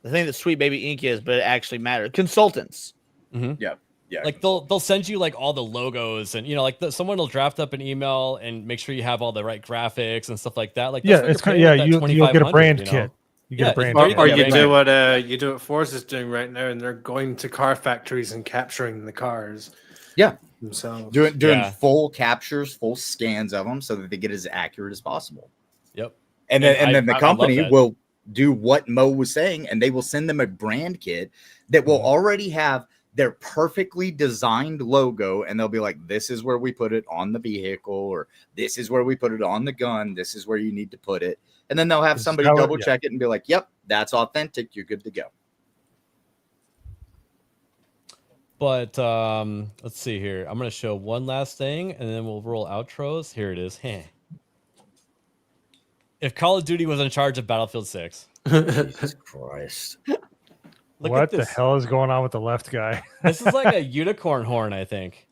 thing that Sweet Baby Inc. is, but it actually matters. Consultants. Mm-hmm. Yeah. Like they'll send you like all the logos and someone will draft up an email and make sure you have all the right graphics and stuff like that. Like Yeah, it's kind of you'll get a brand kit. You get a brand kit. Or you do what Forza is doing right now, and they're going to car factories and capturing the cars. Yeah. Themselves. Doing full captures, full scans of them so that they get as accurate as possible. Yep. And then the company will do what Mo was saying, and they will send them a brand kit that will already have their perfectly designed logo, and they'll be like, this is where we put it on the vehicle, or this is where we put it on the gun, this is where you need to put it. And then they'll have somebody double check it and be like, yep, that's authentic, you're good to go. But let's see here. I'm going to show one last thing, and then we'll roll outros. Here it is. If Call of Duty was in charge of Battlefield 6. Jesus Christ. What the hell is going on with the left guy? This is like a unicorn horn, I think.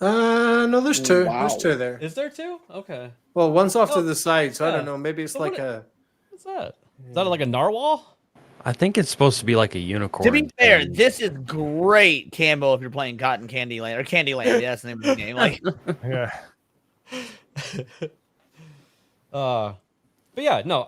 No, there's two. Wow. There's two there. Is there two? Okay. Well, one's off to the side, so I don't know. Maybe it's But like a. What's that? Is that like a narwhal? I think it's supposed to be like a unicorn. To be fair, this is great Cambo if you're playing Cotton Candy Land or Candyland. Yeah, that's the name of the game. Like, yeah. But yeah, no,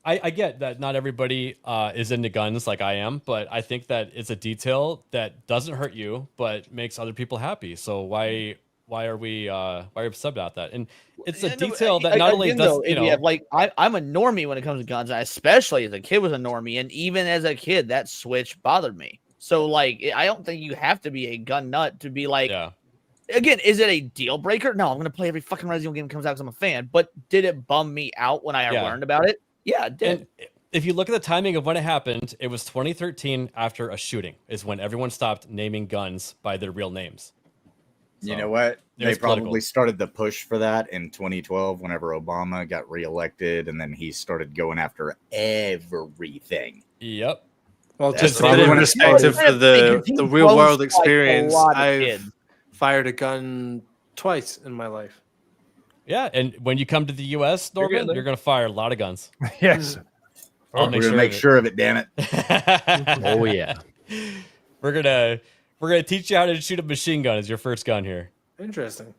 I get that not everybody is into guns like I am, but I think that it's a detail that doesn't hurt you but makes other people happy. So why are we upset about that? And it's a detail that not only does like I'm a normie when it comes to guns, and especially as a kid was a normie, and even as a kid that switch bothered me. So like I don't think you have to be a gun nut to be like. Yeah. Again, is it a deal breaker? No, I'm gonna play every fucking Resident Evil game that comes out because I'm a fan. But did it bum me out when I learned about it? Yeah, it did. And if you look at the timing of when it happened, it was 2013 after a shooting is when everyone stopped naming guns by their real names. You know what? They probably political. started the push for that in 2012 whenever Obama got reelected, and then he started going after everything. Yep. Well, That's just a to put it in good perspective one. for the Because he real world roasts like a experience, lot of I've kids. fired a gun twice in my life. Yeah, and when you come to the U.S., You're Norman, getting you're going to fire a lot of guns. Yes. I'll We're gonna make sure of it. Damn it. Oh yeah. We're gonna teach you how to shoot a machine gun as your first gun here. Interesting.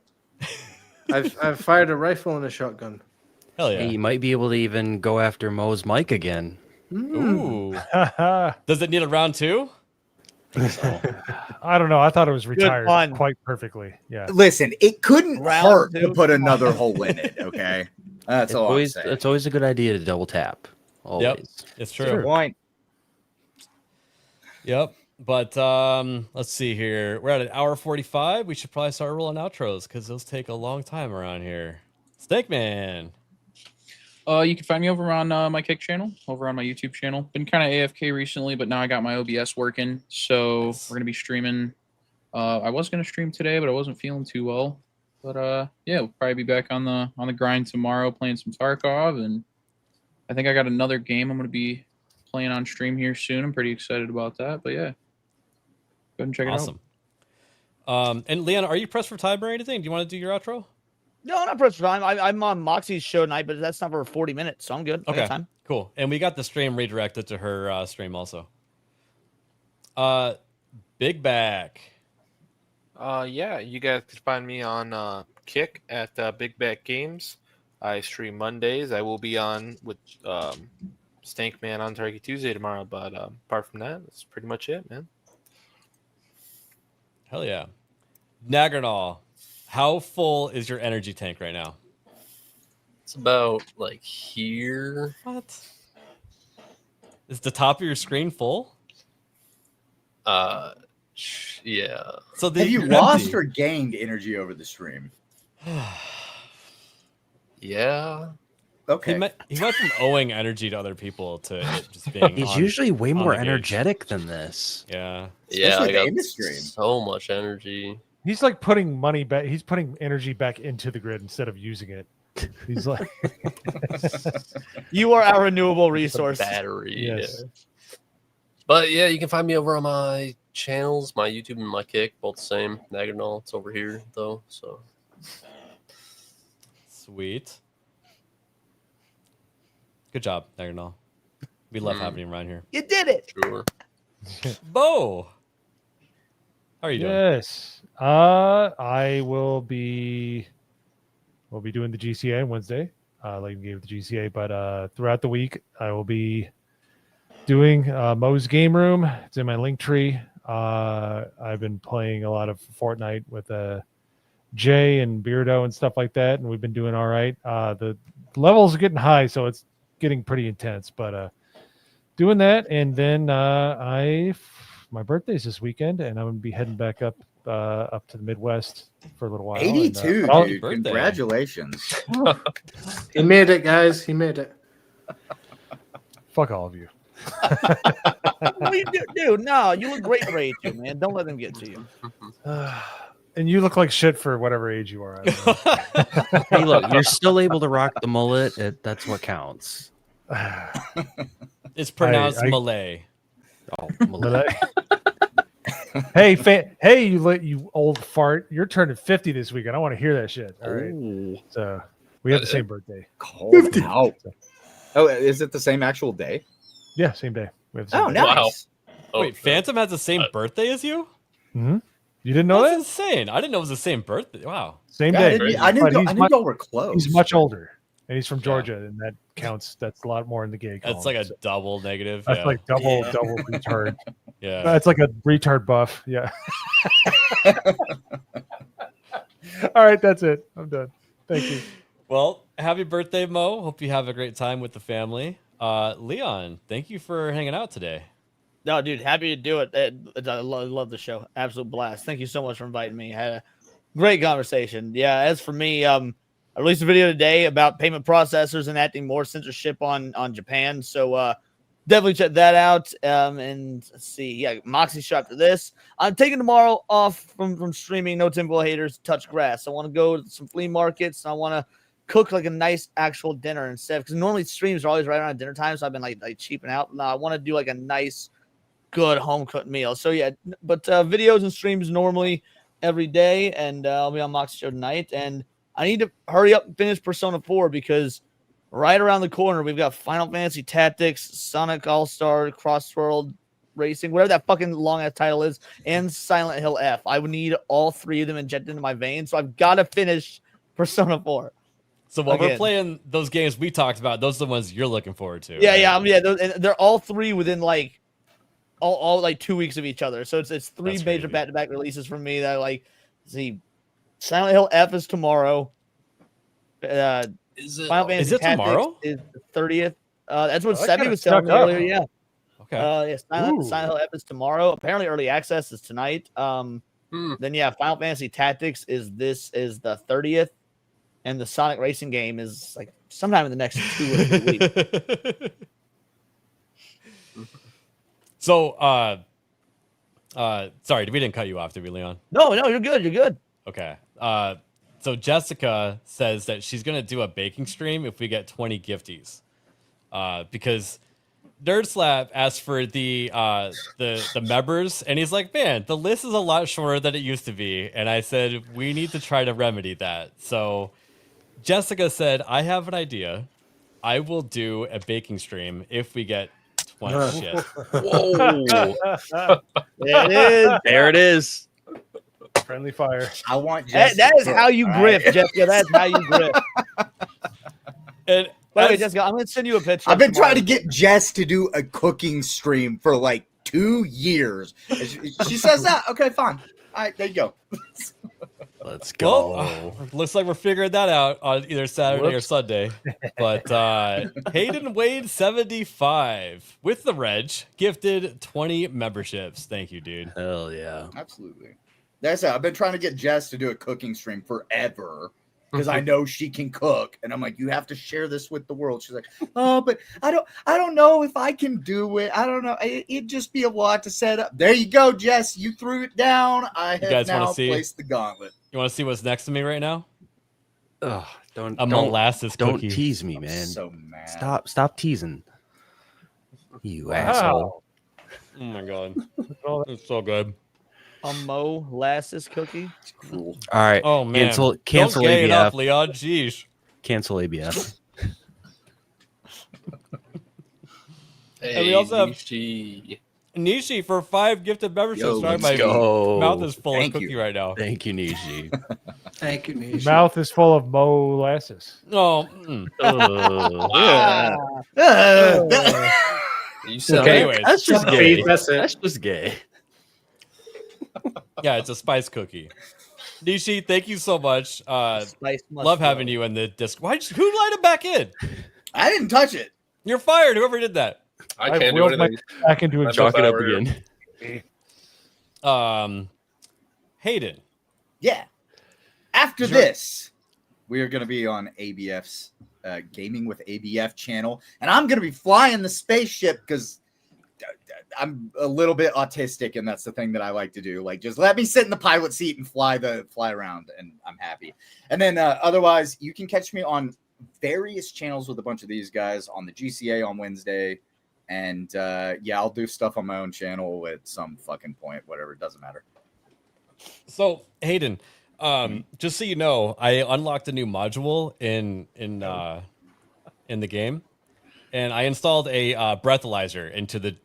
I've fired a rifle and a shotgun. Hell yeah. Hey, you might be able to even go after Mo's mic again. Ooh. Does it need a round 2? I don't know. I thought it was retired fun. quite perfectly. Yeah. Listen, it couldn't Round hurt 2. to put another hole in it. Okay, that's It's all always, I'm saying. it's always a good idea to double tap. Always. Yep, it's true. Point. Yep. But let's see here. We're at an hour 45. We should probably start rolling outros because those take a long time around here. Steak Man. You can find me over on my Kick channel, over on my YouTube channel. Been kind of AFK recently, but now I got my OBS working, so we're gonna be streaming. I was gonna stream today, but I wasn't feeling too well. But yeah, we'll probably be back on the grind tomorrow, playing some Tarkov, and I think I got another game I'm gonna be playing on stream here soon. I'm pretty excited about that. But yeah, go ahead and check it out. Awesome. And Leon, are you pressed for time or anything? Do you want to do your outro? No, I'm not pressed for time. I'm on Moxie's show tonight, but that's not for 40 minutes, so I'm good. I got Okay, time. cool. And we got the stream redirected to her stream also. Big Back. Yeah, you guys can find me on Kick at Big Back Games. I stream Mondays. I will be on with Stank Man on Turkey Tuesday tomorrow, but apart from that, that's pretty much it, man. Hell yeah. Nagernal, how full is your energy tank right now? It's about like here. What? Is the top of your screen full? Yeah. So Have you lost or gained energy over the stream? Yeah. Okay. He went from owing energy to other people to it just being. He's on- usually way on more the gauge. energetic than this. Yeah. Yeah, I Especially got in the stream. so much energy. He's like putting money back. He's putting energy back into the grid instead of using it. He's like, You are our renewable resource. Battery. Yes. Yeah. But yeah, you can find me over on my channels, my YouTube and my Kick, both the same. Nagernal, it's over here though. So Sweet. Good job, Nagernal. We love having you around here. You did it. sure. Bo, how are you doing? yes. I will be. We'll be doing the GCA on Wednesday. Like we gave the GCA, but throughout the week I will be doing Mo's Game Room. It's in my link tree. I've been playing a lot of Fortnite with Jay and Beardo and stuff like that, and we've been doing all right. The levels are getting high, so it's getting pretty intense. But doing that, and then my birthday's this weekend, and I'm gonna be heading back up to the Midwest for a little while. 82, and, dude. birthday. Congratulations. He made it, guys. He made it. fuck all of you. Dude, no, you look great for age, man. Don't let them get to you. And you look like shit for whatever age you are. I don't know. Hey, look, you're still able to rock the mullet. That's what counts. It's pronounced I- Malay. Oh, But mullet. hey, you old fart! You're turning 50 this weekend. I want to hear that shit. All right. Ooh. So we have the same birthday. Called out. Oh, is it the same actual day? Yeah, same day. We have the same Oh, birthday. nice. Oh, Wait, Phantom has the same birthday as you? Mhm. You didn't know That's that? insane. I didn't know it was the same birthday. Wow. Same Yeah, day. I didn't But know he's I much- knew y'all were close. He's much older, and he's from Georgia, and that counts. That's a lot more in the gay. That's like column, a so double negative. That's Yeah. like double retard. Yeah. That's like a retard buff. Yeah. All right, that's it. I'm done. Thank you. Well, happy birthday, Mo. Hope you have a great time with the family. Leon, thank you for hanging out today. No, dude, happy to do it. I love the show. Absolute blast. Thank you so much for inviting me. Had a great conversation. Yeah, as for me, I released a video today about payment processors enacting more censorship on Japan. So definitely check that out. And let's see. Yeah, Moxie show after this. I'm taking tomorrow off from streaming. No Temple Haters, touch grass. I want to go to some flea markets. And I want to cook like a nice actual dinner instead. Because normally streams are always right around dinner time. So I've been like cheaping out. Now I want to do like a nice good home cooked meal. So yeah, but videos and streams normally every day, and I'll be on Moxie Show tonight. And I need to hurry up and finish Persona 4 because right around the corner we've got Final Fantasy Tactics, Sonic All-Star, Crossworld Racing, whatever that fucking long ass title is, and Silent Hill F. I would need all three of them injected into my veins, so I've got to finish Persona 4. So while we're playing those games we talked about, those are the ones you're looking forward to. Yeah, right? yeah. They're all three within like all like 2 weeks of each other. So it's three That's major crazy. back-to-back releases for me that like see. Silent Hill F is tomorrow. Is it? Final Fantasy Is it Tactics tomorrow? is the 30th. That's what that Sebby kinda was telling me snuck up. earlier. Yeah. Okay. Yeah, Silent Hill F is tomorrow. Apparently, early access is tonight. Then yeah, Final Fantasy Tactics is the 30th, and the Sonic Racing game is like sometime in the next 2 or 3 weeks. So, sorry, we didn't cut you off, did we, Leon? No, you're good. You're good. Okay. So Jessica says that she's gonna do a baking stream if we get 20 gifties, because Nerd Slap asked for the members, and he's like, man, the list is a lot shorter than it used to be, and I said we need to try to remedy that. So Jessica said, I have an idea. I will do a baking stream if we get 20 shit. Whoa! There it is. There it is. Friendly fire. I want Jessica. That is how you grip, Jessica. That's how you grip. And By the way, Jessica, I'm gonna send you a picture. I've been tomorrow. trying to get Jess to do a cooking stream for like 2 years. And she says that. Okay, fine. All right, there you go. Let's go. Well, looks like we're figuring that out on either Saturday or Sunday. But Hayden Wade 75 with the Reg gifted 20 memberships. Thank you, dude. Hell yeah. Absolutely. That's it. I've been trying to get Jess to do a cooking stream forever because I know she can cook, and I'm like, you have to share this with the world. She's like, oh, but I don't know if I can do it. I don't know. It'd just be a lot to set up. There you go, Jess. You threw it down. I have guys wanna now see? placed the gauntlet. You want to see what's next to me right now? Ugh, A molasses don't cookie. tease me, man. So mad. Stop teasing. You asshole. Oh my god. It's so good. A molasses cookie. It's cruel. All right. Oh man. Cancel Don't gay it ABF. up, Leon. Jeez. Cancel ABF. And we also have Nishi. Nishi for 5 gifted memberships. Yo, Sorry, let's my go. mouth is full Thank of cookie you. right now. Thank you, Nishi. Thank you, Nish. Mouth is full of molasses. Oh, You sound Okay, anyways, that's just Some gay. beef, that's it. That's just gay. yeah, it's a spice cookie. Nishi, thank you so much. Spice must Love go. having you in the disc. Who let him back in? I didn't touch it. You're fired. Whoever did that. I can't do wheeled my anything. back into a I'm Chalk it up over again. Hayden. Yeah. After this, we are going to be on ABF's Gaming with ABF channel, and I'm going to be flying the spaceship because I'm a little bit autistic, and that's the thing that I like to do. Like, just let me sit in the pilot seat and fly around, and I'm happy. And then otherwise, you can catch me on various channels with a bunch of these guys on the GCA on Wednesday. And yeah, I'll do stuff on my own channel at some fucking point, whatever, it doesn't matter. So Hayden, just so you know, I unlocked a new module in the game, and I installed a breathalyzer into the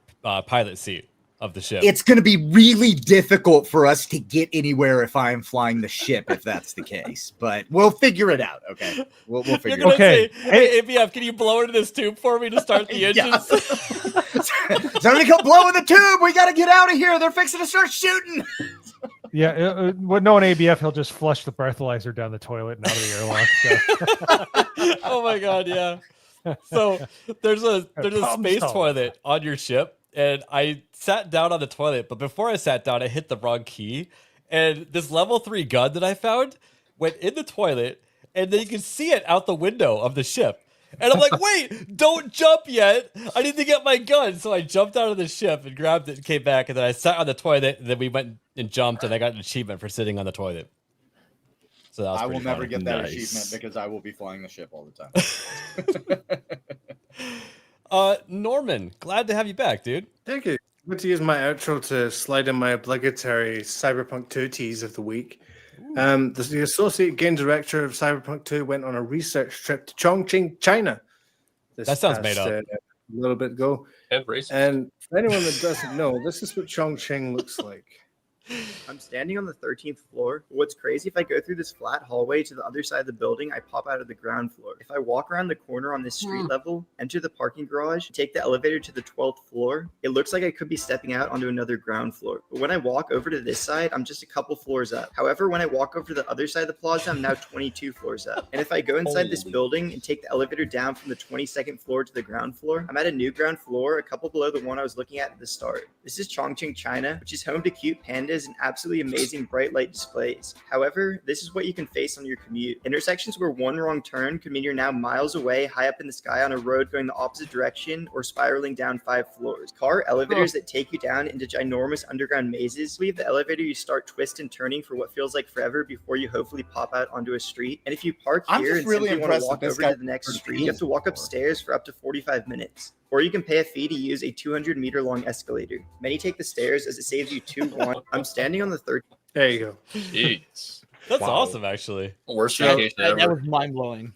pilot seat of the ship. It's going to be really difficult for us to get anywhere if I'm flying the ship, if that's the case. But we'll figure it out. Okay, we'll figure it out. Say, hey, ABF, can you blow into this tube for me to start the engines? Somebody come blow in the tube. We got to get out of here. They're fixing to start shooting. Yeah, with no an ABF, he'll just flush the breathalyzer down the toilet and out of the airlock. So. Oh my god, yeah. So there's a space toilet on your ship, and I sat down on the toilet, but before I sat down, I hit the wrong key, and this level 3 gun that I found went in the toilet, and then you can see it out the window of the ship. And I'm like, wait, don't jump yet. I need to get my gun. So I jumped out of the ship and grabbed it and came back, and then I sat on the toilet, and then we went and jumped, and I got an achievement for sitting on the toilet. So that was I will pretty never funny. get that Nice. achievement because I will be flying the ship all the time. Norman, glad to have you back, dude. Thank you. going to use my outro to slide in my obligatory Cyberpunk 2 tease of the week. The associate game director of Cyberpunk 2 went on a research trip to Chongqing, China. That sounds made up. A little bit ago. And racist. And for anyone that doesn't know, this is what Chongqing looks like. I'm standing on the 13th floor. What's crazy, if I go through this flat hallway to the other side of the building, I pop out of the ground floor. If I walk around the corner on this street level, enter the parking garage, take the elevator to the 12th floor, it looks like I could be stepping out onto another ground floor. But when I walk over to this side, I'm just a couple floors up. However, when I walk over to the other side of the plaza, I'm now 22 floors up. And if I go inside this building and take the elevator down from the 22nd floor to the ground floor, I'm at a new ground floor, a couple below the one I was looking at the start. This is Chongqing, China, which is home to cute pandas and absolutely amazing bright light displays. However, this is what you can face on your commute. Intersections where one wrong turn could mean you're now miles away, high up in the sky on a road going the opposite direction or spiraling down 5 floors. Car elevators that take you down into ginormous underground mazes. Leave the elevator, you start twist and turning for what feels like forever before you hopefully pop out onto a street. And if you park here and simply want to walk over to the next street, you have to walk upstairs for up to 45 minutes. Or you can pay a fee to use a 200-meter long escalator. Many take the stairs as it saves you 2-1. I'm standing on the third. There you go. Jeez. That's awesome, actually. Worst That vacation ever. was mind blowing.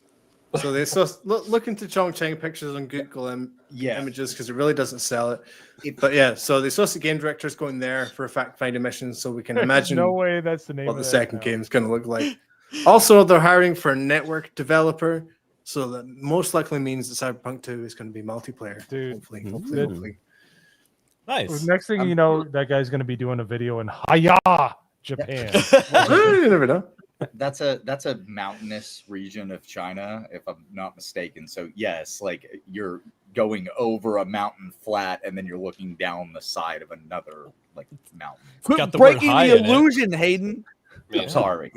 So they look into Chongqing pictures on Google Images because it really doesn't sell it. But yeah, so the associate game director is going there for a fact-finding mission, so we can imagine no way that's the name what of the that second now. game is going to look like. Also, they're hiring for a network developer, so that most likely means that Cyberpunk 2 is going to be multiplayer. Dude, hopefully. Nice. Next thing you know, that guy's going to be doing a video in Haya, Japan. You never know. That's a mountainous region of China, if I'm not mistaken. So yes, like you're going over a mountain flat and then you're looking down the side of another like mountain. Quit breaking the illusion, Hayden. I'm sorry.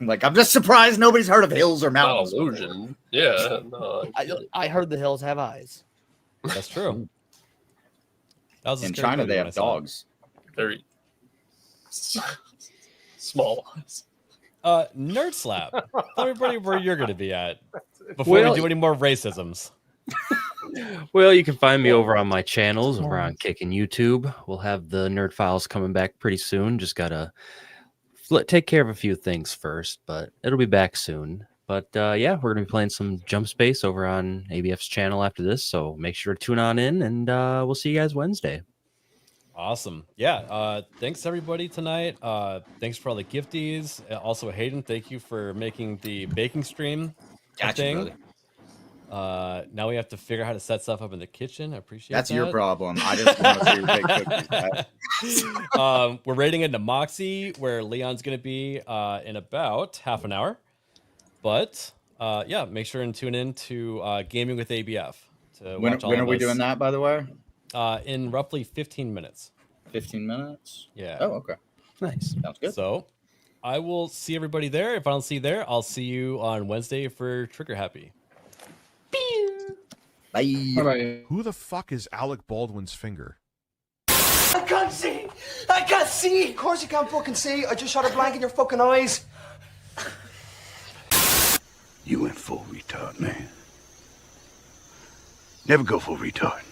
Like I'm just surprised nobody's heard of hills or mountains. Illusion. Yeah. No, I heard the hills have eyes. That's true. That was a In scary China, movie they when I have saw it. dogs. very small ones. Nerd Slap. Tell everybody where you're going to be at before we do any more racisms. Well, you can find me over on my channels over on Kick and YouTube. We'll have the Nerd Files coming back pretty soon. Just gotta take care of a few things first, but it'll be back soon. But yeah, we're gonna be playing some Jump Space over on ABF's channel after this, so make sure to tune on in, and we'll see you guys Wednesday. Awesome. Yeah. Thanks everybody tonight. Thanks for all the gifties. Also, Hayden, thank you for making the baking stream thing. Now we have to figure out how to set stuff up in the kitchen. I appreciate That's that. your problem. I just want to see your big cookies. We're raiding into Moxie, where Leon's going to be in about half an hour. But yeah, make sure and tune in to Gaming with ABF. To When watch all are of we us. doing that, by the way? In roughly 15 minutes. 15 minutes? Yeah. Oh, okay. Nice. Sounds good. So I will see everybody there. If I don't see you there, I'll see you on Wednesday for Trigger Happy. Bye. Who the fuck is Alec Baldwin's finger? I can't see! I can't see! Of course you can't fucking see! I just shot a blank in your fucking eyes! You went full retard, man. Never go full retard.